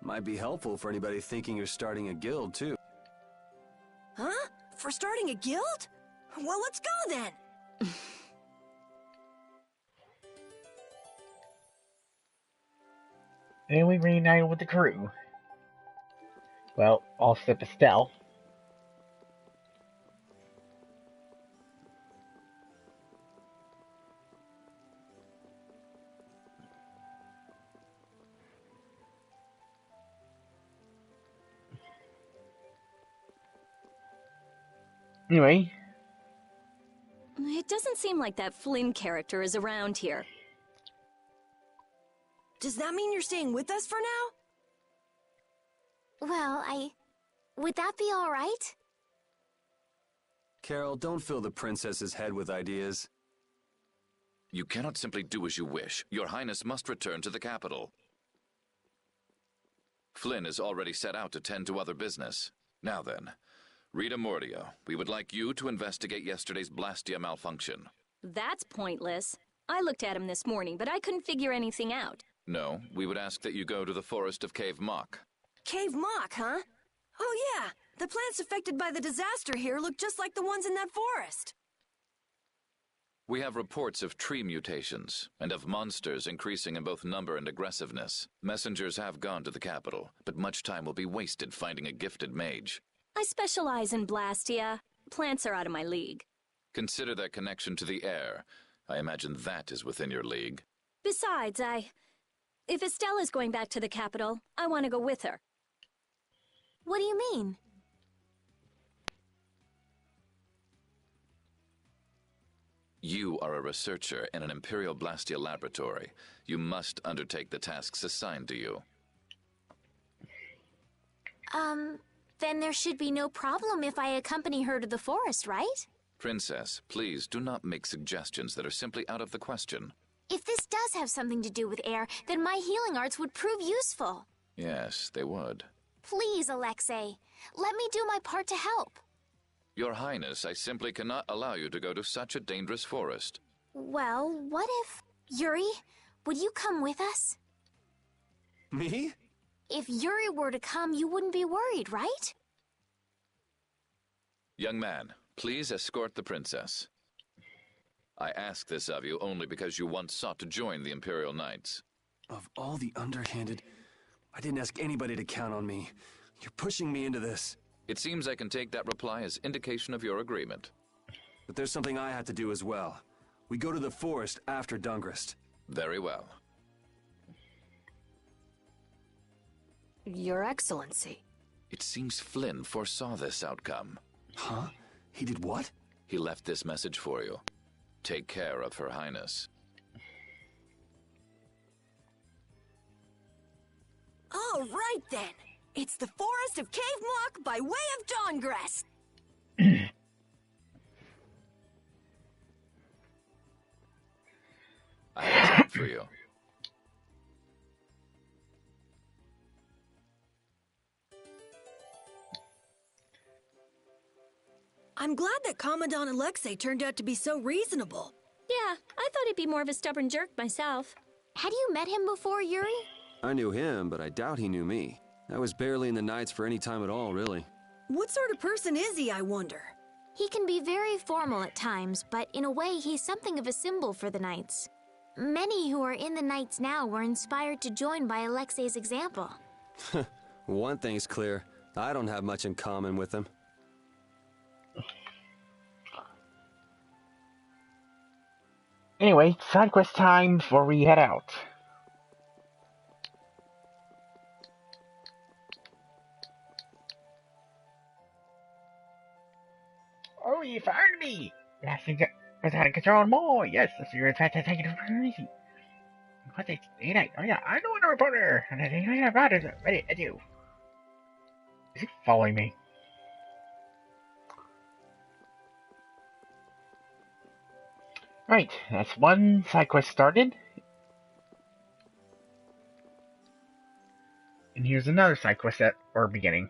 Might be helpful for anybody thinking you're starting a guild, too. Huh? For starting a guild? Well, let's go then! And we reunited with the crew. Well, all except Estelle. Anyway. It doesn't seem like that Flynn character is around here. Does that mean you're staying with us for now? Well, would that be all right? Carol, don't fill the princess's head with ideas. You cannot simply do as you wish. Your Highness must return to the capital. Flynn is already set out to tend to other business. Now then, Rita Mordia, we would like you to investigate yesterday's Blastia malfunction. That's pointless. I looked at him this morning, but I couldn't figure anything out. No, we would ask that you go to the forest of Cave Mock. Cave Mock, huh? Oh yeah, the plants affected by the disaster here look just like the ones in that forest. We have reports of tree mutations, and of monsters increasing in both number and aggressiveness. Messengers have gone to the capital, but much time will be wasted finding a gifted mage. I specialize in Blastia. Plants are out of my league. Consider their connection to the air. I imagine that is within your league. Besides, if Estelle is going back to the capital, I want to go with her. What do you mean? You are a researcher in an Imperial Blastia laboratory. You must undertake the tasks assigned to you. Then there should be no problem if I accompany her to the forest, right? Princess, please do not make suggestions that are simply out of the question. If this does have something to do with air, then my healing arts would prove useful. Yes, they would. Please, Alexei, let me do my part to help. Your Highness, I simply cannot allow you to go to such a dangerous forest. Well, what if... Yuri, would you come with us? Me? If Yuri were to come, you wouldn't be worried, right? Young man, please escort the princess. I ask this of you only because you once sought to join the Imperial Knights. Of all the underhanded... I didn't ask anybody to count on me. You're pushing me into this. It seems I can take that reply as indication of your agreement. But there's something I have to do as well. We go to the forest after Dungrist. Very well. Your Excellency. It seems Flynn foresaw this outcome. Huh? He did what? He left this message for you. Take care of Her Highness. All right, then. It's the Forest of Cave Mock by way of Dawngrest. I have time for you. I'm glad that Commandant Alexei turned out to be so reasonable. Yeah, I thought he'd be more of a stubborn jerk myself. Had you met him before, Yuri? I knew him, but I doubt he knew me. I was barely in the Knights for any time at all, really. What sort of person is he, I wonder? He can be very formal at times, but in a way he's something of a symbol for the Knights. Many who are in the Knights now were inspired to join by Alexei's example. One thing's clear. I don't have much in common with him. Anyway, side quest time before we head out. Oh, you found me! Yes, was out of control more. Yes, you're in fact taking it crazy. What the ain't I? Oh yeah, I'm the one reporter, and I think I about it. Ready, I do. Is he following me? Right, that's one side quest started. And here's another side quest that we're beginning.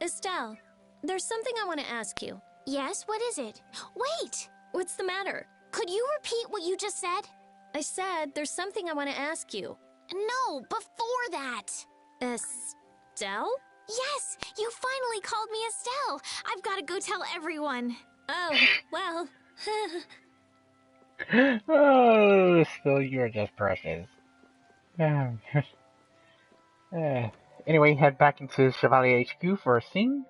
Estelle, there's something I want to ask you. Yes, what is it? Wait! What's the matter? Could you repeat what you just said? I said there's something I want to ask you. No, before that. Estelle? Yes, you finally called me Estelle. I've got to go tell everyone. Oh, well. Oh, still, you're just precious. Anyway, head back into Chevalier HQ for a scene.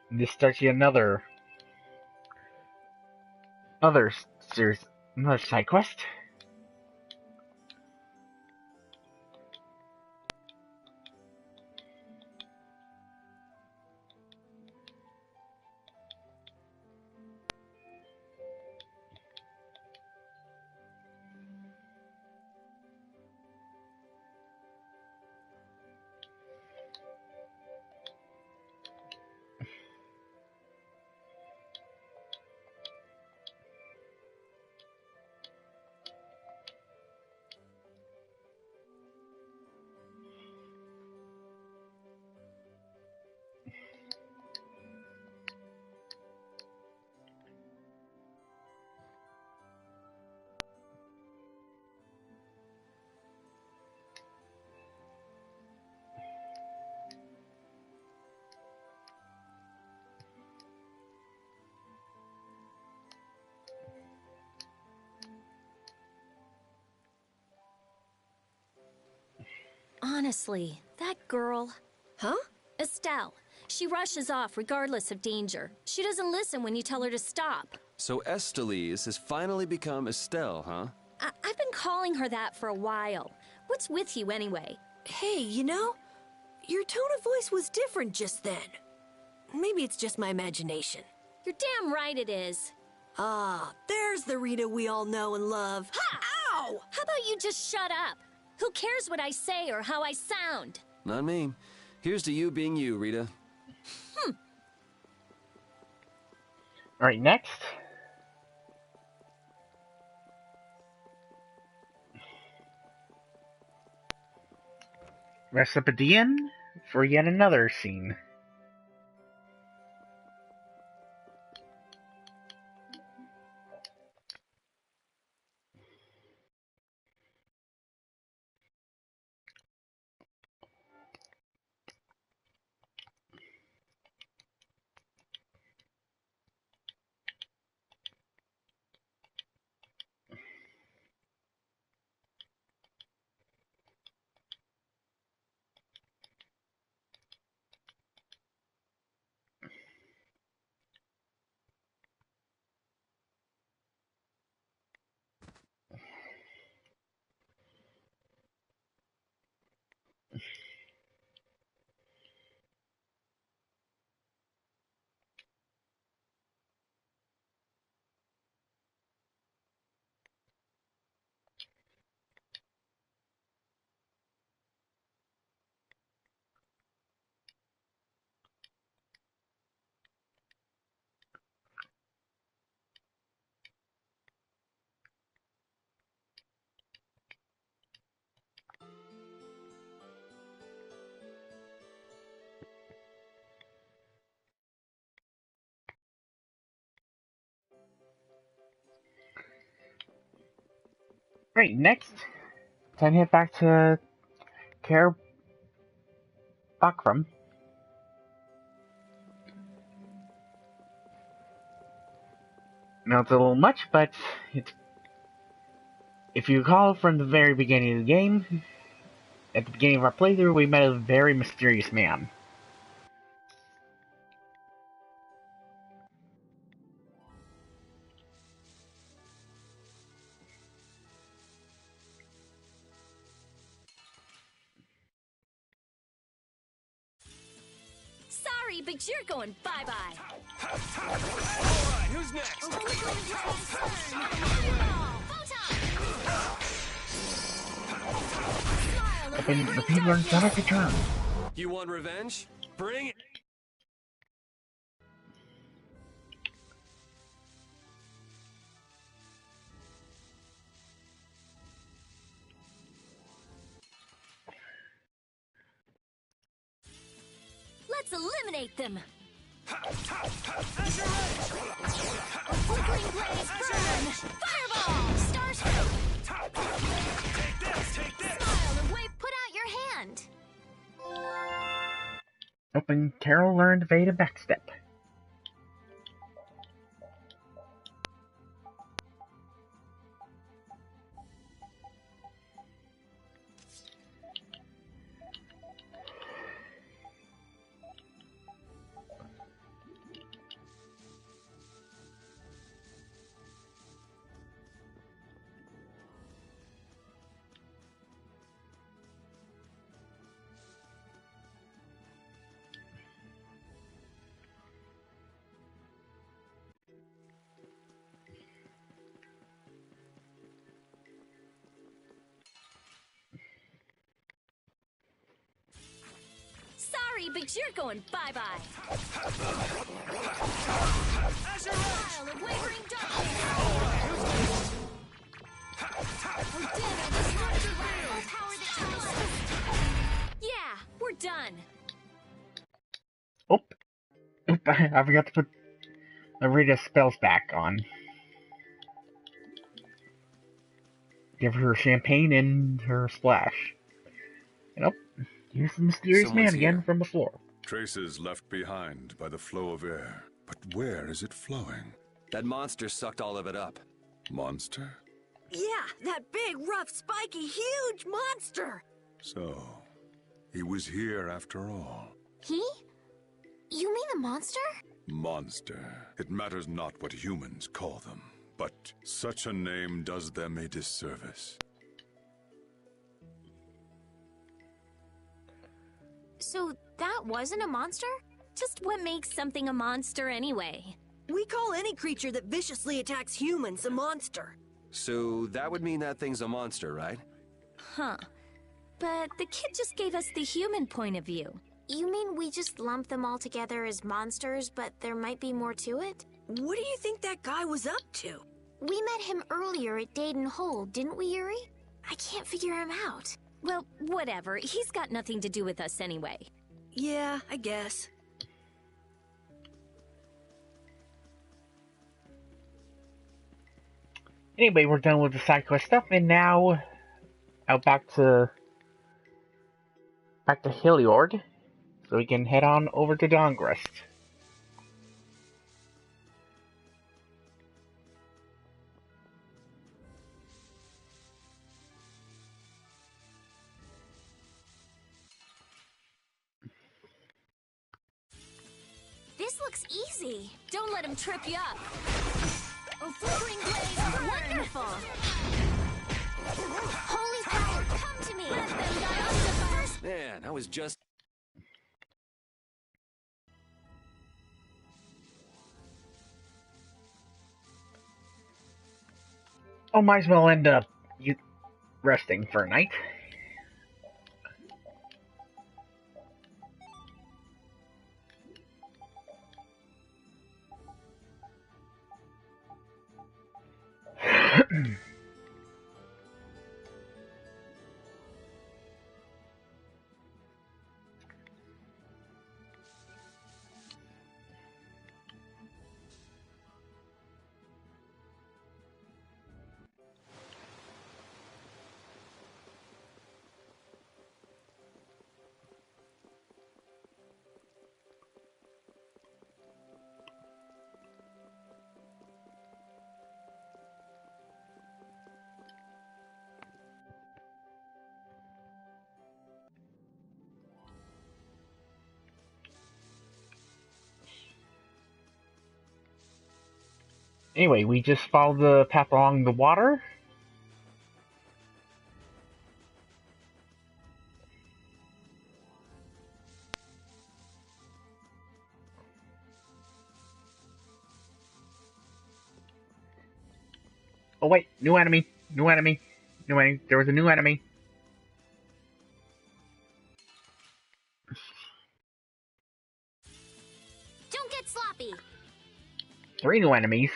And this starts yet another series, Another side quest. Honestly, that girl... Huh? Estelle. She rushes off regardless of danger. She doesn't listen when you tell her to stop. So Estelise has finally become Estelle, huh? I've been calling her that for a while. What's with you anyway? Hey, you know, your tone of voice was different just then. Maybe it's just my imagination. You're damn right it is. Ah, there's the Rita we all know and love. Ha! Ow! How about you just shut up? Who cares what I say or how I sound? Not me. Here's to you being you, Rita. Alright, next. Recipidian for yet another scene. Right, next, time to head back to Care Bakram. Now it's a little much, but it's, if you recall from the very beginning of the game, at the beginning of our playthrough, we met a very mysterious man. Sorry, but you're going bye-bye. Alright, who's next? The people are not to turn. You want revenge? Bring it! Let's eliminate them. As you're ready! A flickering blaze burn! Fireball! Starstroke! Take this! Smile and wave. Put out your hand. Hoping Carol learned Veda backstep. Sorry, but you're going bye-bye. Pile of wavering darkness. Oh, damn it, this monster full power that tries. Yeah, we're done. Oop, I forgot to put Rita's spells back on. Give her champagne and her splash. And here's the mysterious man again from before. Traces left behind by the flow of air. But where is it flowing? That monster sucked all of it up. Monster? Yeah, that big, rough, spiky, huge monster! So, he was here after all. He? You mean the monster? Monster. It matters not what humans call them, but such a name does them a disservice. So that wasn't a monster? Just what makes something a monster anyway? We call any creature that viciously attacks humans a monster. So that would mean that thing's a monster, right? Huh. But the kid just gave us the human point of view. You mean we just lump them all together as monsters, but there might be more to it? What do you think that guy was up to? We met him earlier at Dayton Hole, didn't we, Yuri? I can't figure him out. Well, whatever. He's got nothing to do with us anyway. Yeah, I guess. Anyway, we're done with the side quest stuff, and now back to Heliord, so we can head on over to Dongrest. This looks easy. Don't let him trip you up. Oh, flickering blaze, wonderful. Holy power, come to me. Let them die on the first. Man, I was just... Oh, might as well end up resting for a night. Anyway, we just followed the path along the water. Oh wait, new enemy, new enemy, new enemy. There was a new enemy. Don't get sloppy. 3 new enemies.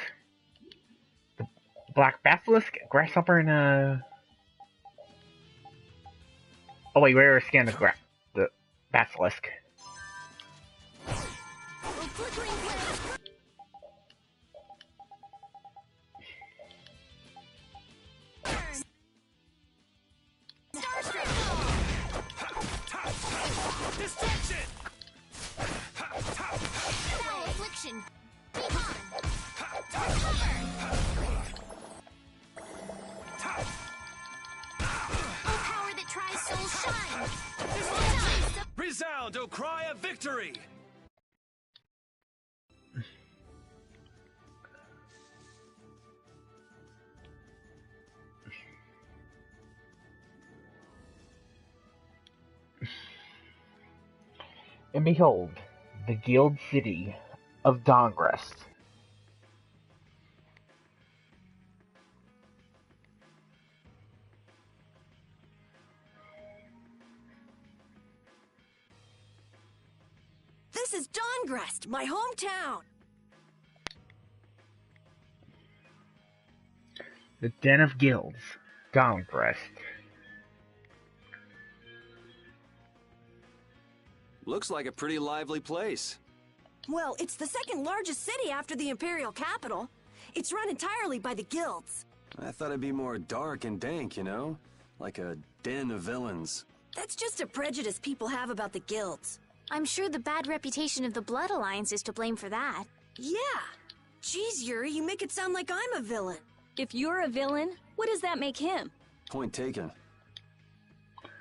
The black basilisk, grasshopper, and oh wait, where is scan the basilisk? Destruction! Affliction. Be gone. Oh, power that tries soul shine. Resound, O cry of victory! And behold, the guild city of Dongrest. This is Dawngrest, my hometown. The Den of Guilds. Dawngrest. Looks like a pretty lively place. Well, it's the second largest city after the Imperial capital. It's run entirely by the guilds. I thought it'd be more dark and dank, you know? Like a den of villains. That's just a prejudice people have about the guilds. I'm sure the bad reputation of the Blood Alliance is to blame for that. Yeah. Geez, Yuri, you make it sound like I'm a villain. If you're a villain, what does that make him? Point taken.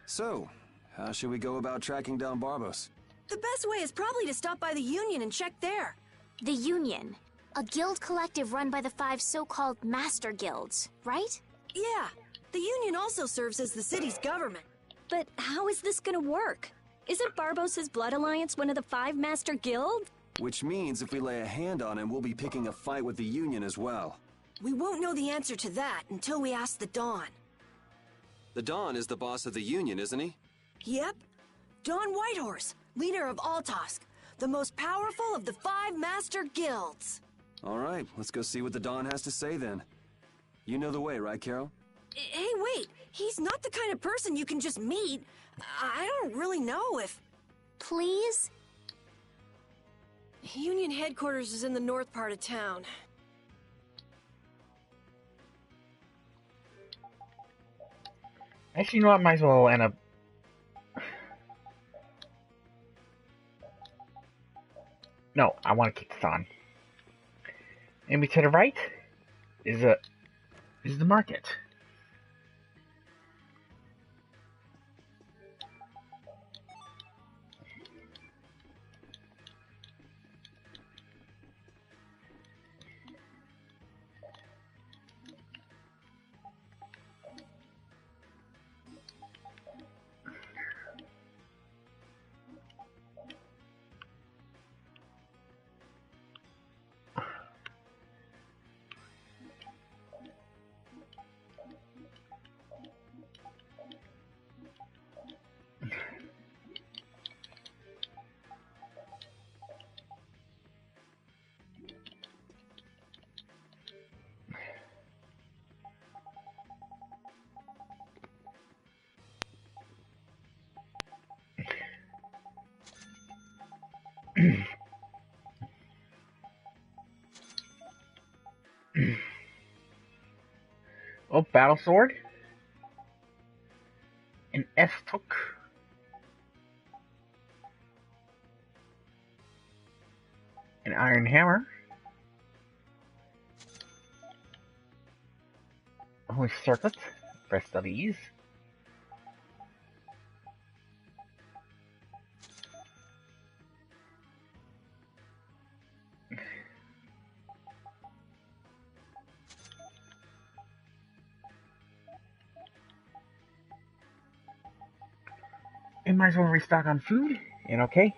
So, how should we go about tracking down Barbos? The best way is probably to stop by the Union and check there. The Union. A guild collective run by the 5 so-called Master Guilds, right? Yeah. The Union also serves as the city's government. But how is this gonna work? Isn't Barbos' Blood Alliance one of the 5 Master Guilds? Which means if we lay a hand on him, we'll be picking a fight with the Union as well. We won't know the answer to that until we ask the Dawn. The Dawn is the boss of the Union, isn't he? Yep. Dawn Whitehorse, leader of Altosk, the most powerful of the 5 Master Guilds. All right, let's go see what the Dawn has to say then. You know the way, right, Carol? Hey, wait. He's not the kind of person you can just meet. I don't really know if... Please? Union headquarters is in the north part of town. Actually, you know what? Might as well end up. No, I want to keep this on. Maybe to the right is the market. Oh, battle sword. An S-took. An iron hammer. Holy circlet. Rest of these. And might as well restock on food, and okay.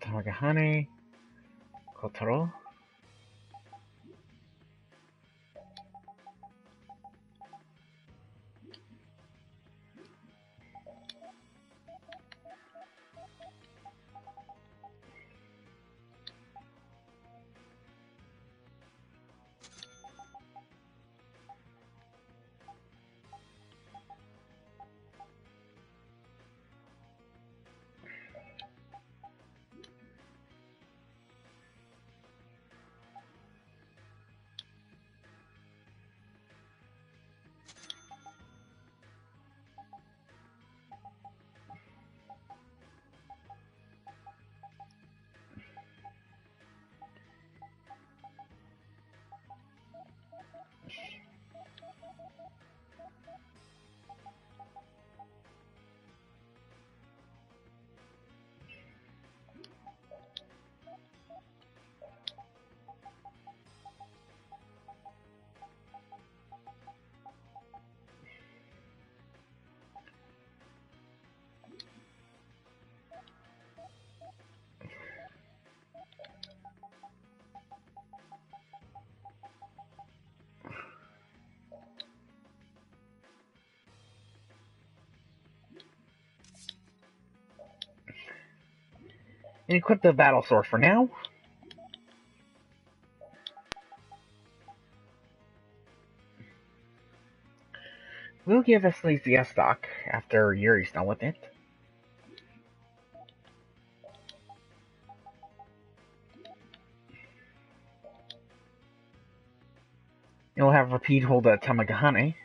Tamagahane, Kotaro. And equip the battle sword for now. We'll give Esley's the S-Stock after Yuri's done with it. You'll have Repeat hold a Tamagane.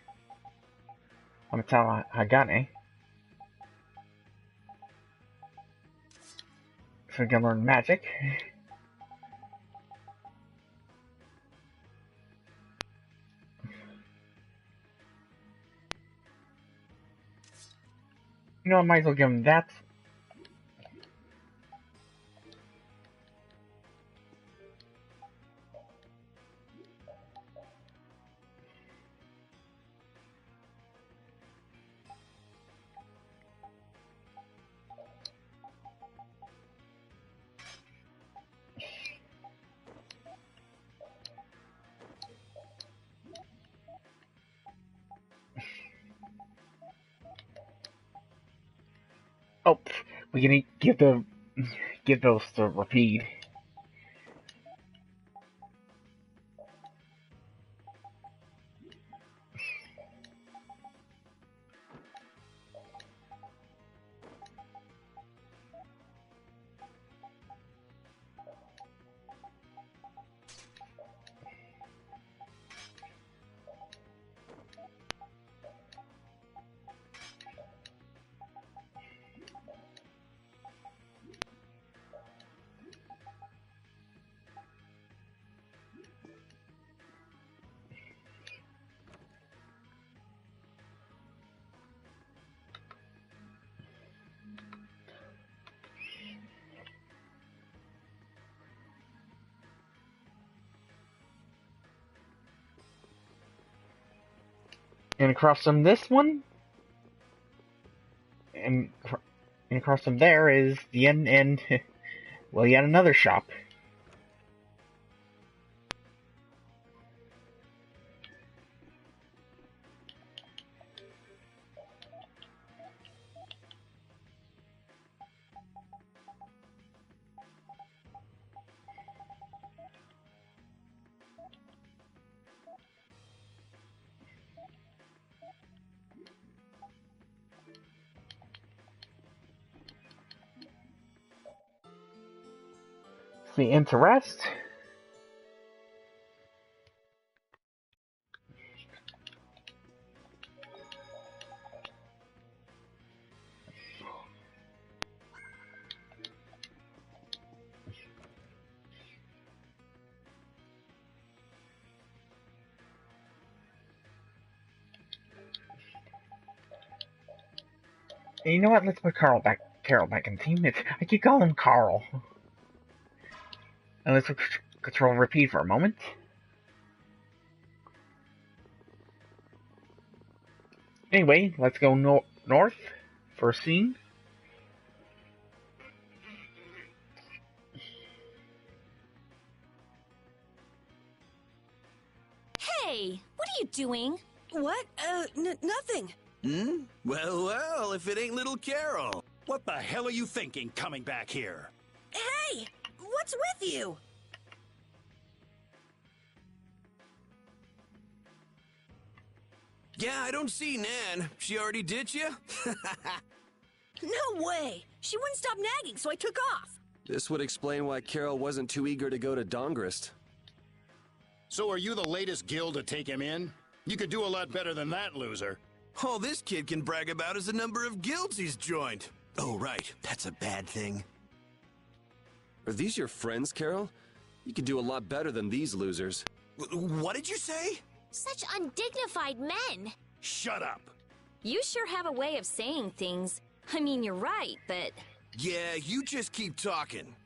Tamagane. So we can learn magic. You know, I might as well give him that. Oh, we can give those to Repeat. And across from this one, and across from there is the end, and well, yet another shop. The interest. And you know what? Let's put Carol back in the team. I keep calling him Carl. And let's control Repeat for a moment. Anyway, let's go north for a scene. Hey, what are you doing? What? Nothing. Hmm? Well, if it ain't little Carol. What the hell are you thinking coming back here? Hey! What's with you? Yeah, I don't see Nan. She already ditched you? No way! She wouldn't stop nagging, so I took off. This would explain why Carol wasn't too eager to go to Dongrist. So are you the latest guild to take him in? You could do a lot better than that, loser. All this kid can brag about is the number of guilds he's joined. Oh, right. That's a bad thing. Are these your friends, Carol? You could do a lot better than these losers. What did you say? Such undignified men. Shut up. You sure have a way of saying things. I mean, you're right, but... Yeah, you just keep talking.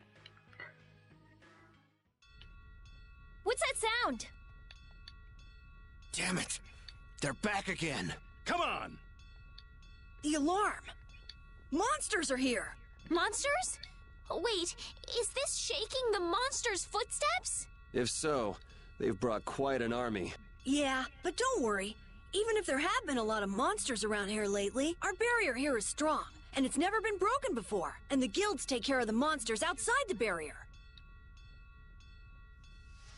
What's that sound? Damn it. They're back again. Come on. The alarm. Monsters are here. Monsters? Wait, is this shaking the monsters' footsteps? If so, they've brought quite an army. Yeah, but don't worry. Even if there have been a lot of monsters around here lately, our barrier here is strong. and it's never been broken before. And the guilds take care of the monsters outside the barrier.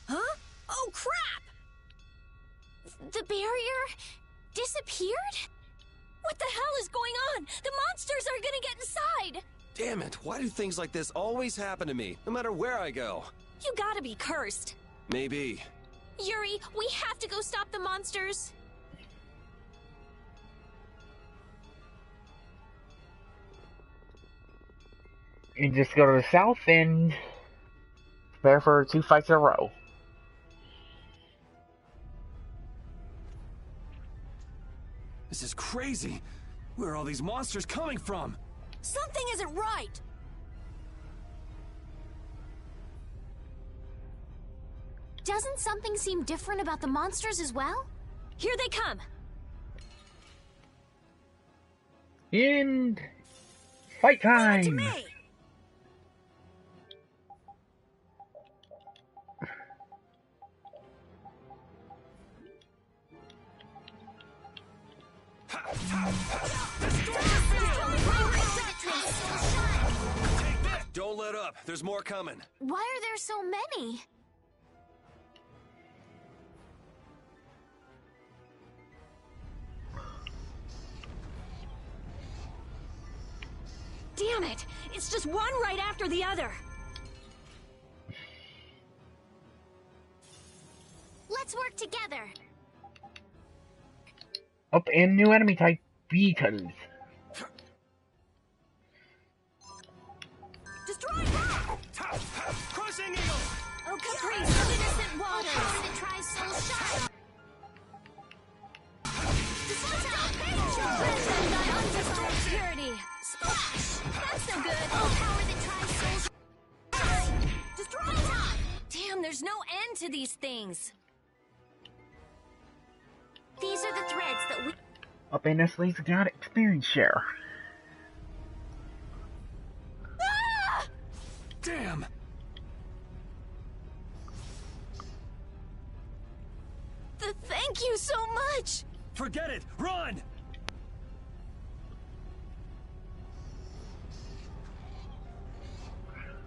Huh? Oh, crap! The barrier disappeared? What the hell is going on? The monsters are gonna get inside! Damn it, why do things like this always happen to me, no matter where I go? You gotta be cursed. Maybe. Yuri, we have to go stop the monsters. You just go to the south and prepare for 2 fights in a row. This is crazy. Where are all these monsters coming from? Something isn't right! Doesn't something seem different about the monsters as well? Here they come! And fight time! Don't let up, there's more coming. Why are there so many? Damn it! It's just one right after the other! Let's work together. Up and new enemy type, beetles. Destroy that! Crushing eagle! Oh, Caprice, innocent water! That tries so sharp! Purity! Splash! That's no good! Oh, power that tries so Destroy! Damn, there's no end to these things! These are the threads that we... Up and Nestle's got experience share. Ah! Damn! Thank you so much! Forget it! Run!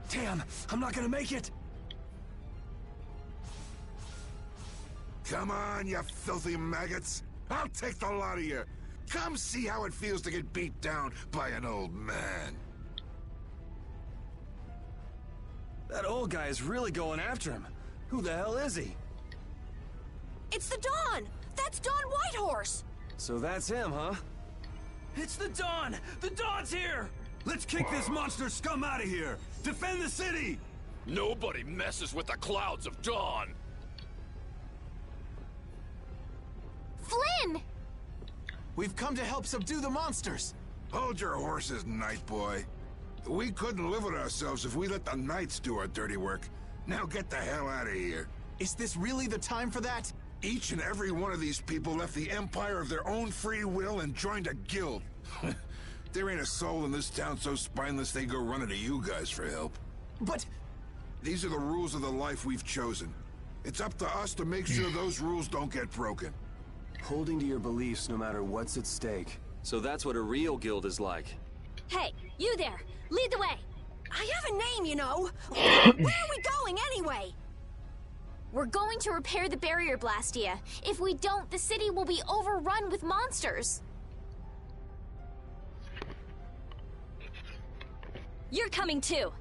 Damn, I'm not gonna make it! Come on, you filthy maggots. I'll take the lot of you. Come see how it feels to get beat down by an old man. That old guy is really going after him. Who the hell is he? It's the Dawn! That's Dawn Whitehorse! So that's him, huh? It's the Dawn! The Dawn's here! Let's kick this monster scum out of here! Defend the city! Nobody messes with the clouds of dawn! Flynn! We've come to help subdue the monsters! Hold your horses, Night Boy. We couldn't live with ourselves if we let the Knights do our dirty work. Now get the hell out of here. Is this really the time for that? Each and every one of these people left the Empire of their own free will and joined a guild. There ain't a soul in this town so spineless they go running to you guys for help. But... These are the rules of the life we've chosen. It's up to us to make sure those rules don't get broken. Holding to your beliefs no matter what's at stake. So that's what a real guild is like. Hey, you there! Lead the way! I have a name, you know! Where are we going, anyway? We're going to repair the barrier, Blastia. If we don't, the city will be overrun with monsters. You're coming too!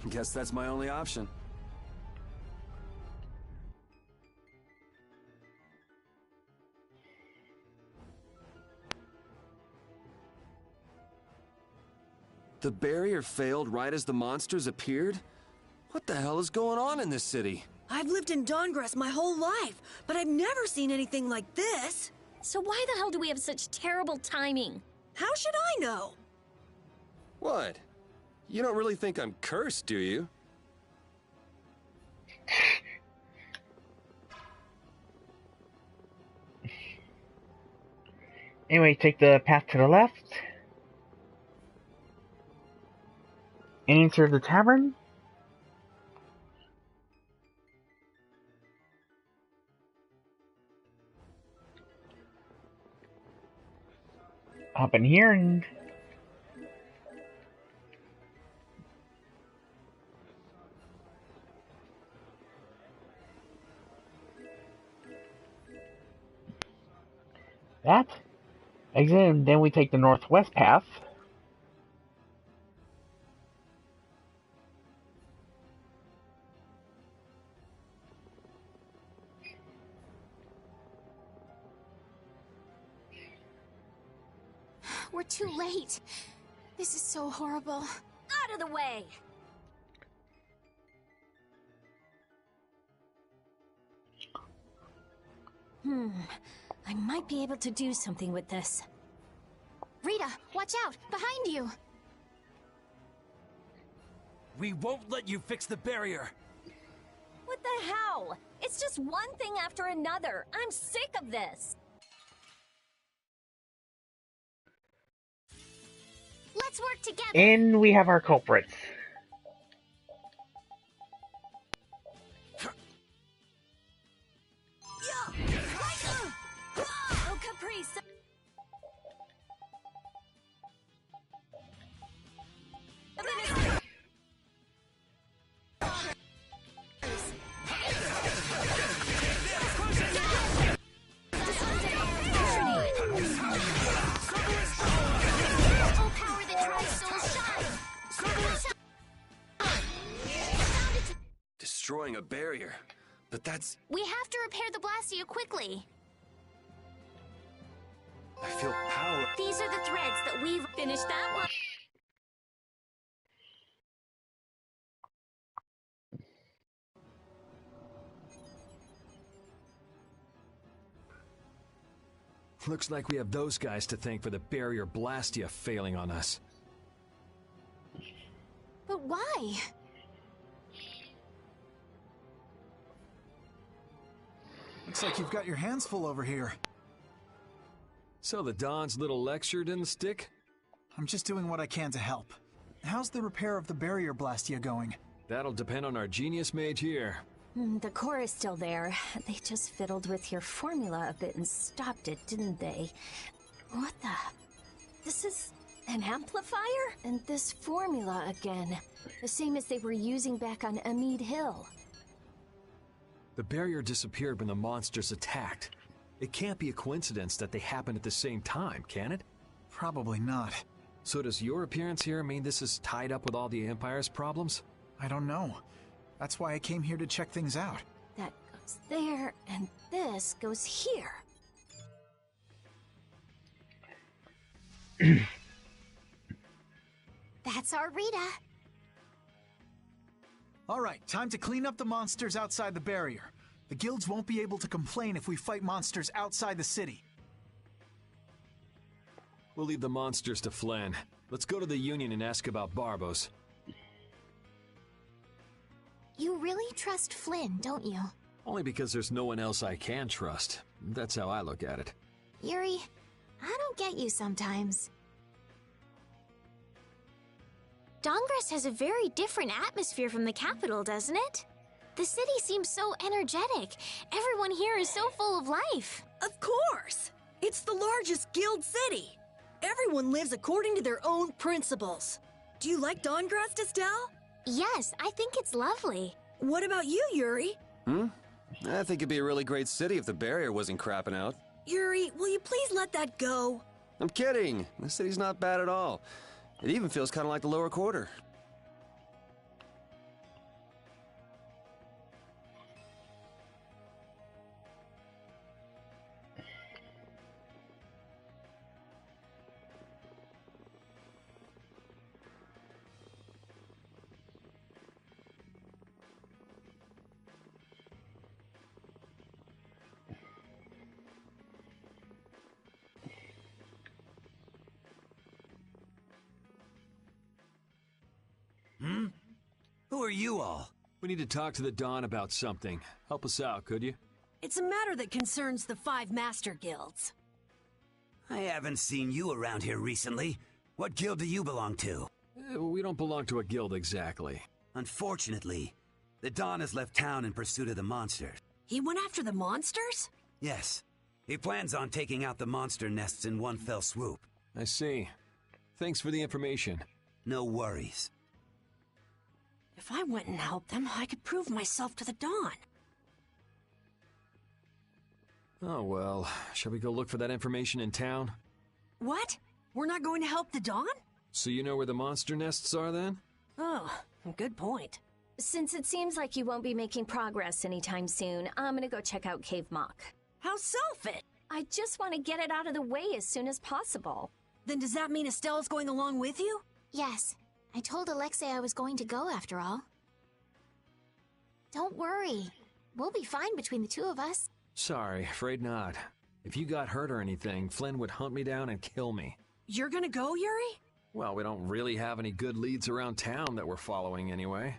Guess that's my only option. The barrier failed right as the monsters appeared? What the hell is going on in this city? I've lived in Dawngrass my whole life, but I've never seen anything like this. So why the hell do we have such terrible timing? How should I know? What? You don't really think I'm cursed, do you? Anyway, take the path to the left. And enter the tavern. Hop in here and that exit, and then we take the northwest path. We're too late. This is so horrible. Out of the way! I might be able to do something with this. Rita, watch out! Behind you! We won't let you fix the barrier! What the hell? It's just one thing after another. I'm sick of this. Let's work together! And we have our culprits. Oh, Caprice! Destroying a barrier. But that's... We have to repair the Blastia quickly. I feel power. These are the threads that we've finished that one. Looks like we have those guys to thank for the barrier Blastia failing on us. But why? Looks like you've got your hands full over here. So the Don's little lecture didn't stick? I'm just doing what I can to help. How's the repair of the barrier Blastia going? That'll depend on our genius mage here. The core is still there. They just fiddled with your formula a bit and stopped it, didn't they? What the... This is an amplifier? And this formula again. The same as they were using back on Amid Hill. The barrier disappeared when the monsters attacked. It can't be a coincidence that they happened at the same time, can it? Probably not. So does your appearance here mean this is tied up with all the Empire's problems? I don't know. That's why I came here to check things out. That goes there, and this goes here. That's our Rita. Alright, time to clean up the monsters outside the barrier. The guilds won't be able to complain if we fight monsters outside the city. We'll leave the monsters to Flynn. Let's go to the Union and ask about Barbos. You really trust Flynn, don't you? Only because there's no one else I can trust. That's how I look at it. Yuri, I don't get you sometimes. Dongress has a very different atmosphere from the capital, doesn't it? The city seems so energetic. Everyone here is so full of life. Of course! It's the largest guild city. Everyone lives according to their own principles. Do you like Dongrass, Estelle? Yes, I think it's lovely. What about you, Yuri? I think it'd be a really great city if the barrier wasn't crapping out. Yuri, will you please let that go? I'm kidding. The city's not bad at all. It even feels kind of like the lower quarter. Who are you all? We need to talk to the Don about something. Help us out, could you? It's a matter that concerns the 5 master guilds. I haven't seen you around here recently. What guild do you belong to? We don't belong to a guild exactly. Unfortunately, the Don has left town in pursuit of the monsters. He went after the monsters? Yes. He plans on taking out the monster nests in one fell swoop. I see. Thanks for the information. No worries. If I went and helped them, I could prove myself to the Don. Oh well, shall we go look for that information in town? What? We're not going to help the Dawn? So you know where the monster nests are then? Oh, good point. Since it seems like you won't be making progress anytime soon, I'm gonna go check out Cave Mock. How selfish! I just want to get it out of the way as soon as possible. Then does that mean Estelle's going along with you? Yes. I told Alexei I was going to go after all. Don't worry. We'll be fine between the two of us. Sorry, afraid not. If you got hurt or anything, Flynn would hunt me down and kill me. You're gonna go, Yuri? Well, we don't really have any good leads around town that we're following anyway.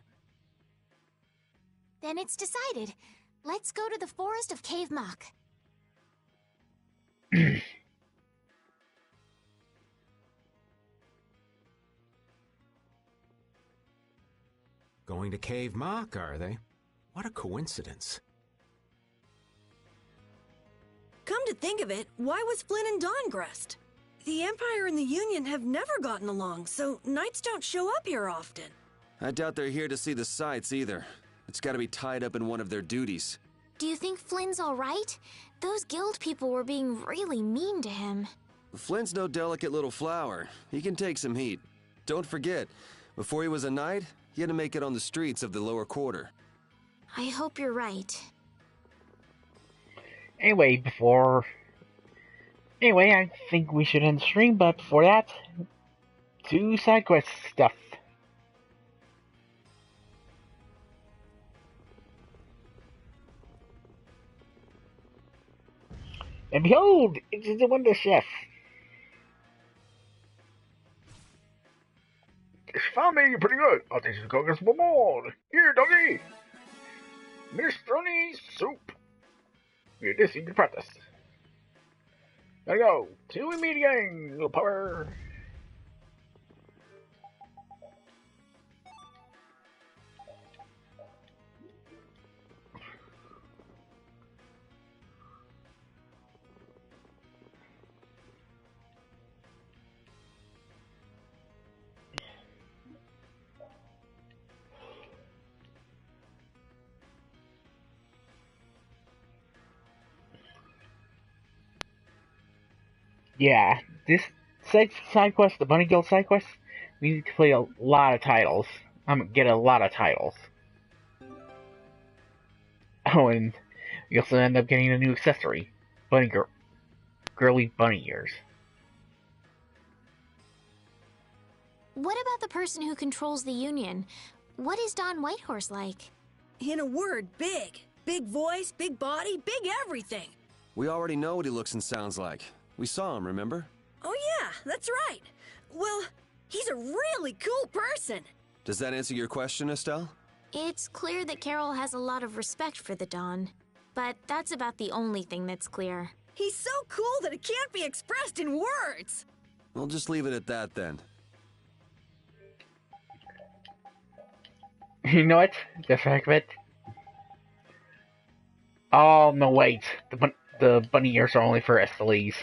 Then it's decided. Let's go to the forest of Cave Mock. Going to Cave Mock, are they? What a coincidence. Come to think of it, why was Flynn and Dawn gressed? The Empire and the Union have never gotten along, so knights don't show up here often. I doubt they're here to see the sights either. It's gotta be tied up in one of their duties. Do you think Flynn's alright? Those guild people were being really mean to him. Flynn's no delicate little flower. He can take some heat. Don't forget, before he was a knight, he had to make it on the streets of the lower quarter. I hope you're right. Anyway, I think we should end the stream, but before that, 2 side quest stuff. And behold, it is the Wonder Chef. It's found me pretty good. I'll teach you to cook us one more. Here, doggy. Minestrone soup. With this you can practice. Gotta go. Till we meet again, little power. Yeah, this side quest, the Bunny Guild side quest, we need to play a lot of titles. Get a lot of titles. Oh, and we also end up getting a new accessory, girly bunny ears. What about the person who controls the Union? What is Don Whitehorse like? In a word, big. Big voice, big body, big everything. We already know what he looks and sounds like. We saw him, remember? Oh yeah, that's right. Well, he's a really cool person. Does that answer your question, Estelle? It's clear that Carol has a lot of respect for the Dawn. But that's about the only thing that's clear. He's so cool that it can't be expressed in words. We'll just leave it at that then. You know what? The fact of it. Oh, no, wait. The bunny ears are only for Estelles.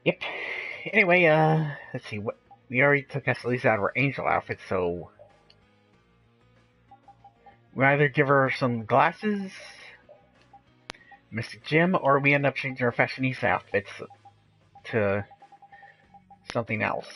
Yep. Anyway, let's see. We already took Estelles out of her angel outfit, so we either give her some glasses, Mystic Gem, or we end up changing her fashionista outfits to something else.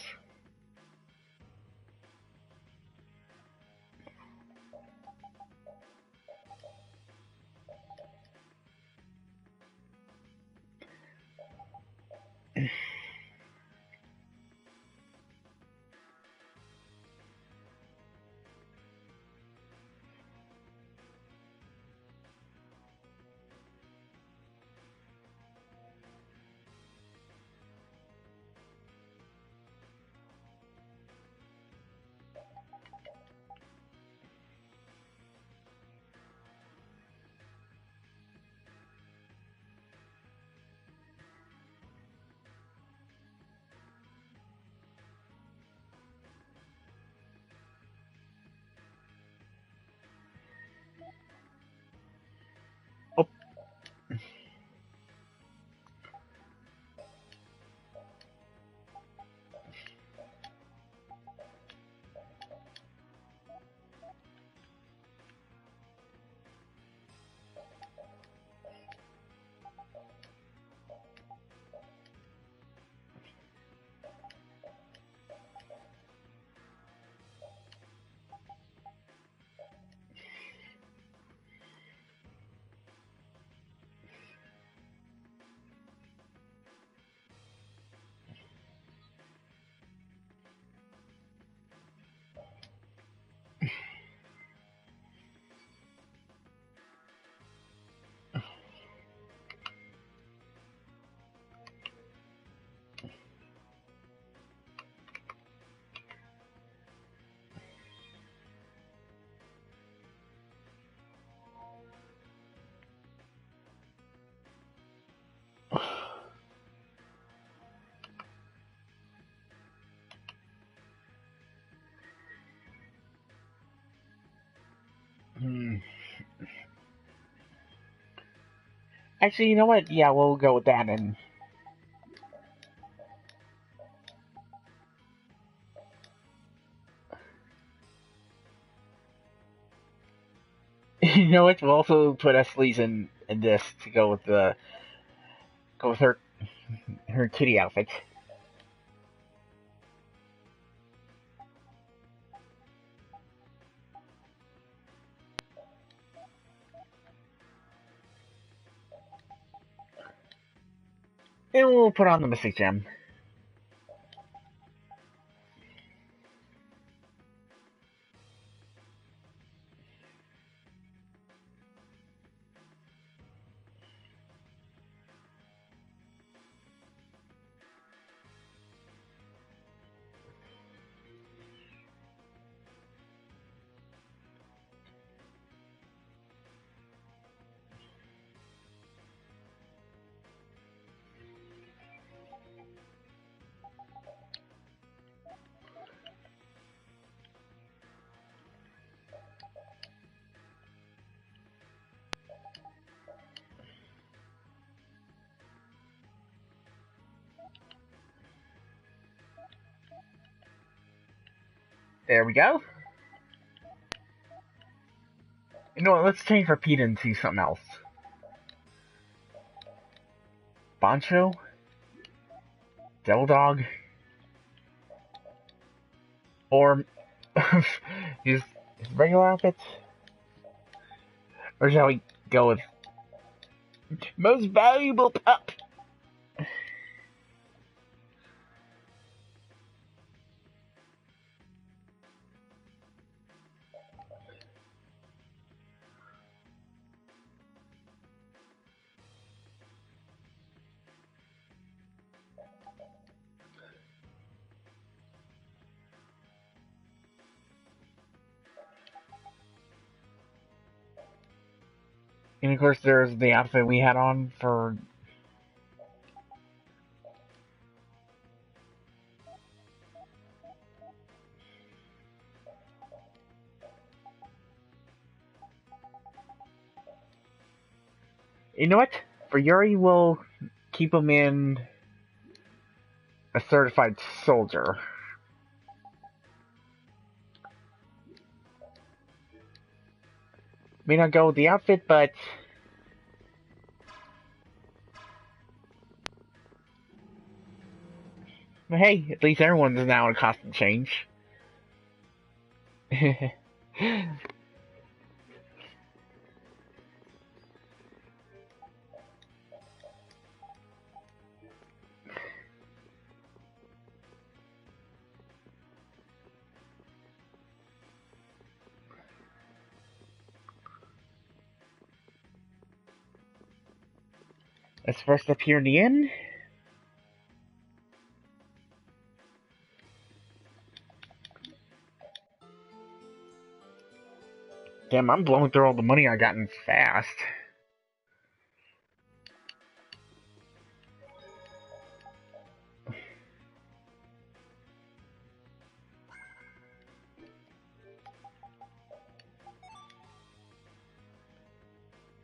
Actually, you know what? Yeah, we'll go with that and... You know what? We'll also put Esley's in this to go with her kitty outfit. And we'll put on the Mystic Gem. There we go. You know what, let's change Repeat into something else. Boncho? Devil Dog? Or his regular outfit? Or shall we go with most valuable pup? And of course, there's the outfit we had on for... You know what? For Yuri, we'll keep him in a certified soldier. May not go with the outfit, but... But hey, at least everyone's now in costume change. Let's first appear in the inn. Damn, I'm blowing through all the money I gotten fast.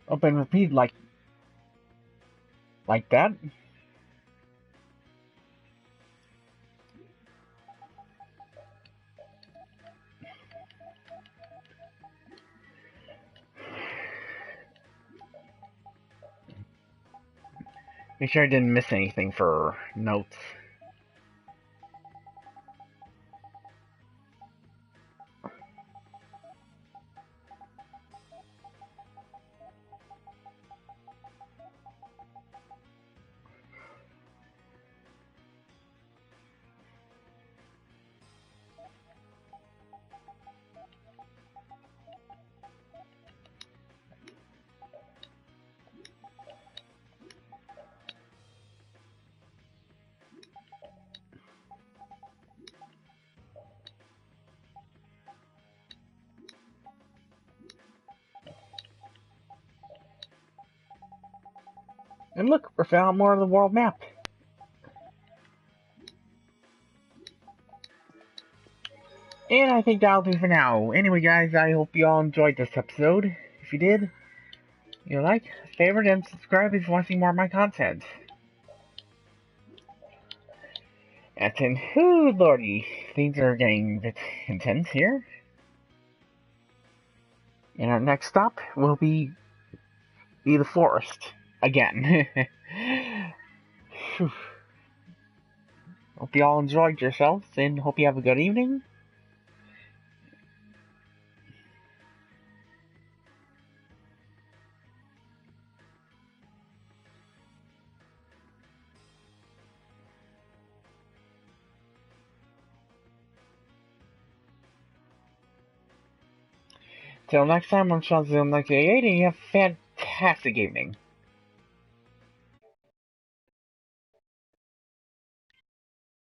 Open repeat like that. Make sure I didn't miss anything for notes. And look, we found more of the world map. And I think that'll do for now. Anyway, guys, I hope you all enjoyed this episode. If you did, You like, favorite, and subscribe if you want to see more of my content. And then, whoo, lordy, things are getting a bit intense here. And our next stop will be the forest again. Hope you all enjoyed yourselves, and hope you have a good evening. Till next time, I'm seanzilla1988, and you have a fantastic evening.